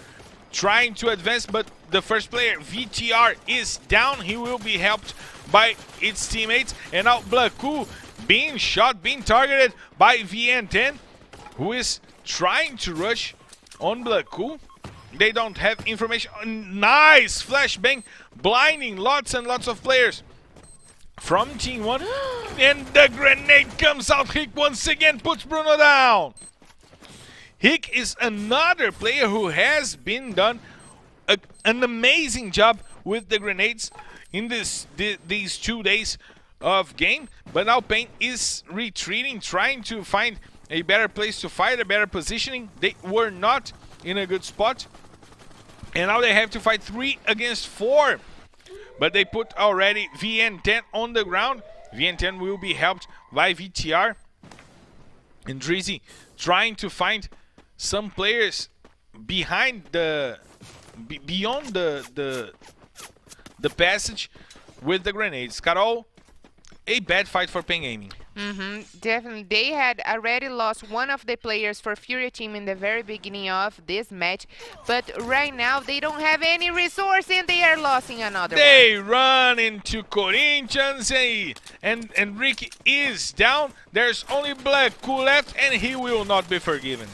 Speaker 4: trying to advance, but the first player, VTR, is down. He will be helped by its teammates, and now Blaku being shot, being targeted by VN10, who is trying to rush on Blaku. They don't have information. Nice flashbang, blinding lots and lots of players from Team 1. And the grenade comes out. Hick once again puts Bruno down. Hick is another player who has been done an amazing job with the grenades in these 2 days of game, but now Pain is retreating, trying to find a better place to fight, a better positioning. They were not in a good spot, and now they have to fight 3 against 4, but they put already VN10 on the ground. VN10 will be helped by VTR, and Drizzy trying to find some players behind beyond the passage with the grenades. Carol, a bad fight for Pain Gaming.
Speaker 5: Definitely. They had already lost one of the players for Fury team in the very beginning of this match, but right now they don't have any resource and they are losing another
Speaker 4: They run into Corinthians, and Ricky is down. There's only Blaku left, and he will not be forgiven.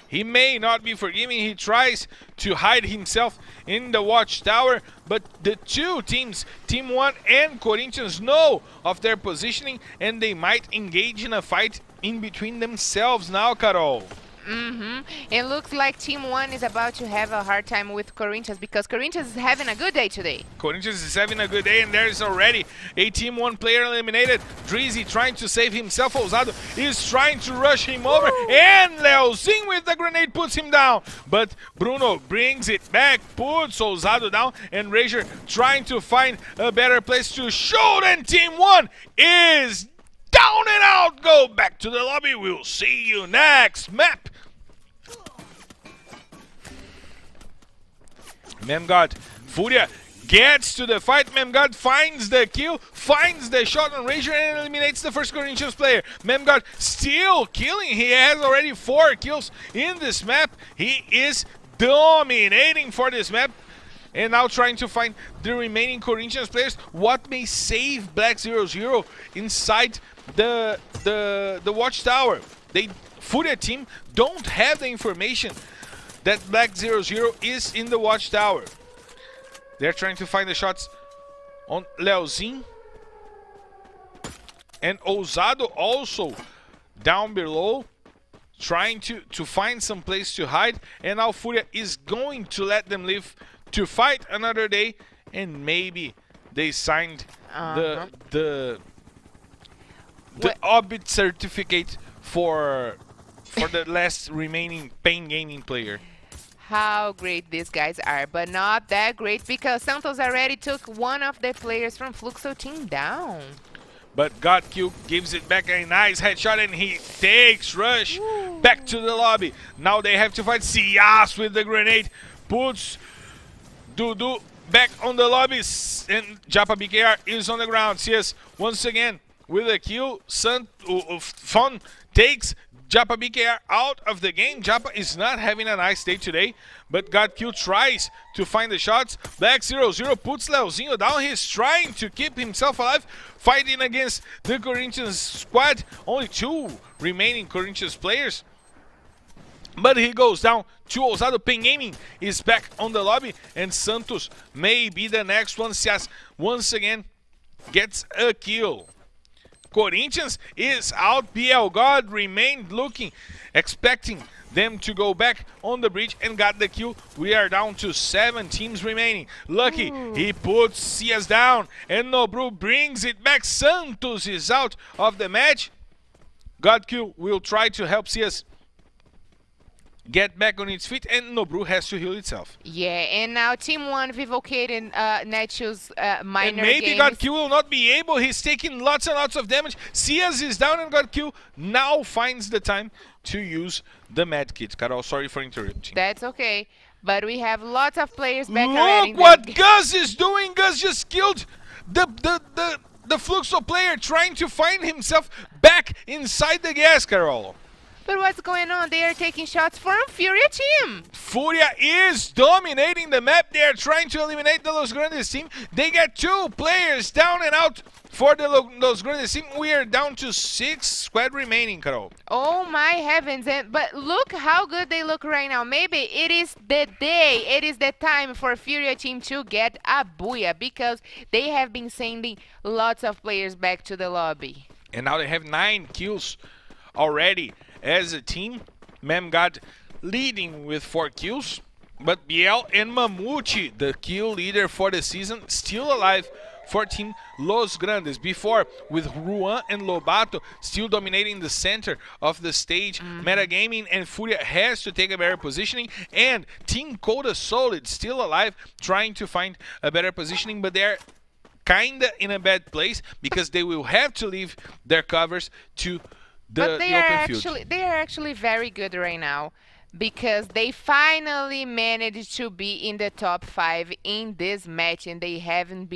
Speaker 4: He may not be forgiving. He tries to hide himself in the watchtower, but the two teams, Team 1 and Corinthians, know of their positioning, and they might engage in a fight in between themselves now, Carol.
Speaker 5: It looks like Team 1 is about to have a hard time with Corinthians, because Corinthians is having a good day today.
Speaker 4: Corinthians is having a good day, and there is already a Team 1 player eliminated. Drizzy trying to save himself. Ousado is trying to rush him over, and Leozin with the grenade puts him down. But Bruno brings it back, puts Ousado down, and Razor trying to find a better place to shoot, and Team 1 is down and out. Go back to the lobby. We'll see you next map. Memgod, Furia gets to the fight. Memgod finds the kill, finds the shot on Razor, and eliminates the first Corinthians player. Memgod still killing. He has already 4 kills in this map. He is dominating for this map. And now trying to find the remaining Corinthians players. What may save Black 00 inside the watchtower? Furia team don't have the information that Black 00 is in the watchtower. They're trying to find the shots on Leozin. And Ousado also down below, trying to find some place to hide. And now Furia is going to let them live to fight another day. And maybe they signed the Obit certificate for the last remaining Pain Gaming player.
Speaker 5: How great these guys are, but not that great, because Santos already took one of the players from Fluxo team down.
Speaker 4: But GodQ gives it back, a nice headshot, and he takes Rush back to the lobby. Now they have to fight Cias with the grenade. Puts Dudu back on the lobby, and Japa BKR is on the ground. Cias once again with a kill. Fon takes Japa BKR out of the game. Japa is not having a nice day today, but GodQ tries to find the shots. Black 00 puts Leozinho down. He's trying to keep himself alive, fighting against the Corinthians squad. Only 2 remaining Corinthians players. But he goes down to Ousado. Pen Gaming is back on the lobby, and Santos may be the next one. Cias once again gets a kill. Corinthians is out. BL God remained looking, expecting them to go back on the bridge and got the kill. We are down to 7 teams remaining. Lucky, he puts Cias down, and Nobru brings it back. Santos is out of the match. God kill will try to help Cias get back on its feet, and Nobru has to heal itself.
Speaker 5: Yeah, and now Team 1 Vivocated Netshoes minor
Speaker 4: And maybe
Speaker 5: games.
Speaker 4: God kill will not be able. He's taking lots and lots of damage. Cias is down, and God kill now finds the time to use the med kit. Carol, sorry for interrupting.
Speaker 5: That's okay. But we have lots of players back already.
Speaker 4: Look what Gus is doing. Gus just killed the Fluxo player, trying to find himself back inside the gas, Carol.
Speaker 5: But what's going on? They are taking shots from Furia team.
Speaker 4: Furia is dominating the map. They are trying to eliminate the Los Grandes team. They get 2 players down and out for the Los Grandes team. We are down to 6 squad remaining, Carol.
Speaker 5: Oh my heavens. But look how good they look right now. Maybe it is the day, it is the time for Furia team to get a booyah, because they have been sending lots of players back to the lobby.
Speaker 4: And now they have 9 kills already as a team. Memgod leading with 4 kills, but Biel and Mamute, the kill leader for the season, still alive for Team Los Grandes. Before, with Ruan and Lobato still dominating the center of the stage, Metagaming and Furia has to take a better positioning, and Team Coda Solid still alive, trying to find a better positioning, but they're kinda in a bad place because they will have to leave their covers to
Speaker 5: But
Speaker 4: the open field.
Speaker 5: they are actually very good right now, because they finally managed to be in the top 5 in this match, and they haven't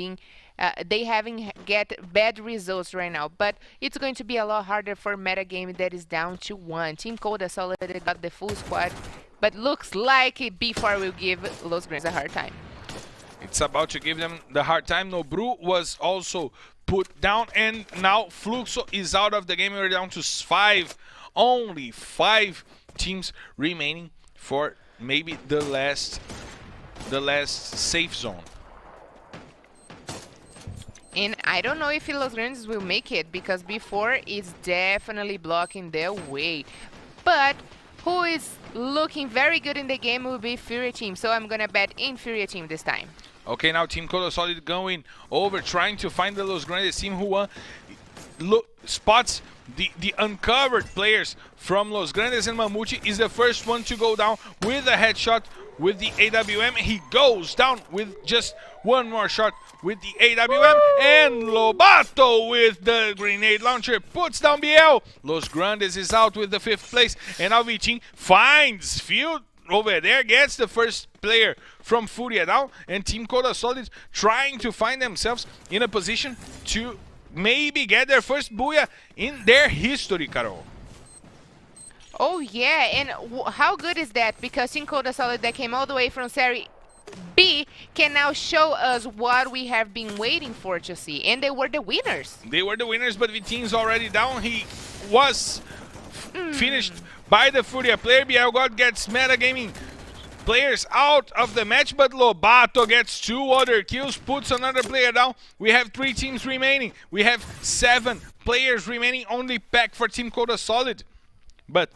Speaker 5: get bad results right now. But it's going to be a lot harder for Metagame that is down to 1. Team Coda Solid got the full squad, but looks like B4 will give Los Grandes a hard time.
Speaker 4: It's about to give them the hard time. Nobru was also put down, and now Fluxo is out of the game. We're down to 5. Only 5 teams remaining for maybe the last safe zone.
Speaker 5: And I don't know if Los Grandes will make it, because before is definitely blocking their way. But who is looking very good in the game will be Furia team, so I'm gonna bet in Furia team this time.
Speaker 4: Okay, now Team Coda Solid going over, trying to find the Los Grandes team, who spots the uncovered players from Los Grandes, and Mamute is the first one to go down with a headshot with the AWM. He goes down with just one more shot with the AWM, and Lobato with the grenade launcher puts down BL. Los Grandes is out with the 5th place, and now Vitinho finds Field over there, gets the first player from Furia down, and Team Coda Solid trying to find themselves in a position to maybe get their first booyah in their history, Carol.
Speaker 5: Oh yeah, and how good is that? Because Team Coda Solid that came all the way from Serie B can now show us what we have been waiting for to see, and they were the winners.
Speaker 4: They were the winners, but Vitinho's already down. He was finished by the Furia player. BL God gets Metagaming players out of the match, but Lobato gets 2 other kills, puts another player down. We have 3 teams remaining. We have 7 players remaining, only pack for Team Coda Solid. But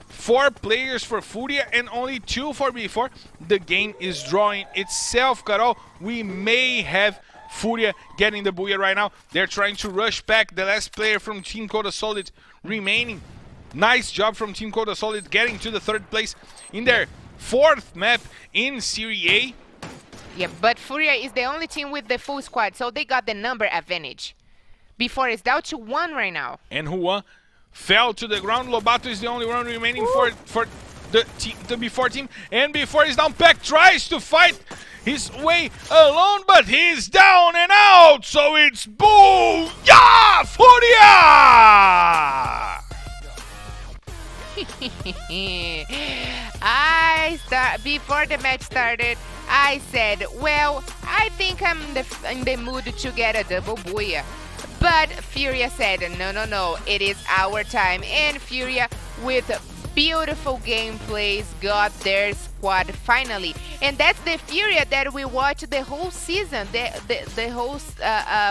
Speaker 4: 4 players for Furia and only 2 for B4. The game is drawing itself, Carol. We may have Furia getting the booyah right now. They're trying to rush back. The last player from Team Coda Solid remaining. Nice job from Team Coda Solid getting to the 3rd place in their 4th map in Serie A.
Speaker 5: Yeah, but Furia is the only team with the full squad, so they got the number advantage. Before it's down to 1 right now.
Speaker 4: And Juan fell to the ground. Lobato is the only one remaining for the B4 team. And before he's down, Peck tries to fight his way alone, but he's down and out. So it's booyah, Furia!
Speaker 5: Before the match started, I said, well, I think I'm in the mood to get a double booyah. But Furia said, no, it is our time. And Furia with beautiful gameplays got their squad finally, and that's the Furia that we watched the whole season, the whole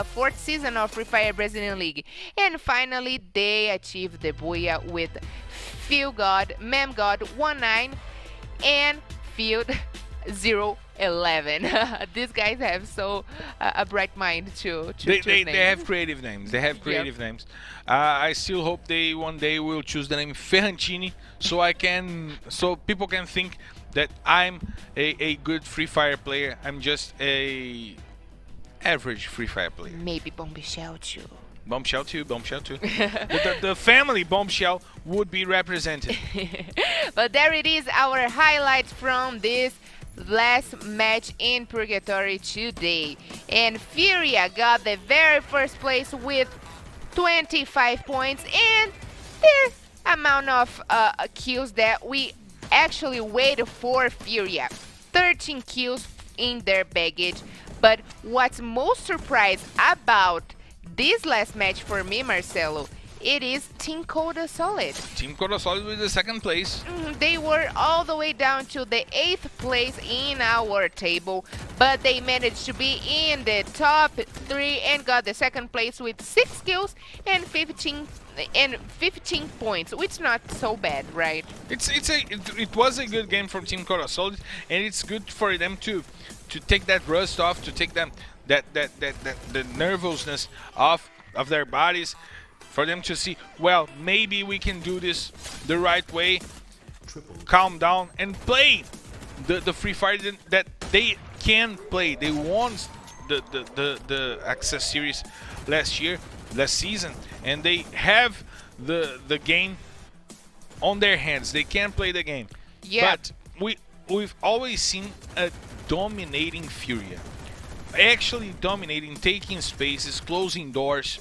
Speaker 5: fourth season of Free Fire Brazilian League, and finally they achieved the booyah with Field God, Mem God 19 and Field 011. These guys have so a bright mind to
Speaker 4: They
Speaker 5: choose names.
Speaker 4: have creative names. They have creative names. I still hope they one day will choose the name Ferrantini, so people can think that I'm a good Free Fire player. I'm just a average Free Fire player.
Speaker 5: Maybe Bombshell too.
Speaker 4: Bombshell too. The family Bombshell would be represented.
Speaker 5: But there it is, our highlights from this last match in Purgatory today. And Furia got the very first place with 25 points, and the amount of kills that we actually waited for Furia. 13 kills in their baggage. But what's most surprised about this last match for me, Marcelo, it is Team Coda Solid.
Speaker 4: Team Coda Solid with the second place.
Speaker 5: They were all the way down to the 8th place in our table, but they managed to be in the top 3 and got the second place with 6 kills and 15 points, which is not so bad, right?
Speaker 4: It was a good game from Team Coda Solid, and it's good for them to take that rust off, to take them the nervousness off of their bodies, for them to see, well, maybe we can do this the right way, calm down and play the Free Fire that they can play. They won the Access Series last season, and they have the game on their hands. They can play the game.
Speaker 5: Yeah.
Speaker 4: But we've always seen a dominating Furia. Actually dominating, taking spaces, closing doors,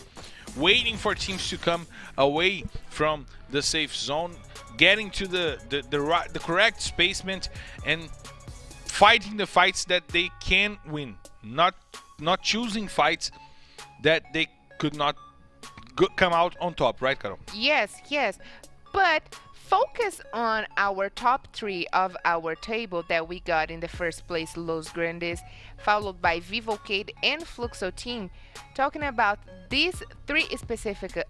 Speaker 4: waiting for teams to come away from the safe zone, getting to the correct spacement, and fighting the fights that they can win, not choosing fights that they could not come out on top, right, Carol?
Speaker 5: Yes, but focus on our top 3 of our table that we got in the first place, Los Grandes, followed by Vivocade and Fluxo team. Talking about these 3 specific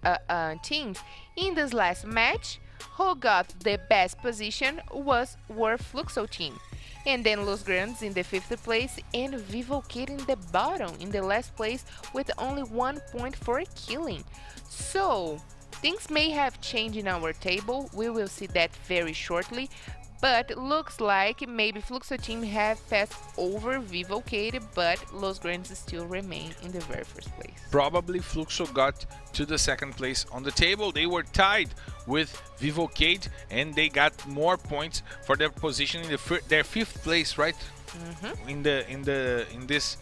Speaker 5: teams in this last match, who got the best position were Fluxo team, and then Los Grandes in the 5th place and Vivocade in the bottom, in the last place, with only 1 point for killing. So things may have changed in our table. We will see that very shortly. But looks like maybe Fluxo team have passed over Vivocade, but Los Grandes still remain in the very first place.
Speaker 4: Probably Fluxo got to the second place on the table. They were tied with Vivocade, and they got more points for their position in their 5th place, right? In this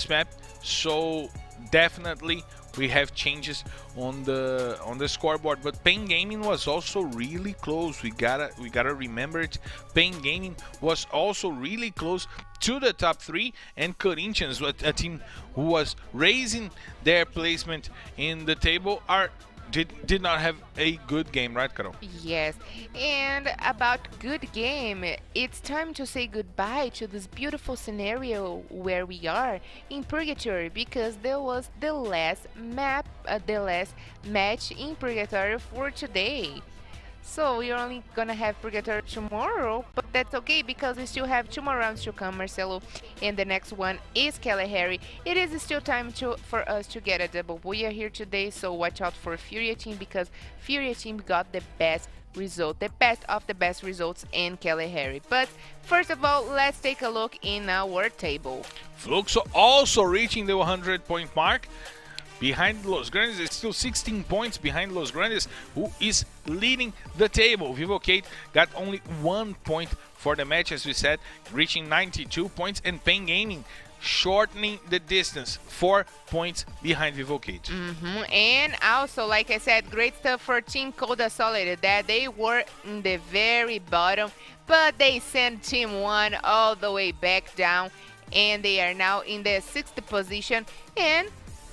Speaker 4: map. So definitely we have changes on the scoreboard, but Pain Gaming was also really close. We gotta remember it. Pain Gaming was also really close to the top 3, and Corinthians, a team who was raising their placement in the table, did not have a good game, right, Carol?
Speaker 5: Yes, and about good game, it's time to say goodbye to this beautiful scenario where we are in Purgatory, because there was the last match in Purgatory for today. So we're only gonna have Purgatory tomorrow, but that's okay because we still have 2 more rounds to come, Marcelo, and the next one is Kalahari. It is still time for us to get a double booyah here today, so watch out for Furia team, because Furia team got the best result, the best of the best results in Kalahari. But first of all, let's take a look in our table.
Speaker 4: Fluxo also reaching the 100-point mark. Behind Los Grandes, it's still 16 points behind Los Grandes, who is leading the table. Vivocade got only 1 point for the match, as we said, reaching 92 points, and Pain Gaming shortening the distance, 4 points behind Vivocade.
Speaker 5: And also, like I said, great stuff for Team Coda Solid, that they were in the very bottom, but they sent Team 1 all the way back down, and they are now in the 6th position, and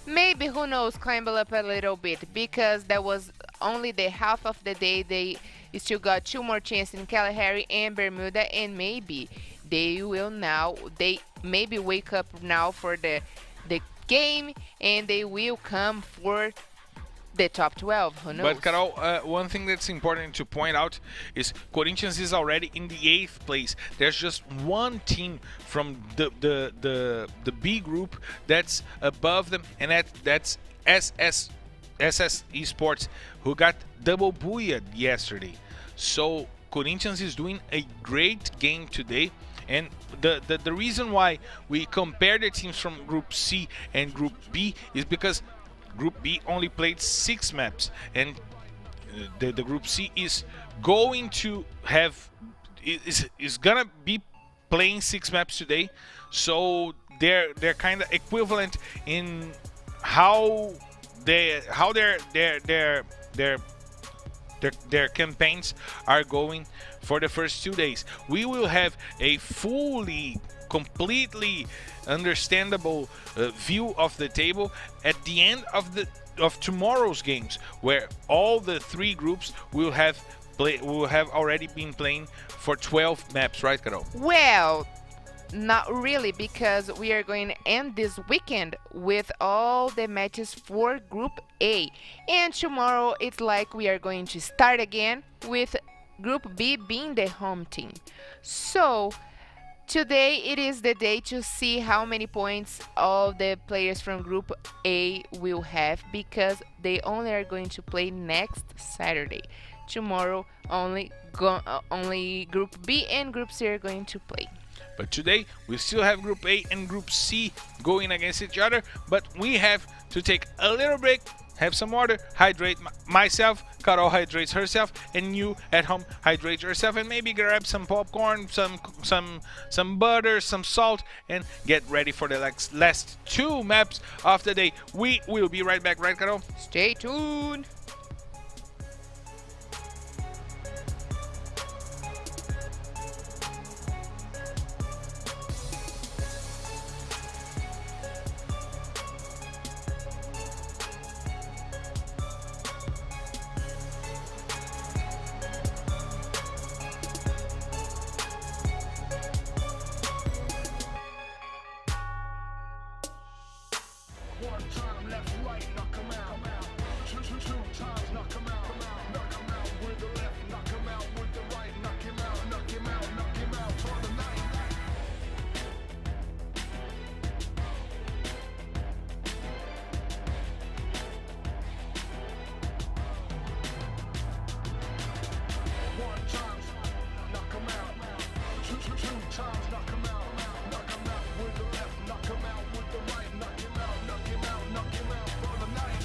Speaker 5: maybe, who knows, climb up a little bit, because that was only the half of the day they You still got 2 more chances in Kalahari and Bermuda, and maybe they maybe wake up now for the game, and they will come for the top 12. Who knows?
Speaker 4: But Carol, one thing that's important to point out is Corinthians is already in the 8th place. There's just one team from the B group that's above them, and that's SS Esports, who got double buoyed yesterday. So Corinthians is doing a great game today. And the reason why we compare the teams from Group C and Group B is because Group B only played 6 maps, and the Group C is going to have is gonna be playing 6 maps today. So they're kind of equivalent in how their campaigns are going for the first 2 days. We will have a completely understandable view of the table at the end of tomorrow's games, where all the 3 groups will have already been playing for 12 maps, right, Carol?
Speaker 5: Well, not really, because we are going to end this weekend with all the matches for Group A. And tomorrow it's like we are going to start again with Group B being the home team. So today it is the day to see how many points all the players from Group A will have, because they only are going to play next Saturday. Tomorrow only Group B and Group C are going to play.
Speaker 4: But today we still have Group A and Group C going against each other, but we have to take a little break, have some water, hydrate myself, Carol hydrates herself, and you at home hydrate yourself, and maybe grab some popcorn, some butter, some salt, and get ready for the last 2 maps of the day. We will be right back, right, Carol?
Speaker 5: Stay tuned.
Speaker 1: One time left, right, knock 'em out. Two times, knock 'em out. Knock 'em out with the left, knock 'em out with the right. Knock him out, knock him out, knock him out for the night. One time, knock 'em out. Two times, knock 'em out. Knock 'em out with the left, knock 'em out with the right. Knock him out, knock him out, knock him out for the night.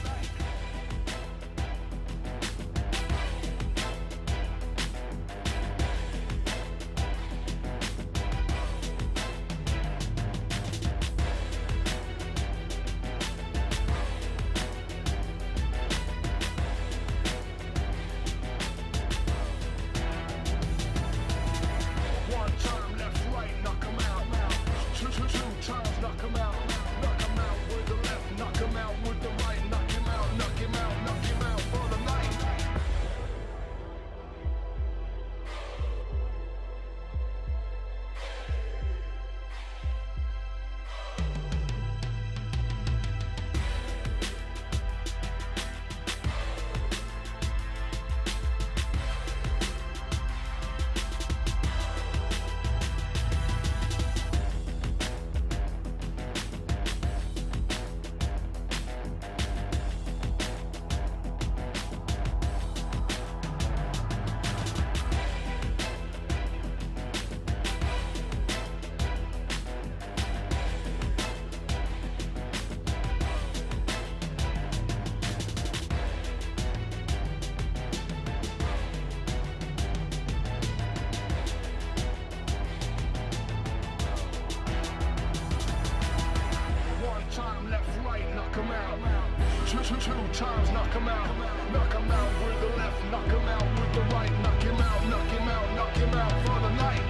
Speaker 1: One time left, right, knock 'em out. Two times, knock 'em out. Knock 'em out with the left, knock 'em out with the right. Knock him out, knock him out, knock him out for the night. One time left, right, knock 'em out. Two times, knock 'em out. Knock 'em out with the left, knock 'em out with the right. Knock him out, knock him out, knock him out for the night.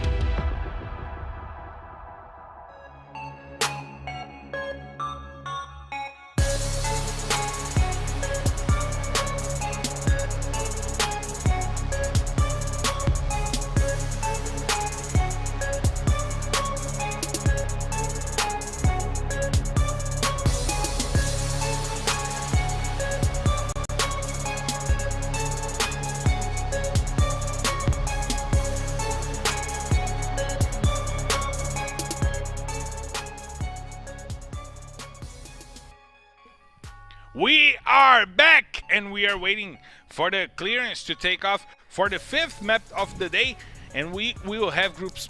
Speaker 4: We are back, and we are waiting for the clearance to take off for the 5th map of the day, and we will have groups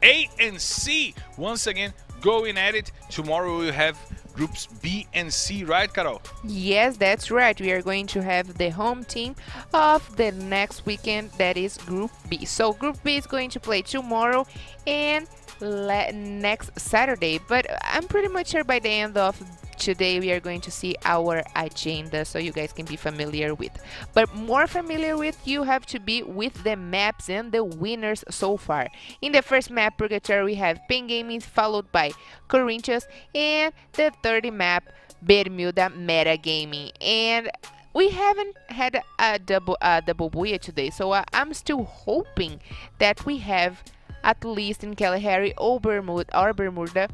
Speaker 4: A and C once again going at it. Tomorrow we will have groups B and C, right, Carol?
Speaker 5: Yes, that's right. We are going to have the home team of the next weekend, that is Group B. So Group B is going to play tomorrow and next Saturday, but I'm pretty much sure by the end of today we are going to see our agenda so you guys can be familiar with. But more familiar with, you have to be with the maps and the winners so far. In the first map, Purgatory, we have Pen Gaming, followed by Corinthians, and the third map, Bermuda Meta Gaming. And we haven't had a double booyah today, so I'm still hoping that we have at least in Kalahari or Bermuda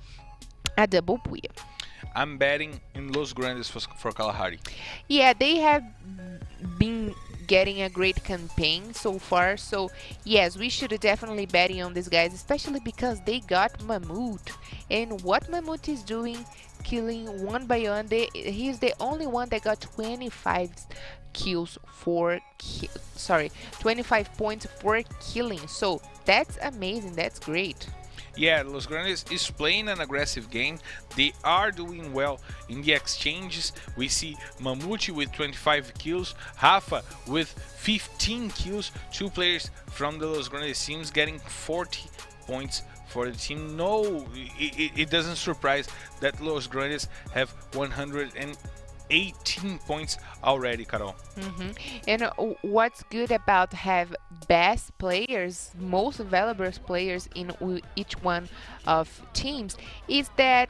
Speaker 5: a double booyah.
Speaker 4: I'm betting in Los Grandes for Kalahari.
Speaker 5: Yeah, they have been getting a great campaign so far. So yes, we should definitely betting on these guys, especially because they got Mammoth. And what Mammoth is doing, killing one by one, he's the only one that got 25 kills for 25 points for killing. So that's amazing. That's great.
Speaker 4: Yeah, Los Grandes is playing an aggressive game. They are doing well in the exchanges. We see Mamute with 25 kills, Rafa with 15 kills, 2 players from the Los Grandes teams getting 40 points for the team. No, it doesn't surprise that Los Grandes have 118 points already, Carol.
Speaker 5: And what's good about have best players, most valuable players in each one of teams is that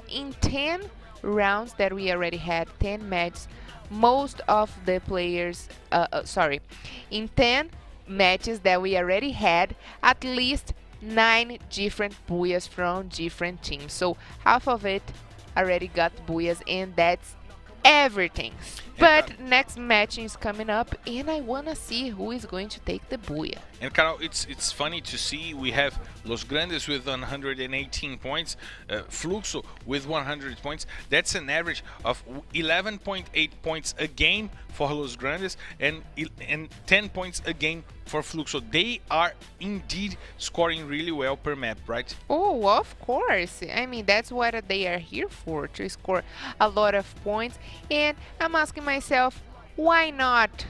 Speaker 5: in 10 rounds that we already had, 10 matches, most of the players, in 10 matches that we already had, at least 9 different booyahs from different teams. So half of it already got booyahs, and that's everything. But next match is coming up, and I wanna see who is going to take the booyah.
Speaker 4: And Carol, it's funny to see we have Los Grandes with 118 points, Fluxo with 100 points. That's an average of 11.8 points a game for Los Grandes and 10 points a game for Fluxo. They are indeed scoring really well per map, right?
Speaker 5: Oh, of course. I mean, that's what they are here for, to score a lot of points. And I'm asking myself, why not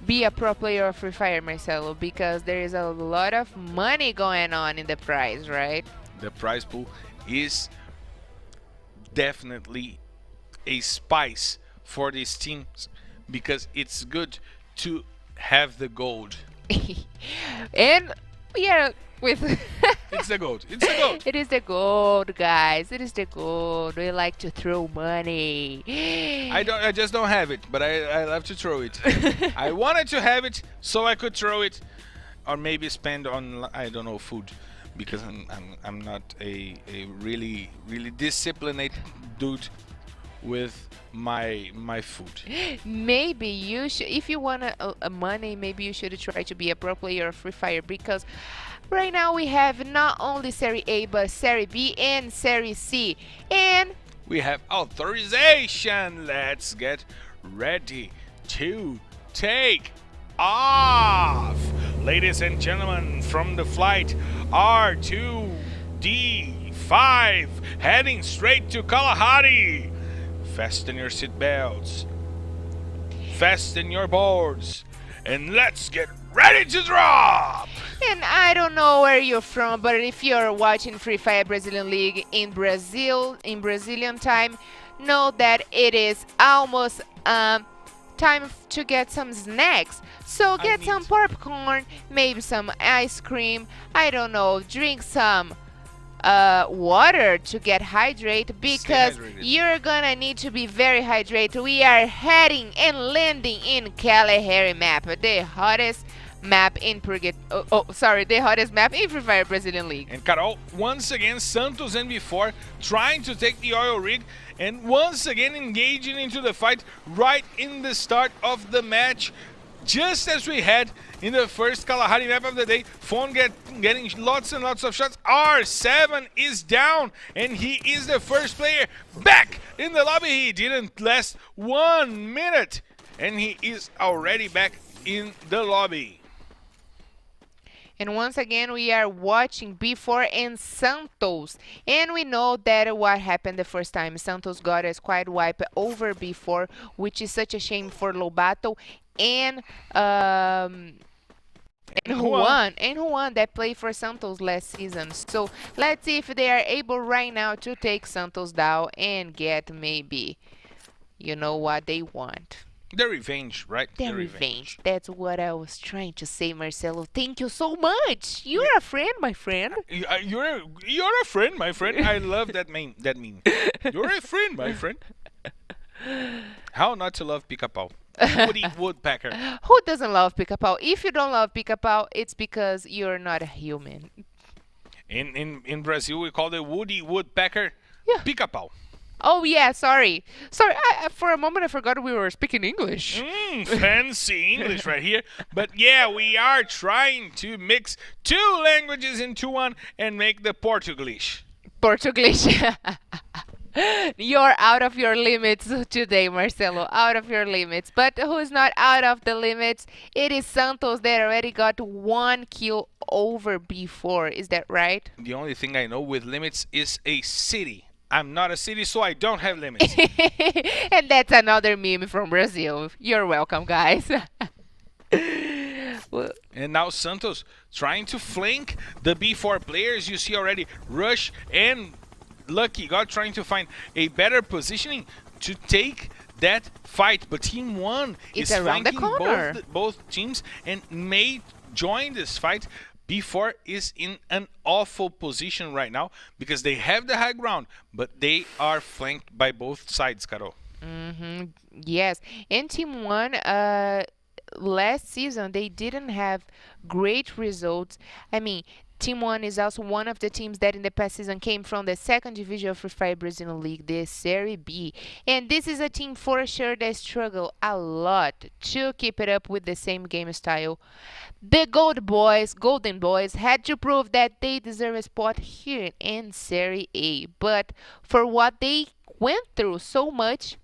Speaker 5: be a pro player of Free Fire, Marcelo? Because there is a lot of money going on in the prize, right?
Speaker 4: The prize pool is definitely a spice for these teams because it's good to have the gold.
Speaker 5: And yeah, with
Speaker 4: it's the gold. It's the gold.
Speaker 5: It is the gold, guys. It is the gold. We like to throw money.
Speaker 4: I just don't have it, but I love to throw it. I wanted to have it so I could throw it, or maybe spend on, I don't know, food, because I'm not a really disciplined dude with my food.
Speaker 5: Maybe you should, if you want a money, maybe you should try to be a pro player of Free Fire, because right now we have not only Serie A but Serie B and Serie C, and
Speaker 4: we have authorization. Let's get ready to take off, ladies and gentlemen, from the flight R2D5 heading straight to Kalahari. Fasten your seatbelts, fasten your boards, and let's get ready to drop!
Speaker 5: And I don't know where you're from, but if you're watching Free Fire Brazilian League in Brazil, in Brazilian time, know that it is almost time to get some snacks. So get some popcorn, maybe some ice cream, I don't know, drink some water to get hydrated, because you're gonna need to be very hydrated. We are heading and landing in Kalahari map, the hottest map in the hottest map in Free Fire Brazilian League.
Speaker 4: And Carol, once again, Santos and before trying to take the oil rig, and once again engaging into the fight right in the start of the match. just as we had in the first Kalahari map of the day. Fawn getting lots and lots of shots. R7 is down, and he is the first player back in the lobby. He didn't last 1 minute, and he is already back in the lobby.
Speaker 5: And once again, we are watching B4 and Santos. And we know that what happened the first time. Santos got a squad wipe over B4, which is such a shame for Lobato and Juan that played for Santos last season. So let's see if they are able right now to take Santos down and get maybe, you know what they want.
Speaker 4: The revenge, right?
Speaker 5: The revenge. That's what I was trying to say, Marcelo. Thank you so much. You're a friend, my friend.
Speaker 4: You're a friend, my friend. I love that meme. You're a friend, my friend. How not to love Pica-Pau? Woody Woodpecker.
Speaker 5: Who doesn't love Pica-Pau? If you don't love Pica-Pau, it's because you're not a human.
Speaker 4: In Brazil, we call the Woody Woodpecker Pica-Pau.
Speaker 5: Oh yeah, sorry. I, for a moment I forgot we were speaking English.
Speaker 4: Fancy English right here. But yeah, we are trying to mix 2 languages into one and make the Portuguese.
Speaker 5: You're out of your limits today, Marcelo. Out of your limits. But who's not out of the limits? It is Santos that already got 1 kill over B4. Is that right?
Speaker 4: The only thing I know with limits is a city. I'm not a city, so I don't have limits.
Speaker 5: And that's another meme from Brazil. You're welcome, guys.
Speaker 4: And now Santos trying to flank the B4 players. You see already Rush and Lucky God trying to find a better positioning to take that fight. But Team 1 is
Speaker 5: around the
Speaker 4: flanking
Speaker 5: corner.
Speaker 4: both teams and may join this fight. B4 is in an awful position right now because they have the high ground, but they are flanked by both sides, Carol.
Speaker 5: Yes. And Team 1, last season, they didn't have great results. I mean, Team 1 is also one of the teams that in the past season came from the 2nd division of Free Fire Brazilian League, the Serie B. And this is a team for sure that struggle a lot to keep it up with the same game style. The Golden Boys had to prove that they deserve a spot here in Serie A. But for what they went through so much,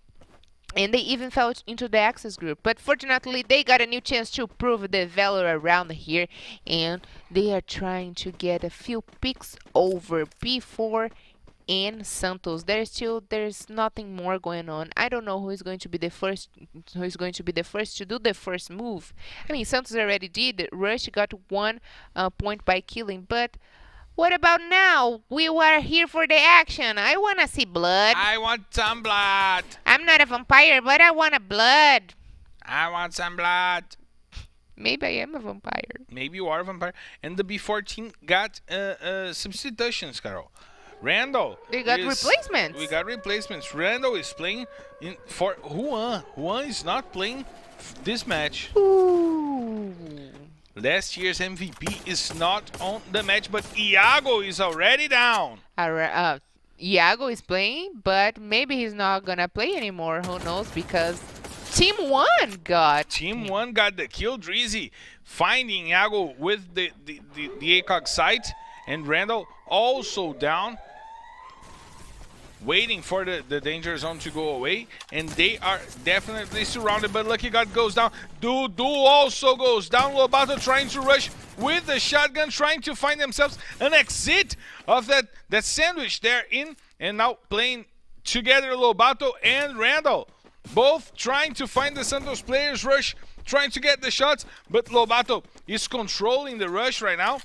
Speaker 5: and they even fell into the Access group. But fortunately, they got a new chance to prove the valor around here. And they are trying to get a few picks over B4 and Santos. There's nothing more going on. I don't know who is going to be the first to do the first move. I mean, Santos already did. Rush got 1 point by killing, but what about now? We were here for the action. I want to see blood.
Speaker 4: I want some blood.
Speaker 5: I'm not a vampire, but I want a blood.
Speaker 4: I want some blood.
Speaker 5: Maybe I am a vampire.
Speaker 4: Maybe you are a vampire. And the B4 team got substitutions, Carol. Randall.
Speaker 5: They got replacements.
Speaker 4: We got replacements. Randall is playing for Juan. Juan is not playing this match.
Speaker 5: Ooh.
Speaker 4: Last year's MVP is not on the match, but Iago is already down.
Speaker 5: Iago is playing, but maybe he's not gonna play anymore. Who knows? Because Team 1 got
Speaker 4: the kill. Drizzy finding Iago with the ACOG site, and Randall also down, waiting for the danger zone to go away, and they are definitely surrounded, but Lucky God goes down. Dudu also goes down. Lobato trying to rush with the shotgun, trying to find themselves an exit of that sandwich they're in, and now playing together Lobato and Randall, both trying to find the Santos players. Rush trying to get the shots, but Lobato is controlling the rush right now,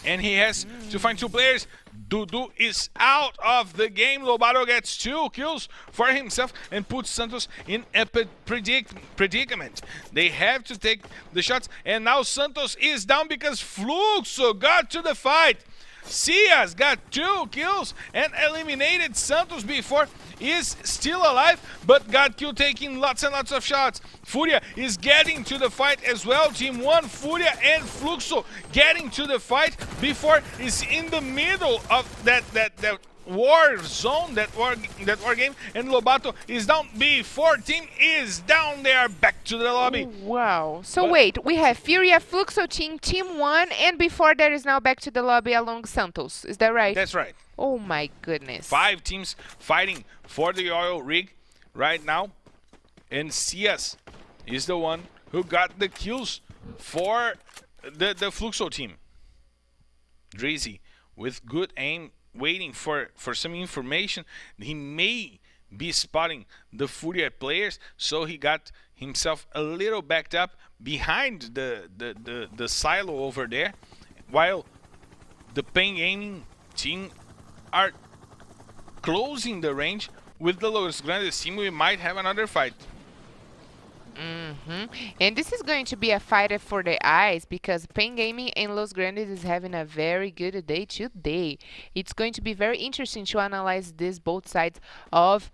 Speaker 4: and he has to find 2 players. Dudu is out of the game. Lobato gets 2 kills for himself and puts Santos in a predicament. They have to take the shots, and now Santos is down because Fluxo got to the fight. Cias got 2 kills and eliminated Santos. Before is still alive, but got killed taking lots and lots of shots. Furia is getting to the fight as well. Team 1, Furia and Fluxo getting to the fight. Before is in the middle of that war zone, that war game, and Lobato is down. B4 team is down there, back to the lobby.
Speaker 5: Wow. So
Speaker 4: But-
Speaker 5: wait, we have Furia, Fluxo team, team 1, and before that is now back to the lobby along Santos. Is that right?
Speaker 4: That's right.
Speaker 5: Oh my goodness.
Speaker 4: 5 teams fighting for the oil rig right now, and Cias is the one who got the kills for the Fluxo team. Drazy with good aim, waiting for some information. He may be spotting the Furia players, so he got himself a little backed up behind the silo over there, while the Pain Gaming team are closing the range. With the Los Grandes team, we might have another fight.
Speaker 5: And this is going to be a fight for the eyes, because Pain Gaming and Los Grandes is having a very good day today. It's going to be very interesting to analyze this both sides of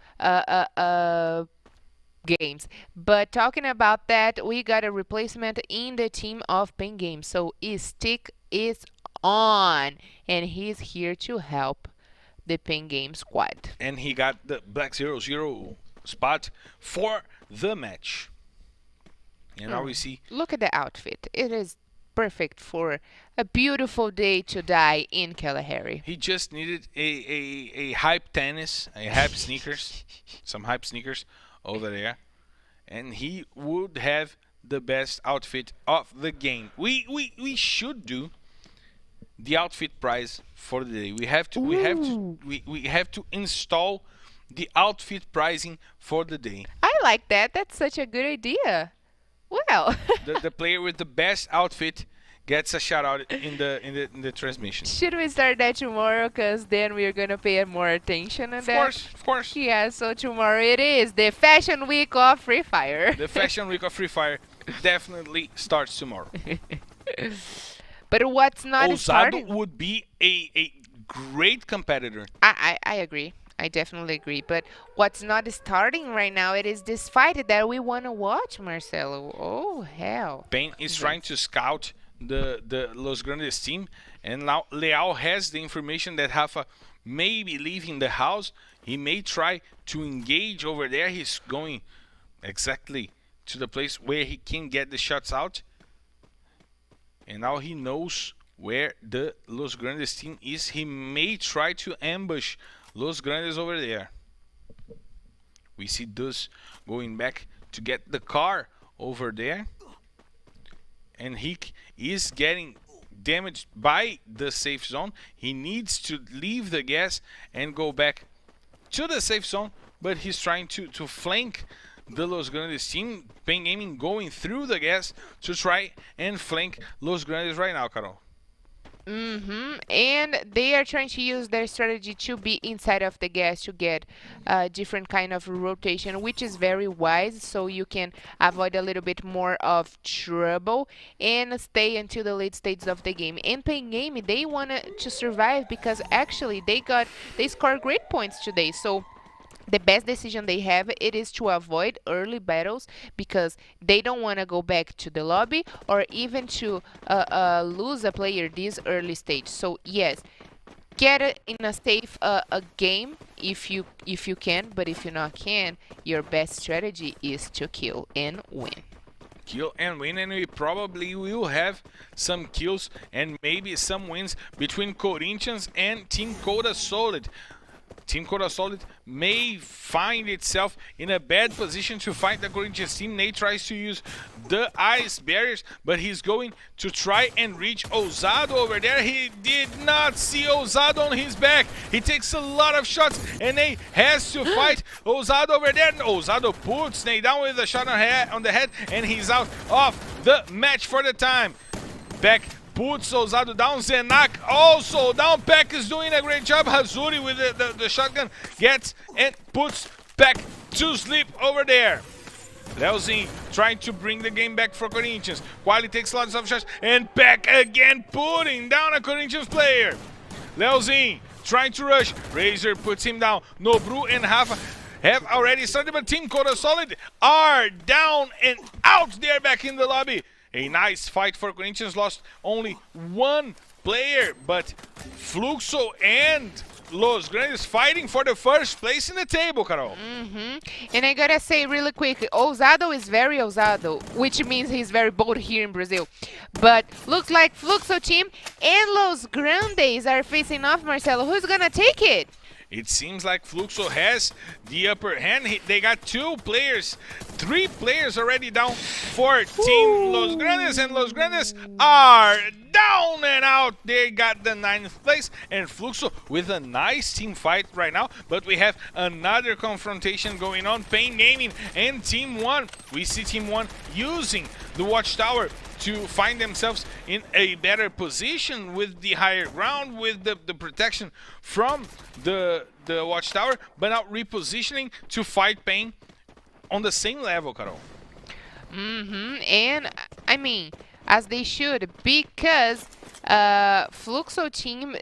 Speaker 5: games. But talking about that, we got a replacement in the team of Pain Games. So Stick is on, and he's here to help the Pain Game squad.
Speaker 4: And he got the Black 0-0 spot for the match. And now we see
Speaker 5: Look at the outfit. It is perfect for a beautiful day to die in Kalahari.
Speaker 4: he just needed a hype tennis, a hype sneakers, some hype sneakers over there, and he would have the best outfit of the game. We should do the outfit prize for the day. We have to install the outfit pricing for the day.
Speaker 5: I like that. That's such a good idea. Well,
Speaker 4: The player with the best outfit gets a shout out in the transmission.
Speaker 5: should we start that tomorrow? Because then we're going to pay more attention on that.
Speaker 4: Of course.
Speaker 5: Yeah, so tomorrow it is the Fashion Week of Free Fire.
Speaker 4: The Fashion Week of Free Fire definitely starts tomorrow.
Speaker 5: But what's not
Speaker 4: Ousado
Speaker 5: starting...
Speaker 4: would be a great competitor.
Speaker 5: I agree. I definitely agree. But what's not starting right now, it is this fight that we want to watch, Marcelo. Oh, hell.
Speaker 4: Pain is trying to scout the Los Grandes team, and now Leal has the information that Rafa may be leaving the house. He may try to engage over there. He's going exactly to the place where he can get the shots out. And now he knows where the Los Grandes team is. He may try to ambush Los Grandes over there. We see Dus going back to get the car over there. And he is getting damaged by the safe zone. He needs to leave the gas and go back to the safe zone, but he's trying to flank the Los Grandes team. Pain Gaming going through the gas to try and flank Los Grandes right now, Carol.
Speaker 5: And they are trying to use their strategy to be inside of the gas to get a different kind of rotation, which is very wise, so you can avoid a little bit more of trouble and stay until the late stages of the game. In Pain Game, they wanted to survive because actually they scored great points today. So the best decision they have, it is to avoid early battles, because they don't want to go back to the lobby or even to lose a player this early stage. So yes, get it in a safe game if you can, but if you not can, your best strategy is to kill and win.
Speaker 4: Kill and win, and we probably will have some kills and maybe some wins between Corinthians and Team Coda Solid. Team Coda Solid may find itself in a bad position to fight the Corinthians team. Nate tries to use the ice barriers, but he's going to try and reach Ousado over there. He did not see Ousado on his back. He takes a lot of shots, and Nate has to fight Ousado over there. Ousado puts Nate down with a shot on the head, and he's out of the match for the time. Back puts Ousado down. Zenak also down. Peck is doing a great job. Hazuri with the shotgun gets and puts Peck to sleep over there. Leozinho trying to bring the game back for Corinthians. Quali takes lots of shots, and Peck again putting down a Corinthians player. Leozinho trying to rush. Razor puts him down. Nobru and Rafa have already started, but Team Coda Solid are down and out there back in the lobby. A nice fight for Corinthians. Lost only one player, but Fluxo and Los Grandes fighting for the first place in the table, Carol.
Speaker 5: And I gotta say really quick, ousado is very ousado, which means he's very bold here in Brazil. But looks like Fluxo team and Los Grandes are facing off, Marcelo. Who's gonna take it?
Speaker 4: It seems like Fluxo has the upper hand. They got 2 players, 3 players already down for Team Los Grandes, and Los Grandes are down and out. They got the 9th place, and Fluxo with a nice team fight right now. But we have another confrontation going on. Pain Gaming and Team 1. We see Team 1 using the Watchtower to find themselves in a better position with the higher ground, with the protection from the Watchtower, but now repositioning to fight Pain on the same level, Carol.
Speaker 5: And I mean, as they should, because Fluxo team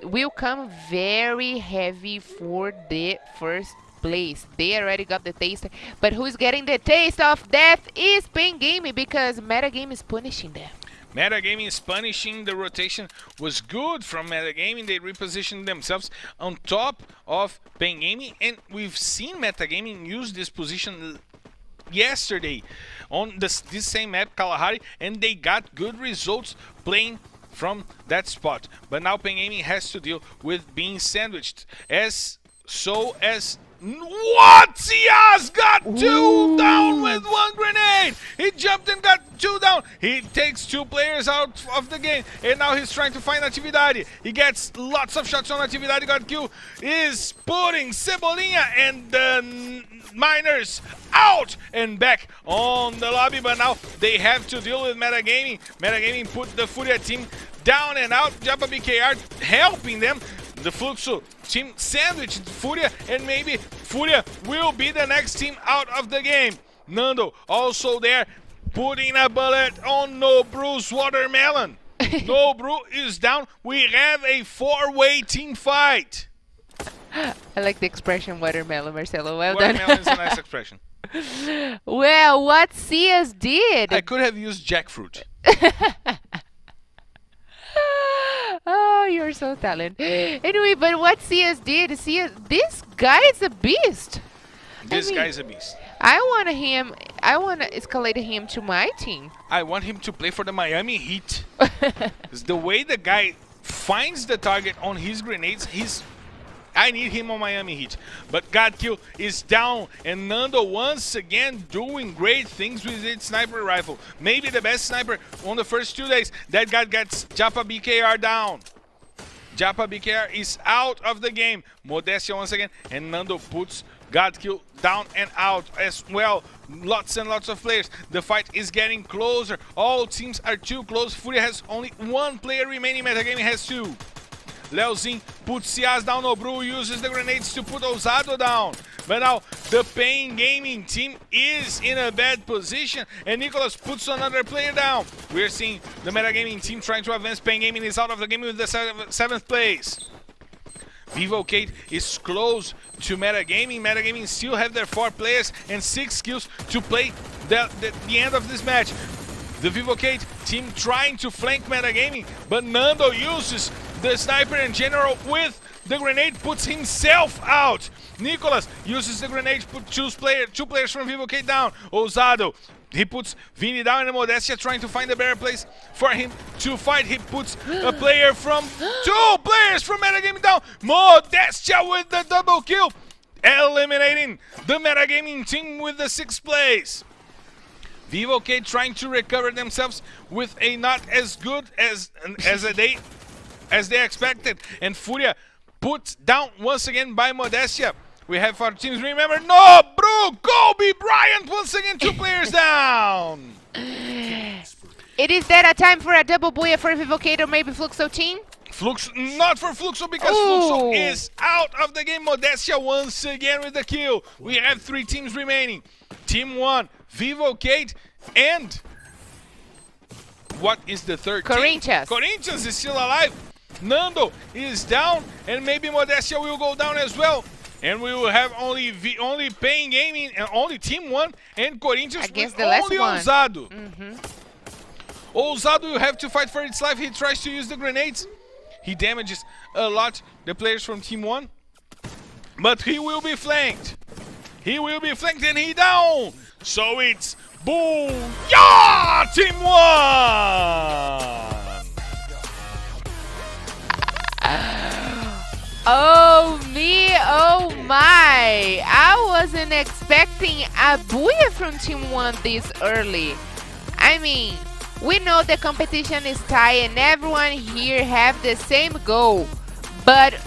Speaker 5: will come very heavy for the first place. They already got the taste, but who's getting the taste of death is Pain Gaming, because Metagame is punishing them.
Speaker 4: Metagaming is punishing. The rotation was good from Metagaming. They repositioned themselves on top of Pain Gaming, and we've seen Metagaming use this position yesterday on this same map, Kalahari, and they got good results playing from that spot. But now Pain Gaming has to deal with being sandwiched, as what? Ciaz got 2 down with 1 grenade. He jumped and got 2 down. He takes 2 players out of the game, and now he's trying to find Atividade. He gets lots of shots on Atividade. Got kill. Is putting Cebolinha and the Miners out and back on the lobby. But now they have to deal with Metagaming. Metagaming put the Furia team down and out. Japa BKR helping them. The Fluxo team sandwiched Furia, and maybe Furia will be the next team out of the game. Nando also there, putting a bullet on Nobru's watermelon. Nobru is down. We have a 4-way team fight.
Speaker 5: I like the expression watermelon, Marcelo. Well
Speaker 4: Watermelon
Speaker 5: done.
Speaker 4: is a nice expression.
Speaker 5: Well, what Ciaz did.
Speaker 4: I could have used jackfruit.
Speaker 5: Oh, you're so talented. Anyway, but what Ciaz did, this guy is a beast.
Speaker 4: This guy's a beast.
Speaker 5: I want to escalate him to my team.
Speaker 4: I want him to play for the Miami Heat. It's the way the guy finds the target on his grenades, I need him on Miami Heat. But Godkill is down, and Nando once again doing great things with its sniper rifle. Maybe the best sniper on the first 2 days. That guy gets Japa BKR down. Japa BKR is out of the game. Modestia once again, and Nando puts Godkill down and out as well. Lots and lots of players. The fight is getting closer. All teams are too close. Furia has only 1 player remaining. Metagaming has 2. Leozin puts Ciaz down. Nobru uses the grenades to put Ousado down. But now the Pain Gaming team is in a bad position, and Nicholas puts another player down. We're seeing the Metagaming team trying to advance. Pain Gaming is out of the game with the 7th place. Vivo Kate is close to Metagaming. Metagaming still have their 4 players and 6 kills to play the end of this match. The Vivo Kate team trying to flank Metagaming, but Nando uses the sniper in general with the grenade, puts himself out. Nicholas uses the grenade to put 2 players from Vivo Kate down. Ousado, he puts Vini down, and Modestia trying to find a better place for him to fight. He puts a player from 2 players from Metagaming down. Modestia with the double kill, eliminating the Metagaming team with the 6th place. Vivo K trying to recover themselves with a not as good as they expected, and Furia put down once again by Modestia. We have our teams. Remember, no, bro, Kobe Bryant once again, 2 players down.
Speaker 5: It is that a time for a double booyah for Vivocator, maybe Fluxo team?
Speaker 4: Not for Fluxo, because Fluxo is out of the game. Modestia once again with the kill. We have 3 teams remaining. Team 1, Vivo Kate, and what is the 3rd team?
Speaker 5: Corinthians.
Speaker 4: Corinthians is still alive. Nando is down, and maybe Modestia will go down as well. And we will have only Pain Gaming and only Team 1 and Corinthians
Speaker 5: against
Speaker 4: with
Speaker 5: the
Speaker 4: only
Speaker 5: last
Speaker 4: Ousado. Ousado will have to fight for its life. He tries to use the grenades. He damages a lot the players from Team 1. But he will be flanked. He will be flanked and he down. So it's Booyah! Team 1!
Speaker 5: Oh me, oh my! I wasn't expecting a booyah from Team 1 this early. I mean, we know the competition is tight and everyone here have the same goal. But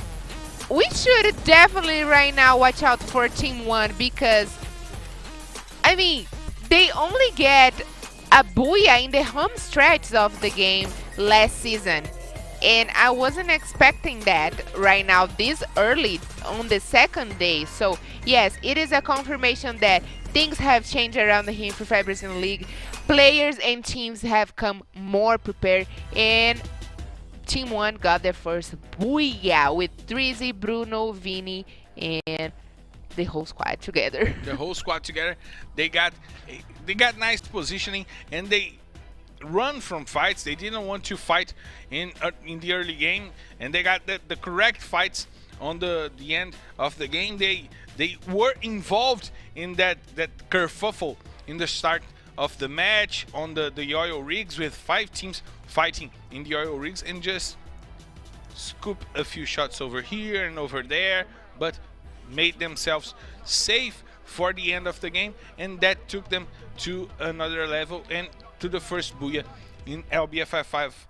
Speaker 5: we should definitely right now watch out for Team 1 because, I mean, they only get a booyah in the home stretch of the game last season. And I wasn't expecting that right now this early on the second day. So yes, it is a confirmation that things have changed around here in Free Fire Brazilian League. Players and teams have come more prepared, and Team 1 got their first booyah with Drizzy, Bruno, Vini, and the whole squad together.
Speaker 4: The whole squad together. They got nice positioning and they run from fights. They didn't want to fight in the early game, and they got the correct fights on the end of the game. They were involved in that kerfuffle in the start of the match on the oil rigs with 5 teams fighting in the oil rigs and just scoop a few shots over here and over there, but made themselves safe for the end of the game, and that took them to another level and to the first booyah in LBFF 5.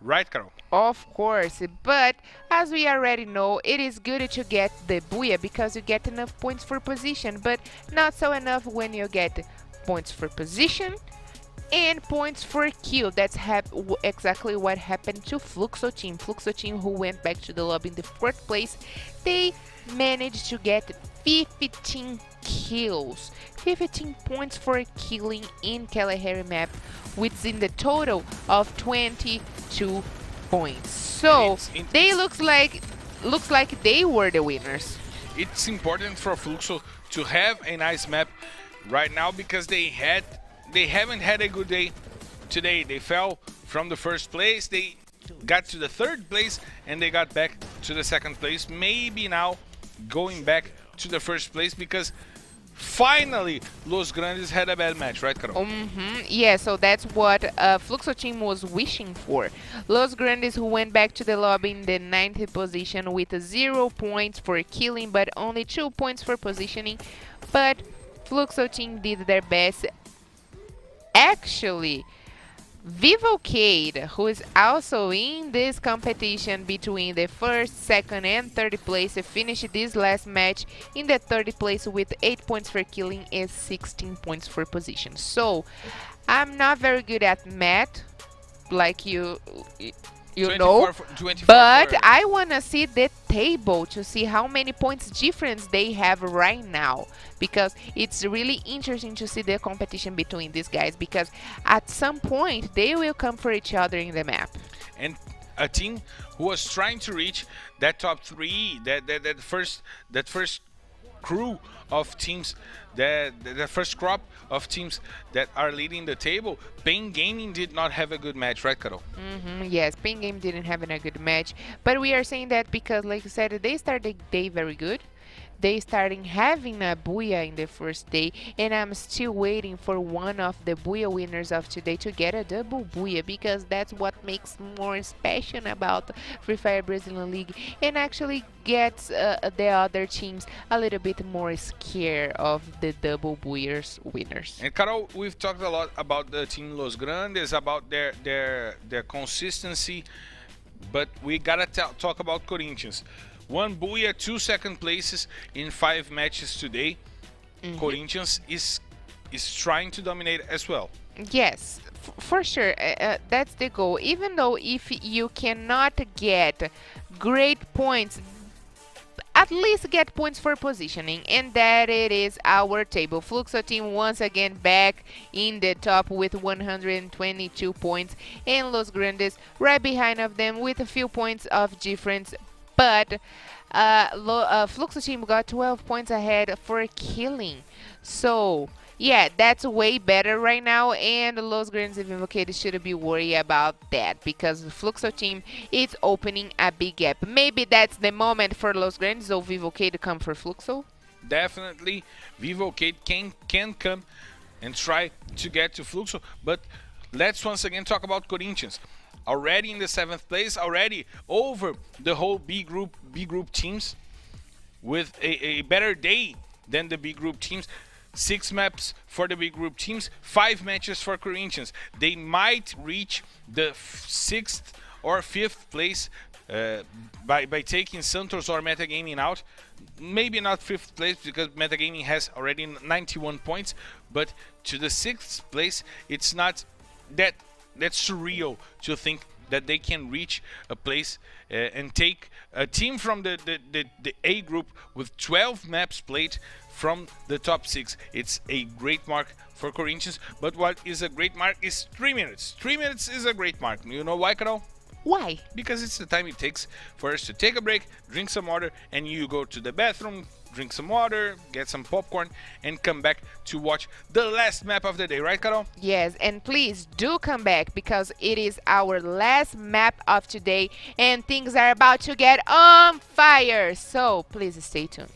Speaker 4: Right, Carol?
Speaker 5: Of course, but as we already know, it is good to get the booyah because you get enough points for position, but not so enough when you get points for position and points for kill. That's exactly what happened to Fluxo team. Fluxo team, who went back to the lobby in the 4th place, they managed to get 15 kills, 15 points for killing in Kalahari map, within the total of 22 points. So they looks like they were the winners.
Speaker 4: It's important for Fluxo to have a nice map right now because they haven't had a good day today. They fell from the 1st place, they got to the 3rd place, and they got back to the 2nd place. Maybe now going back to the 1st place because finally Los Grandes had a bad match, right, Carol?
Speaker 5: Yeah, so that's what Fluxo team was wishing for. Los Grandes, who went back to the lobby in the 9th position with 0 points for killing but only 2 points for positioning. But Fluxo team did their best. Actually, Vivocade, who is also in this competition between the 1st, 2nd, and 3rd place, finished this last match in the 3rd place with 8 points for killing and 16 points for position. So, I'm not very good at math, like you know, but I want to see the table to see how many points difference they have right now, because it's really interesting to see the competition between these guys, because at some point they will come for each other in the map.
Speaker 4: And a team who was trying to reach that top 3, that first crew of teams, the first crop of teams that are leading the table. Pain Gaming did not have a good match, right, Carol?
Speaker 5: Yes, Pain Game didn't have a good match, but we are saying that because, like you said, they started the day very good. They started having a booyah in the 1st day, and I'm still waiting for one of the booyah winners of today to get a double booyah, because that's what makes more special about Free Fire Brazilian League and actually gets the other teams a little bit more scared of the double booyahs winners.
Speaker 4: And Carol, we've talked a lot about the team Los Grandes, about their consistency, but we gotta talk about Corinthians. 1 booyah, 2 2nd places in 5 matches today. Corinthians is trying to dominate as well.
Speaker 5: Yes, for sure. That's the goal. Even though if you cannot get great points, at least get points for positioning, and that it is our table. Fluxo team once again back in the top with 122 points, and Los Grandes right behind of them with a few points of difference. But Fluxo team got 12 points ahead for killing. So, yeah, that's way better right now, and Los Grandes and Invocated shouldn't be worried about that because the Fluxo team is opening a big gap. Maybe that's the moment for Los Grandes or Vivocated to come for Fluxo.
Speaker 4: Definitely, Vivocade can come and try to get to Fluxo, but let's once again talk about Corinthians. Already in the 7th place, already over the whole B group teams, with a better day than the B group teams. 6 maps for the B group teams, 5 matches for Corinthians. They might reach the 6th or 5th place by taking Santos or Metagaming out. Maybe not 5th place because Metagaming has already 91 points, but to the 6th place, it's not that's surreal to think that they can reach a place and take a team from the A group with 12 maps played from the top 6. It's a great mark for Corinthians, but what is a great mark is 3 minutes. 3 minutes is a great mark. You know why, Carol?
Speaker 5: Why?
Speaker 4: Because it's the time it takes for us to take a break, drink some water, and you go to the bathroom, drink some water, get some popcorn, and come back to watch the last map of the day. Right, Carol?
Speaker 5: Yes, and please do come back because it is our last map of today and things are about to get on fire. So please stay tuned.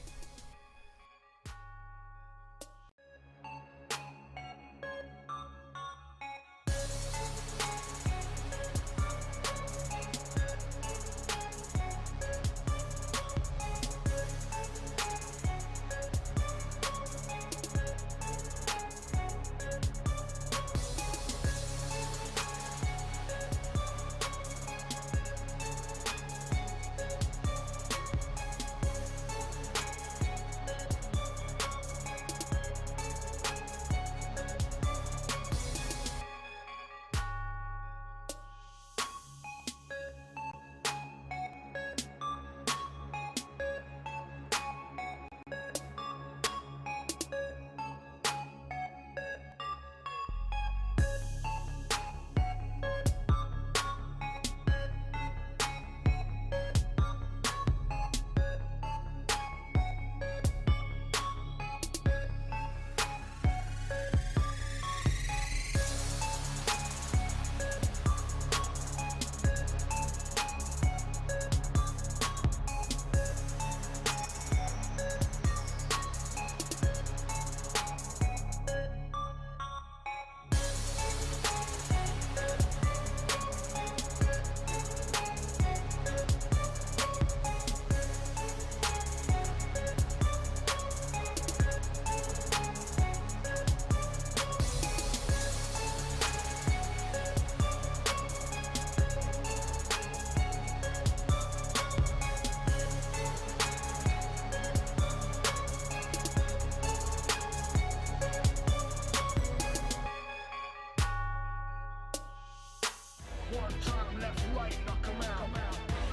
Speaker 1: One time left, right, knock 'em out.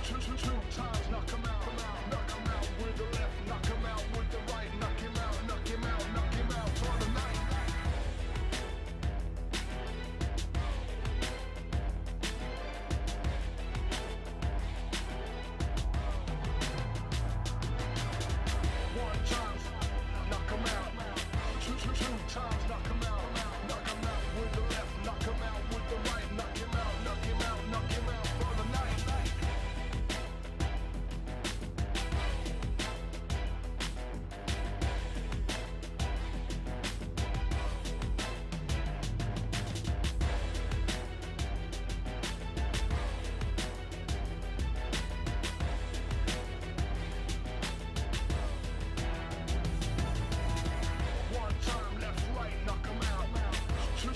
Speaker 1: Two times, knock 'em out. Knock 'em out with the left, knock 'em out with the right. Knock him out, knock him out, knock him out for the night. One time, knock 'em out. Two times, knock 'em out. Knock 'em out with the left, knock 'em out with the right. Knock him out, knock him out, knock him out for the night. One time left, right, knock 'em out. Two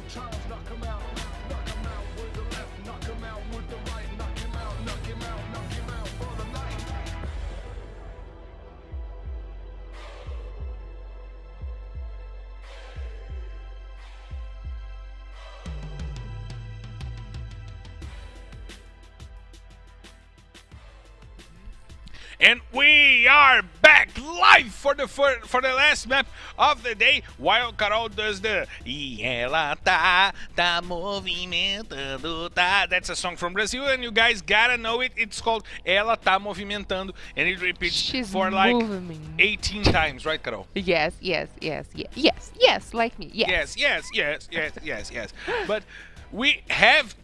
Speaker 1: times, knock 'em out. Knock 'em out with the left, knock 'em out with the right. Knock him out, knock him out, knock him out for the night.
Speaker 4: And we are back live for the last map of the day while Carol does the E ela tá movimentando, tá. That's a song from Brazil and you guys gotta know it. It's called Ela Tá Movimentando and it repeats
Speaker 5: She's
Speaker 4: for like
Speaker 5: moving.
Speaker 4: 18 times, right, Carol?
Speaker 5: Yes, like me. Yes.
Speaker 4: Yes. But we have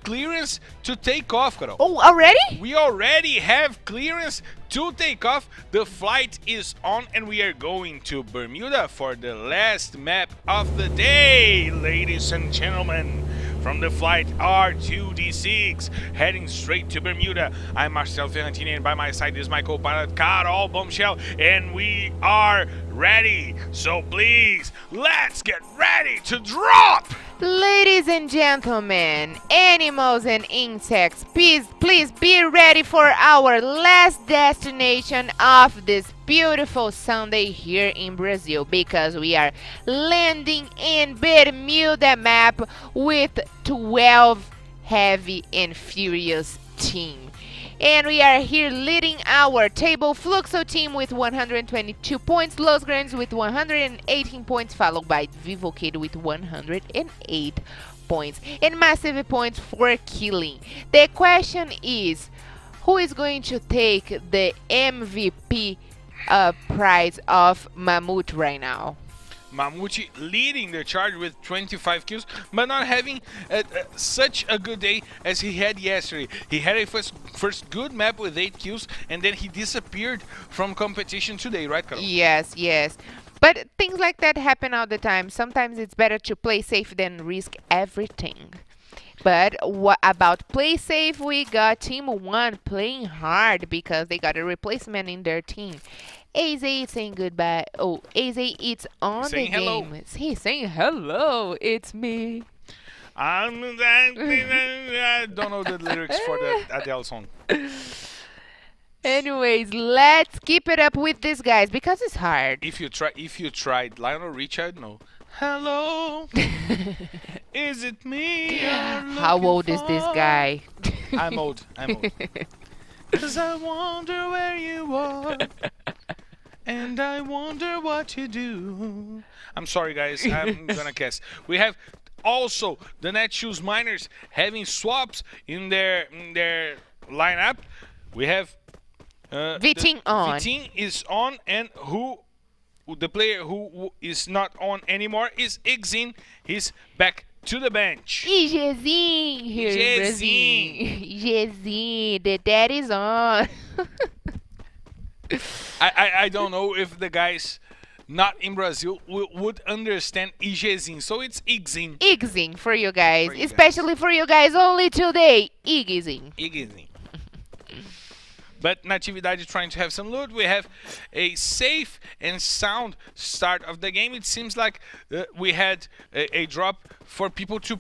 Speaker 4: clearance to take off, Carol.
Speaker 5: Oh, already?
Speaker 4: We already have clearance to take off. The flight is on and we are going to Bermuda for the last map of the day, ladies and gentlemen. From the flight R2D6, heading straight to Bermuda. I'm Marcel Ferrantini and by my side is my co-pilot Carol Bombshell and we are ready. So please, let's get ready to drop!
Speaker 5: Ladies and gentlemen, animals and insects, please be ready for our last destination of this beautiful Sunday here in Brazil because we are landing in Bermuda map with 12 heavy and furious team. And we are here leading our table. Fluxo team with 122 points, Los Grandes with 118 points, followed by Vivo Kid with 108 points, and massive points for killing. The question is, who is going to take the MVP prize of Mammoth right now?
Speaker 4: Mammoth leading the charge with 25 kills, but not having such a good day as he had yesterday. He had a first good map with 8 kills, and then he disappeared from competition today, right, Carol?
Speaker 5: Yes. But things like that happen all the time. Sometimes it's better to play safe than risk everything. But what about play safe? We got Team 1 playing hard because they got a replacement in their team. AZ is saying goodbye. Oh, AZ it's on the game. He's saying hello. It's me.
Speaker 4: I don't know the lyrics for the Adele song.
Speaker 5: Anyways, let's keep it up with these guys because it's hard.
Speaker 4: If you tried Lionel Richie, I'd know. Hello, is it me?
Speaker 5: How old is this guy?
Speaker 4: I'm old. 'Cause I wonder where you are. And I wonder what you do. I'm sorry, guys. I'm gonna guess. We have also the Netshoes Miners having swaps in their lineup. We have
Speaker 5: Viting on.
Speaker 4: Viting is on, and the player who is not on anymore is Ixin. He's back to the bench.
Speaker 5: Jezinho here in Brazil. Jezinho, the daddy's on.
Speaker 4: I don't know if the guys not in Brazil would understand Igezin, so it's Ixin.
Speaker 5: Ixin for you guys, especially for you guys only today. Ixin.
Speaker 4: But Natividade trying to have some loot. We have a safe and sound start of the game. It seems like we had a drop for people to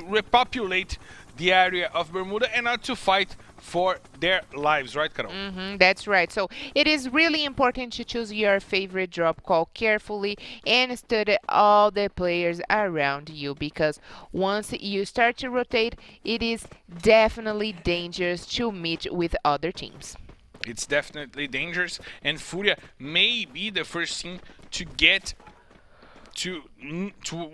Speaker 4: repopulate the area of Bermuda and not to fight for their lives, right, Carol?
Speaker 5: That's right. So it is really important to choose your favorite drop call carefully and study all the players around you because once you start to rotate, it is definitely dangerous to meet with other teams.
Speaker 4: It's definitely dangerous, and Furia may be the first team to get to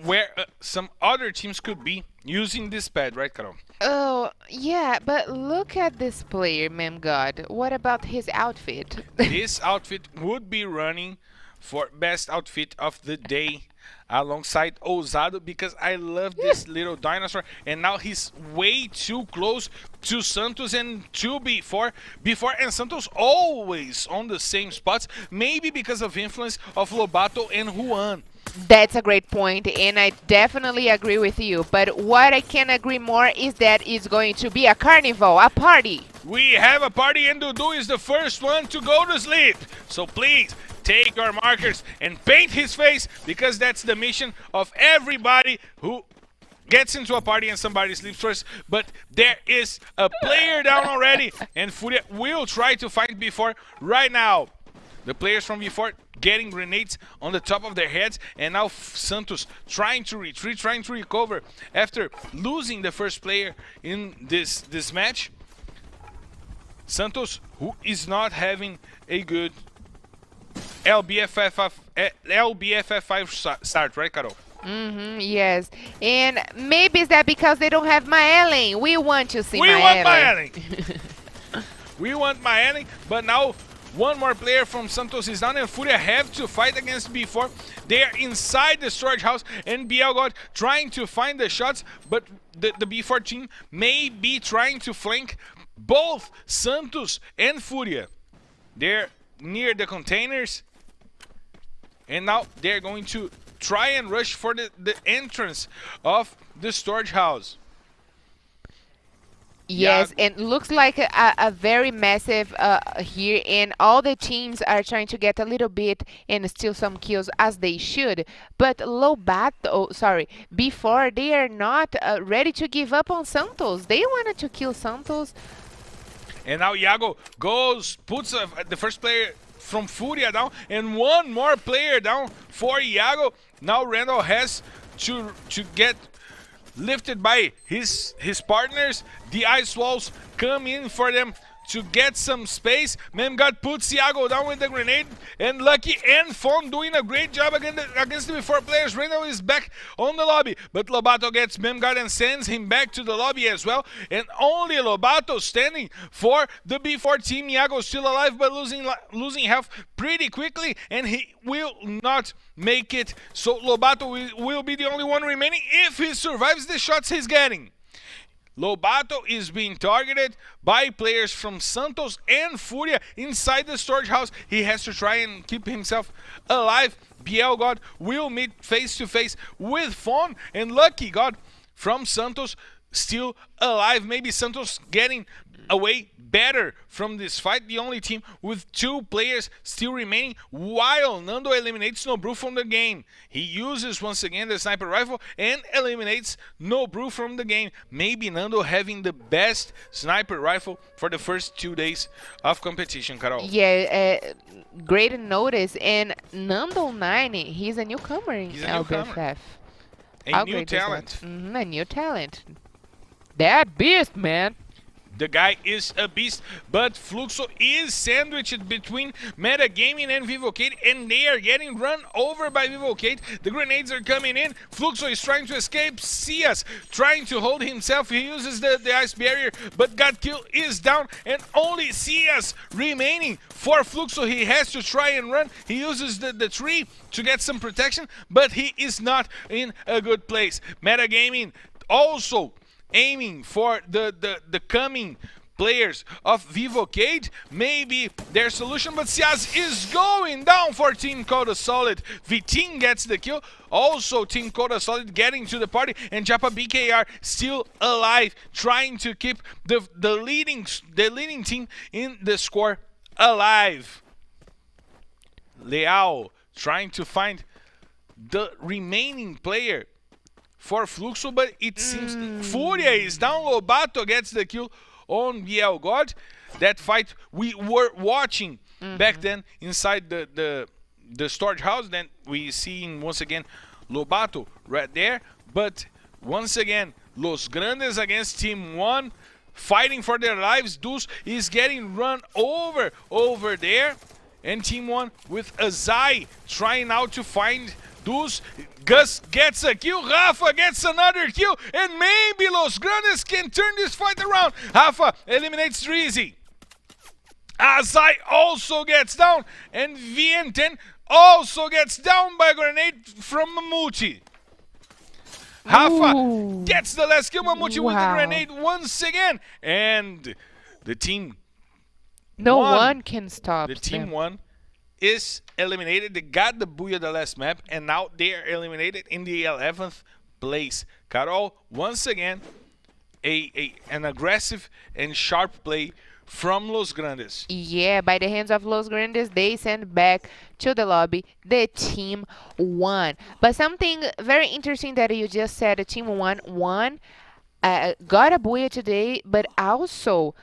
Speaker 4: where some other teams could be using this pad, right, Carol?
Speaker 5: Oh, yeah, but look at this player, ma'am God. What about his outfit?
Speaker 4: This outfit would be running for best outfit of the day alongside Ousado because I love this little dinosaur, and now he's way too close to Santos and to before and Santos always on the same spots, maybe because of influence of Lobato and Juan.
Speaker 5: That's a great point, and I definitely agree with you. But what I can agree more is that it's going to be a carnival, a party.
Speaker 4: We have a party, and Dudu is the first one to go to sleep. So please, take your markers and paint his face, because that's the mission of everybody who gets into a party and somebody sleeps first. But there is a player down already, and Furia will try to find before right now. The players from before getting grenades on the top of their heads, and now Santos trying to retreat, trying to recover after losing the first player in this match. Santos, who is not having a good LBFF LBFF 5 start, right, Carol?
Speaker 5: Yes. And maybe it's that because they don't have Maelen. We want to see
Speaker 4: We
Speaker 5: Maelen.
Speaker 4: want Maelen. We want Maelen, but now one more player from Santos is down, and Furia have to fight against B4. They are inside the storage house, and BL God trying to find the shots, but the B4 team may be trying to flank both Santos and Furia. They're near the containers, and now they're going to try and rush for the entrance of the storage house.
Speaker 5: Yes, and looks like a very massive here, and all the teams are trying to get a little bit and steal some kills as they should. But before they are not ready to give up on Santos. They wanted to kill Santos.
Speaker 4: And now Iago puts the first player from Furia down, and one more player down for Iago. Now Randall has to get lifted by his partners. The ice walls come in for them to get some space. Memgod puts Iago down with the grenade, and Lucky and Fon doing a great job against the B4 players. Randall is back on the lobby, but Lobato gets Memgod and sends him back to the lobby as well, and only Lobato standing for the B4 team. Iago still alive, but losing health pretty quickly, and he will not make it. So Lobato will be the only one remaining if he survives the shots he's getting. Lobato is being targeted by players from Santos and Furia inside the storage house. He has to try and keep himself alive. BL God will meet face to face with Fon, and Lucky God from Santos still alive. Maybe Santos getting away better from this fight. The only team with 2 players still remaining, while Nando eliminates Nobru from the game. He uses once again the sniper rifle and eliminates Nobru from the game. Maybe Nando having the best sniper rifle for the first 2 days of competition, Carol.
Speaker 5: Yeah, great notice. And Nando 9, he's a newcomer in LBFF.
Speaker 4: A new talent.
Speaker 5: A new talent. That beast, man.
Speaker 4: The guy is a beast, but Fluxo is sandwiched between Metagaming and Vivocade, and they are getting run over by Vivocade. The grenades are coming in. Fluxo is trying to escape. Cias trying to hold himself. He uses the ice barrier, but Godkill is down, and only Cias remaining for Fluxo. He has to try and run. He uses the tree to get some protection, but he is not in a good place. Metagaming also aiming for the coming players of Vivocade. Maybe their solution, but Ciaz is going down for Team Coda Solid. Vitin gets the kill. Also Team Coda Solid getting to the party, and Japa BKR still alive, trying to keep the leading team in the score alive. Leal trying to find the remaining player for Fluxo, but it seems Furia is down. Lobato gets the kill on BL God. That fight we were watching back then inside the storage house. Then we see once again Lobato right there. But once again, Los Grandes against Team 1, fighting for their lives. Deuce is getting run over there. And Team 1 with Azai trying now to find Deuce. Gus gets a kill, Rafa gets another kill, and maybe Los Grandes can turn this fight around. Rafa eliminates Drizzy. Azai also gets down, and VN10 also gets down by a grenade from Mamouti. Rafa gets the last kill, Mamouti with the grenade once again, and the team
Speaker 5: No one can stop
Speaker 4: the team
Speaker 5: them.
Speaker 4: 1 is eliminated. They got the Booyah the last map, and now they are eliminated in the 11th place. Carol, once again, an aggressive and sharp play from Los Grandes.
Speaker 5: Yeah, by the hands of Los Grandes, they send back to the lobby the Team 1. But something very interesting that you just said, the Team 1 won, got a Booyah today, but also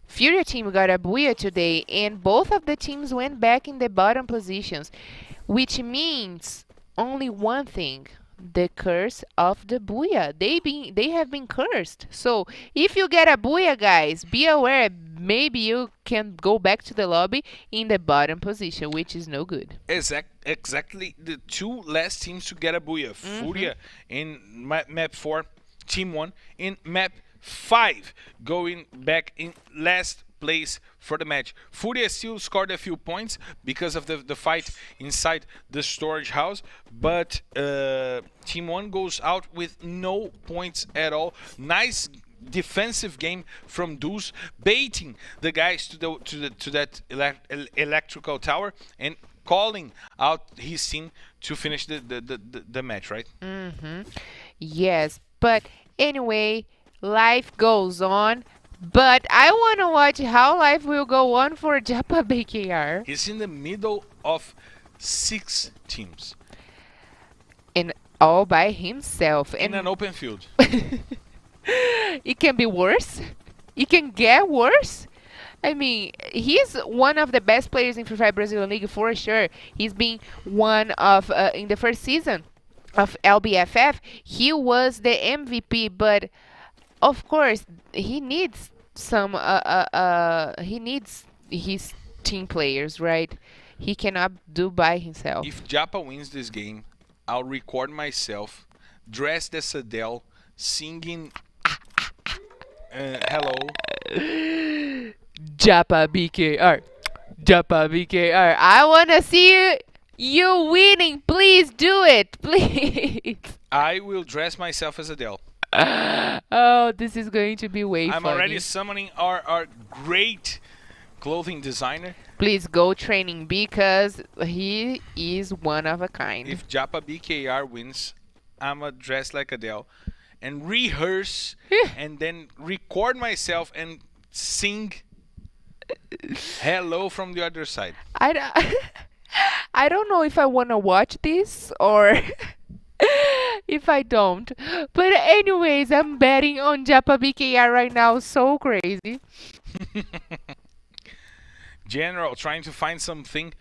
Speaker 5: Furia team got a Booyah today, and both of the teams went back in the bottom positions, which means only one thing. the curse of the booyah. They have been cursed. So if you get a booyah, guys, be aware. Maybe you can go back to the lobby in the bottom position, which is no good.
Speaker 4: Exactly the two last teams to get a booyah. Furia in map 4, Team 1 in map 5, going back in last place for the match. Furia still scored a few points because of the fight inside the storage house, but Team 1 goes out with no points at all. Nice defensive game from Deuce, baiting the guys to that electrical tower and calling out his team to finish the match, right?
Speaker 5: Yes, but anyway, life goes on. But I want to watch how life will go on for Japa BKR.
Speaker 4: He's in the middle of 6 teams
Speaker 5: And all by himself.
Speaker 4: in
Speaker 5: And
Speaker 4: an open field.
Speaker 5: it can be worse. It can get worse. I mean, he's one of the best players in Free Fire Brazilian League for sure. He's been one of, in the first season of LBFF, he was the MVP, but of course, he needs he needs his team players, right? He cannot do by himself.
Speaker 4: If Japa wins this game, I'll record myself dressed as Adele singing hello.
Speaker 5: Japa BKR. Japa BKR. I want to see you winning. Please do it. Please.
Speaker 4: I will dress myself as Adele.
Speaker 5: Oh, this is going to be way
Speaker 4: I'm
Speaker 5: funny.
Speaker 4: already summoning our great clothing designer.
Speaker 5: Please go training because he is one of a kind.
Speaker 4: If Japa BKR wins, I'ma dress like Adele and rehearse and then record myself and sing hello from the other side.
Speaker 5: I don't know if I want to watch this or if I don't. But anyways, I'm betting on Japa BKR right now. So crazy.
Speaker 4: General trying to find something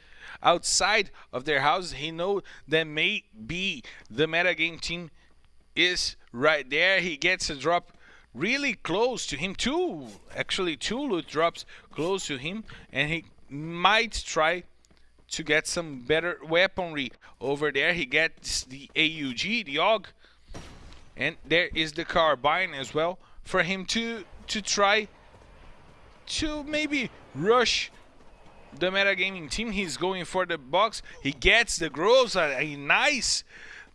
Speaker 4: outside of their houses. He know that maybe the metagame team is right there. He gets a drop really close to him. Two loot drops close to him, and he might try to get some better weaponry over there. He gets the AUG, the AUG, and there is the carbine as well for him to try to maybe rush the metagaming team. He's going for the box. He gets the Groves, a nice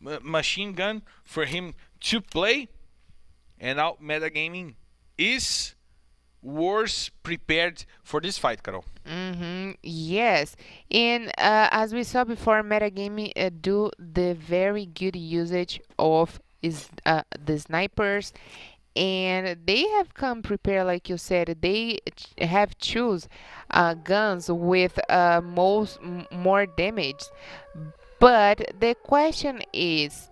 Speaker 4: machine gun for him to play. And now metagaming is worse prepared for this fight, Carol.
Speaker 5: Yes, and as we saw before, metagaming do the very good usage of the snipers, and they have come prepared, like you said. They have choose guns with more damage. But the question is,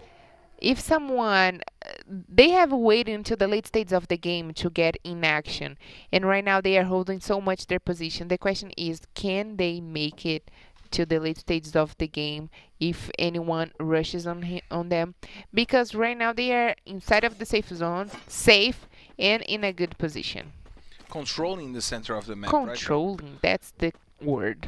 Speaker 5: if someone, they have waited until the late stages of the game to get in action, and right now they are holding so much their position. The question is, can they make it to the late stages of the game if anyone rushes on them? Because right now they are inside of the safe zone, safe and in a good position.
Speaker 4: Controlling the center of the map,
Speaker 5: Controlling, right? That's the word.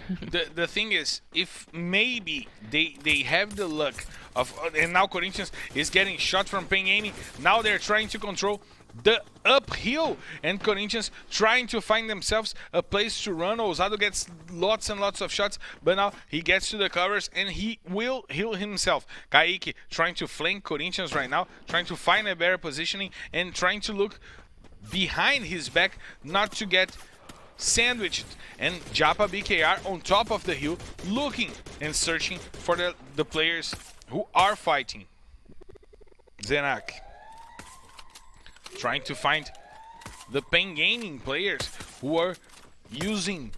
Speaker 4: The thing is, if maybe they have the luck of, and now Corinthians is getting shot from ping aiming, now they're trying to control the uphill, and Corinthians trying to find themselves a place to run. Ousado gets lots and lots of shots, but now he gets to the covers and he will heal himself. Kaique trying to flank Corinthians right now, trying to find a better positioning and trying to look behind his back not to get sandwiched, and Japa BKR on top of the hill looking and searching for the players who are fighting. Zenak trying to find the Pen Gaming players who are using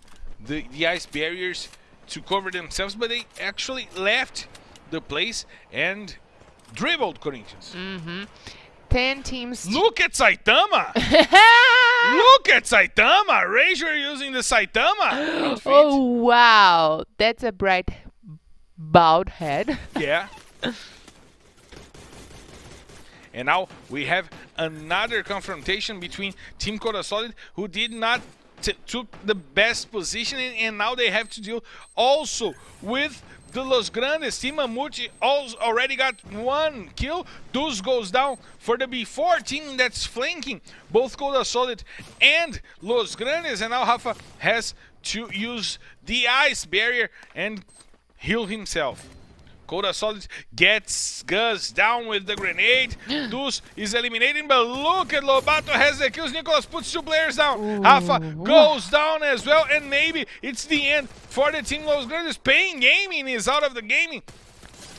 Speaker 4: the ice barriers to cover themselves, but they actually left the place and dribbled Corinthians.
Speaker 5: 10 teams.
Speaker 4: Look at Saitama! Look at Saitama! Razor using the Saitama outfit.
Speaker 5: Oh, wow. That's a bright, bald head.
Speaker 4: Yeah. And now we have another confrontation between Team Coda Solid, who did not took the best positioning, and now they have to deal also with the Los Grandes. Team Mamute already got 1 kill. Deuce goes down for the B4 team that's flanking both Coda Solid and Los Grandes, and now Rafa has to use the ice barrier and heal himself. Coda Solid gets Gus down with the grenade. Deuce is eliminating, but look at Lobato has the kills. Nicholas puts 2 players down. Rafa goes down as well, and maybe it's the end for the team. Los Grandes. Pain Gaming is out of the gaming.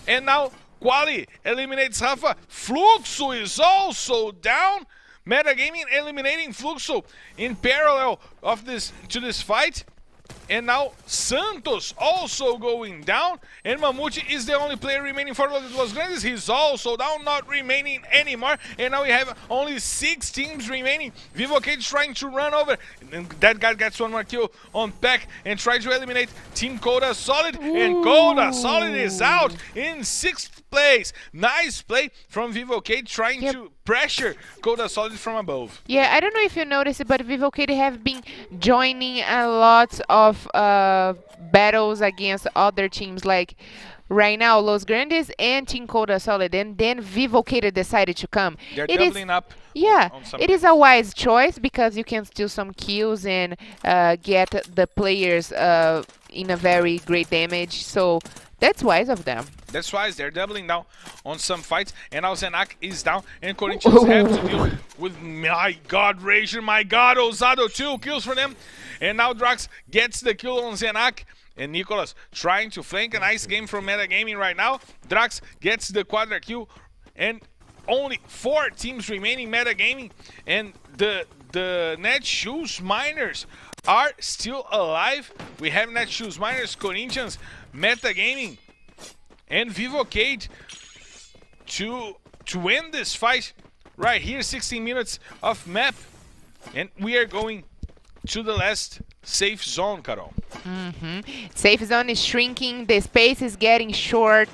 Speaker 4: And now Quali eliminates Rafa. Fluxo is also down. Meta Gaming eliminating Fluxo in parallel of this fight. And now Santos also going down, and Mamute is the only player remaining for Los Grandes. He's also down, not remaining anymore. And now we have only 6 teams remaining. Vivo Cage trying to run over, and that guy gets 1 more kill on Peck and tries to eliminate Team Coda Solid. And Coda Solid is out in 6th place. Nice play from Vivo Cage trying to pressure Coda Solid from above.
Speaker 5: Yeah, I don't know if you noticed it, but Vivo Cade have been joining a lot of battles against other teams, like right now Los Grandes and Team Coda Solid, and then Vivo Cade decided to come.
Speaker 4: They're doubling up.
Speaker 5: Yeah,
Speaker 4: on some
Speaker 5: it is a wise choice because you can steal some kills and get the players in a very great damage, so that's wise of them.
Speaker 4: That's why they're doubling down on some fights, and now Zenak is down, and Corinthians have to deal with, my God, Razor, my God, Osado, 2 kills for them. And now Drax gets the kill on Zenak, and Nicholas trying to flank. A nice game from Meta Gaming right now. Drax gets the quadra kill, and only 4 teams remaining Meta Gaming, and the Netshoes Miners are still alive. We have Netshoes Miners, Corinthians, Meta Gaming, and Vivo Cade to win this fight right here. 16 minutes of map, and we are going to the last safe zone, Carol.
Speaker 5: Safe zone is shrinking, the space is getting short,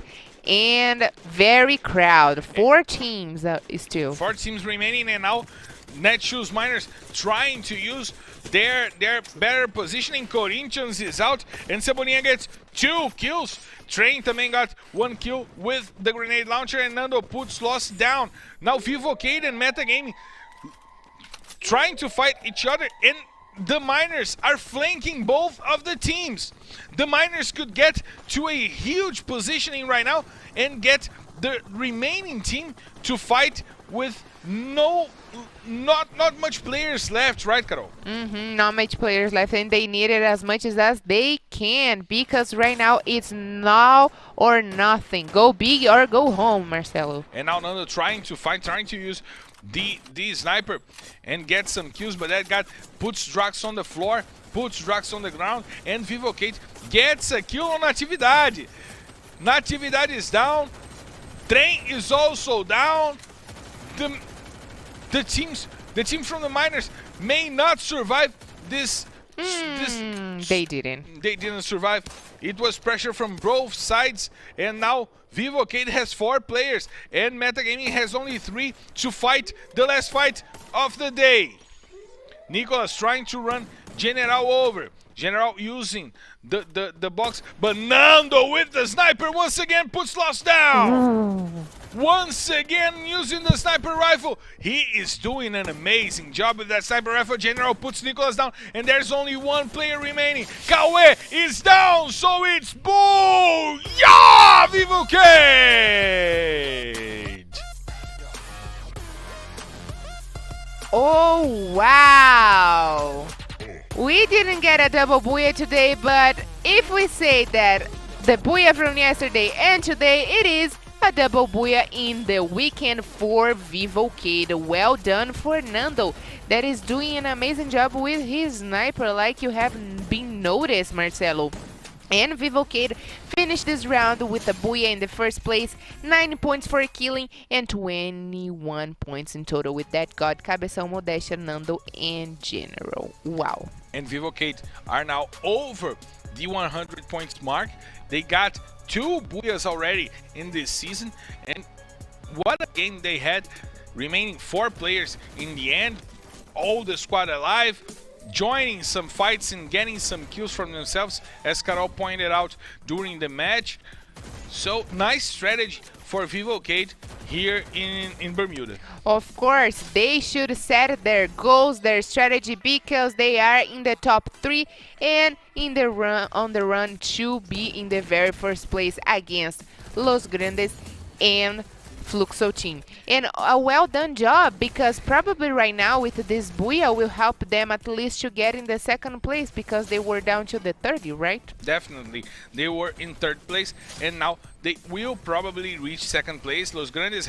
Speaker 5: and very crowded. 4 teams still.
Speaker 4: 4 teams remaining, and now Netshoes Miners trying to use their better positioning. Corinthians is out, and Cebolinha gets 2 kills. Train também got 1 kill with the grenade launcher, and Nando puts Lost down. Now Vivo Cade and Meta Gaming trying to fight each other, and the Miners are flanking both of the teams. The Miners could get to a huge positioning right now and get the remaining team to fight with not much players left, right, Carol?
Speaker 5: Not much players left, and they need it as much as they can, because right now it's now or nothing. Go big or go home, Marcelo.
Speaker 4: And now Nando trying to fight, trying to use the sniper and get some kills, but that guy puts Drax on the floor, puts Drax on the ground, and Vivo Cade gets a kill on Natividade. Natividade is down. Train is also down. The teams from the Miners may not survive this.
Speaker 5: They didn't.
Speaker 4: They didn't survive. It was pressure from both sides, and now Vivo Cade has 4 players, and Meta Gaming has only 3 to fight the last fight of the day. Nicholas trying to run General over. General using the box, but Nando with the sniper once again puts Lost down. Once again using the sniper rifle. He is doing an amazing job with that sniper rifle. General puts Nicholas down, and there's only 1 player remaining. Kawe is down, so it's booyah! Vivo Cage!
Speaker 5: Oh, wow! We didn't get a double booyah today, but if we say that the booyah from yesterday and today, it is a double booyah in the weekend for Vivo Cade. Well done for Nando, that is doing an amazing job with his sniper, like you have been noticed, Marcelo. And Vivo Cade finished this round with a booyah in the first place, 9 points for killing, and 21 points in total. With that, God, Cabeção, Modestia, Nando, and General. Wow.
Speaker 4: And Vivo Cade are now over the 100 points mark. They got 2 booyahs already in this season, and what a game they had. remaining 4 players in the end, all the squad alive, joining some fights and getting some kills from themselves, as Carol pointed out during the match. So nice strategy for Vivocade here in Bermuda.
Speaker 5: Of course, they should set their goals, their strategy, because they are in the top 3 and in the run to be in the very first place against Los Grandes and Fluxo team. And a well done job, because probably right now with this Booyah will help them at least to get in the second place, because they were down to the 30, right?
Speaker 4: Definitely, they were in 3rd place and now they will probably reach 2nd place. Los Grandes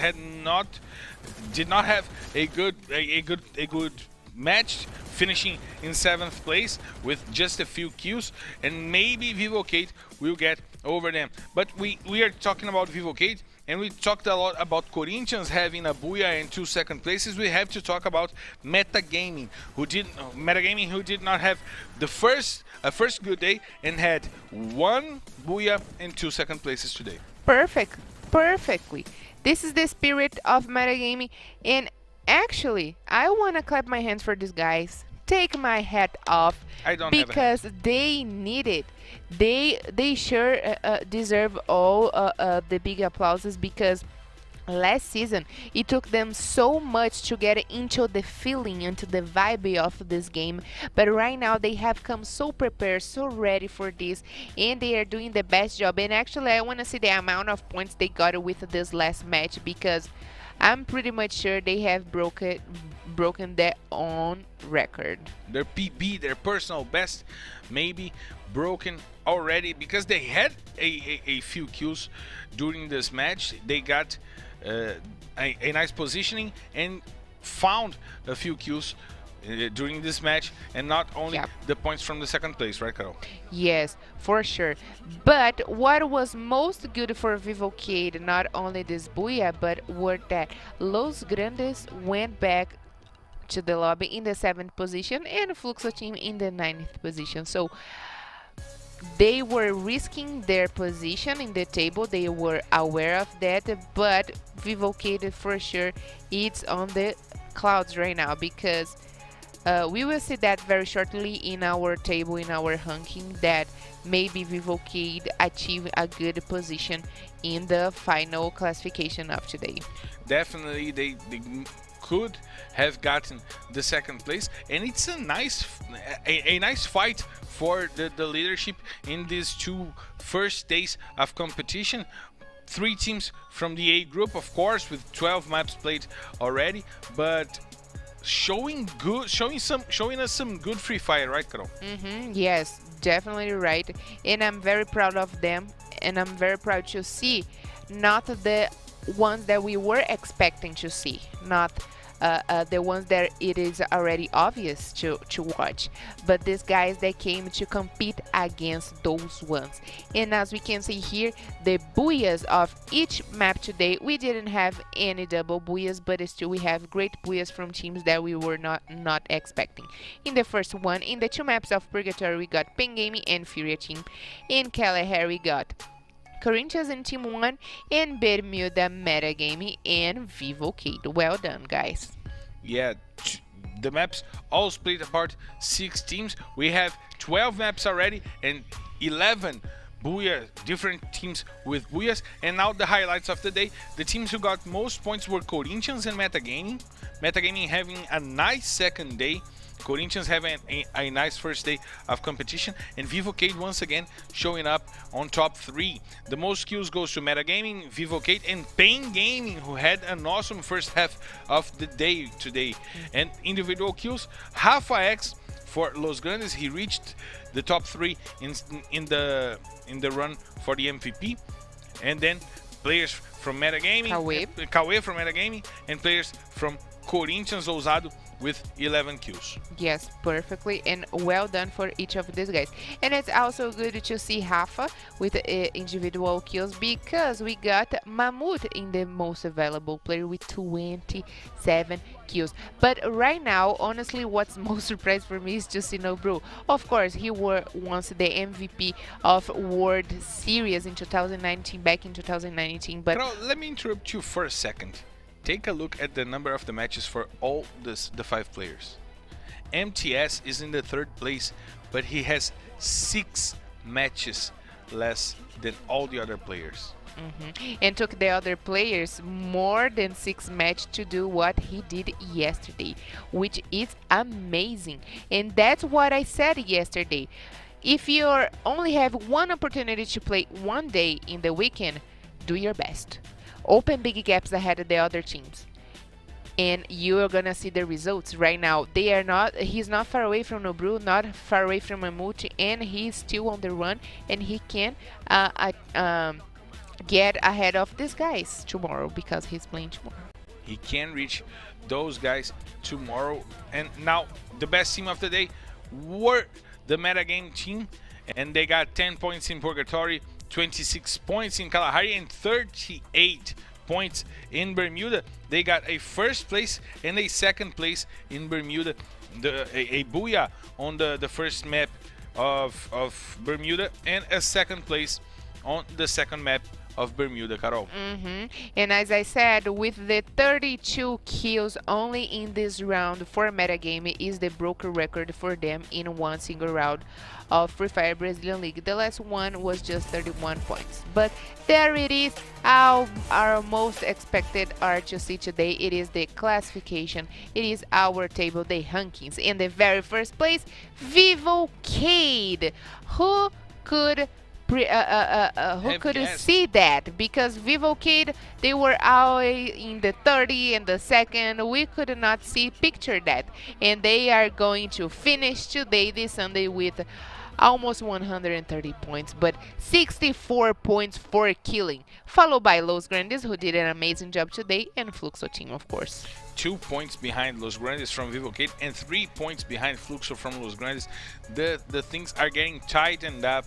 Speaker 4: did not have a good match, finishing in 7th place with just a few kills, and maybe Vivocade will get over them. But we are talking about Vivocade, and we talked a lot about Corinthians having a Booyah and 2 second places. We have to talk about Metagaming, who did not have a first good day and had 1 Booyah and 2 second places today.
Speaker 5: Perfectly. This is the spirit of Metagaming, and actually, I want to clap my hands for these guys. Take my hat off, because they need it. They sure deserve all the big applauses, because last season it took them so much to get into the feeling, into the vibe of this game, but right now they have come so prepared, so ready for this, and they are doing the best job. And actually, I want to see the amount of points they got with this last match, because I'm pretty much sure they have broken their own record.
Speaker 4: Their PB, their personal best, maybe broken already, because they had a few kills during this match. They got a nice positioning and found a few kills during this match, and not only the points from the 2nd place, right, Carol?
Speaker 5: Yes, for sure. But what was most good for Vivocade, not only this Booyah, but were that Los Grandes went back to the lobby in the 7th position and Fluxo team in the 9th position. So they were risking their position in the table. They were aware of that, but Vivocade for sure it's on the clouds right now, because we will see that very shortly in our table, in our ranking, that maybe Vivocade achieve a good position in the final classification of today.
Speaker 4: Definitely, they could have gotten the 2nd place, and it's a nice fight for the leadership in these 2 first days of competition. 3 teams from the A group, of course, with 12 maps played already, but showing us some good free fire, right, Carol?
Speaker 5: Yes, definitely right. And I'm very proud of them, and I'm very proud to see not the ones that we were expecting to see, not the ones that it is already obvious to watch, but these guys that came to compete against those ones. And as we can see here, the Booyahs of each map today, we didn't have any double Booyahs, but still we have great Booyahs from teams that we were not expecting. In the first one, in the 2 maps of Purgatory, we got Pen Gaming and Furia team. In Kalahari, we got Corinthians and Team 1, and Bermuda Metagaming and Vivocade. Well done, guys.
Speaker 4: Yeah, the maps all split apart 6 teams. We have 12 maps already and 11 Booyah, different teams with Booyahs. And now the highlights of the day. The teams who got most points were Corinthians and Metagaming. Metagaming having a nice 2nd day. Corinthians having a nice first day of competition, and Vivocade once again showing up on top 3. The most kills goes to Metagaming, Vivocade, and Pain Gaming, who had an awesome first half of the day today. And individual kills, half a X for Los Grandes. He reached the top 3 in the run for the MVP, and then players from Metagaming, Cauê from Metagaming, and players from Corinthians Ousado with 11 kills.
Speaker 5: Yes, perfectly, and well done for each of these guys. And it's also good to see Rafa with individual kills, because we got Mammoth in the most available player with 27 kills. But right now, honestly, what's most surprise for me is to see Nobru. Of course, he were once the MVP of World Series in 2019, back in 2019. But
Speaker 4: let me interrupt you for a second. take a look at the number of the matches for all the 5 players. MTS is in the 3rd place, but he has 6 matches less than all the other players.
Speaker 5: And took the other players more than 6 matches to do what he did yesterday, which is amazing. And that's what I said yesterday. If you only have one opportunity to play one day in the weekend, do your best. Open big gaps ahead of the other teams, and you are gonna see the results right now. He's not far away from Nobru, not far away from Mamute, and he's still on the run, and he can get ahead of these guys tomorrow because he's playing tomorrow.
Speaker 4: He can reach those guys tomorrow. And now the best team of the day were the metagame team, and they got 10 points in Purgatory, 26 points in Kalahari, and 38 points in Bermuda. They got a 1st place and a 2nd place in Bermuda. A booyah on the 1st map of Bermuda, and a 2nd place on the 2nd map of Bermuda, Carol.
Speaker 5: And as I said, with the 32 kills only in this round for metagame is the broken record for them in one single round of Free Fire Brazilian League. The last one was just 31 points. But there it is, our most expected are to see today. It is the classification. It is our table, the rankings. In the very first place, Vivocade. Who could see that? Because Vivocade, they were out in the 30 and the 2nd. We could not picture that, and they are going to finish today, this Sunday, with almost 130 points, but 64 points for killing, followed by Los Grandes, who did an amazing job today, and Fluxo team, of course.
Speaker 4: 2 points behind Los Grandes from Vivocade and 3 points behind Fluxo from Los Grandes. The things are getting tightened up.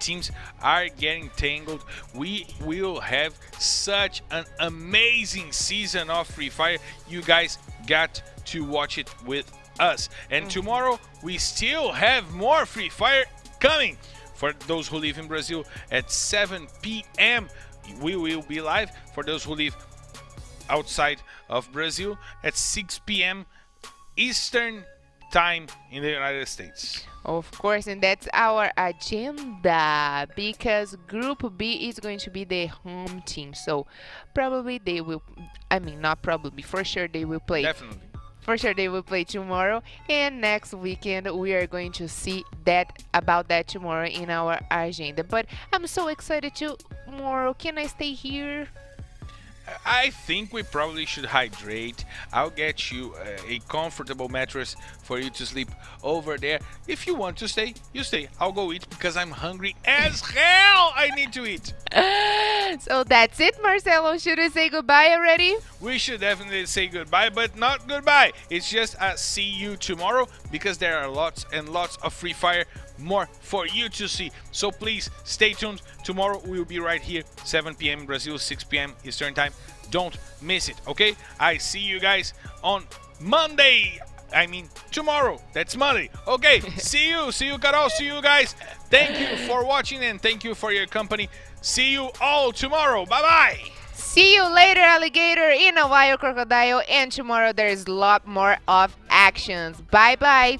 Speaker 4: Teams are getting tangled. We will have such an amazing season of Free Fire. You guys got to watch it with us. And tomorrow we still have more Free Fire coming. For those who live in Brazil, at 7 p.m. we will be live. For those who live outside of Brazil, at 6 p.m. Eastern time in the United States.
Speaker 5: Of course, and that's our agenda, because Group B is going to be the home team. So probably they will, not probably, for sure they will play.
Speaker 4: Definitely.
Speaker 5: For sure they will play tomorrow, and next weekend we are going to see about that tomorrow in our agenda. But I'm so excited tomorrow. Can I stay here?
Speaker 4: I think we probably should hydrate. I'll get you a comfortable mattress for you to sleep over there. If you want to stay, you stay. I'll go eat because I'm hungry as hell. I need to eat.
Speaker 5: So that's it, Marcelo. Should we say goodbye already?
Speaker 4: We should definitely say goodbye, but not goodbye. It's just a see you tomorrow, because there are lots and lots of Free Fire more for you to see. So please stay tuned. Tomorrow we will be right here, 7 p.m. Brazil, 6 p.m. Eastern time. Don't miss it, okay? I see you guys on Monday. Tomorrow. That's Monday. Okay, see you, Carol, see you guys. Thank you for watching, and thank you for your company. See you all tomorrow. Bye-bye.
Speaker 5: See you later, alligator, in a while, crocodile, and tomorrow there's a lot more of actions. Bye-bye.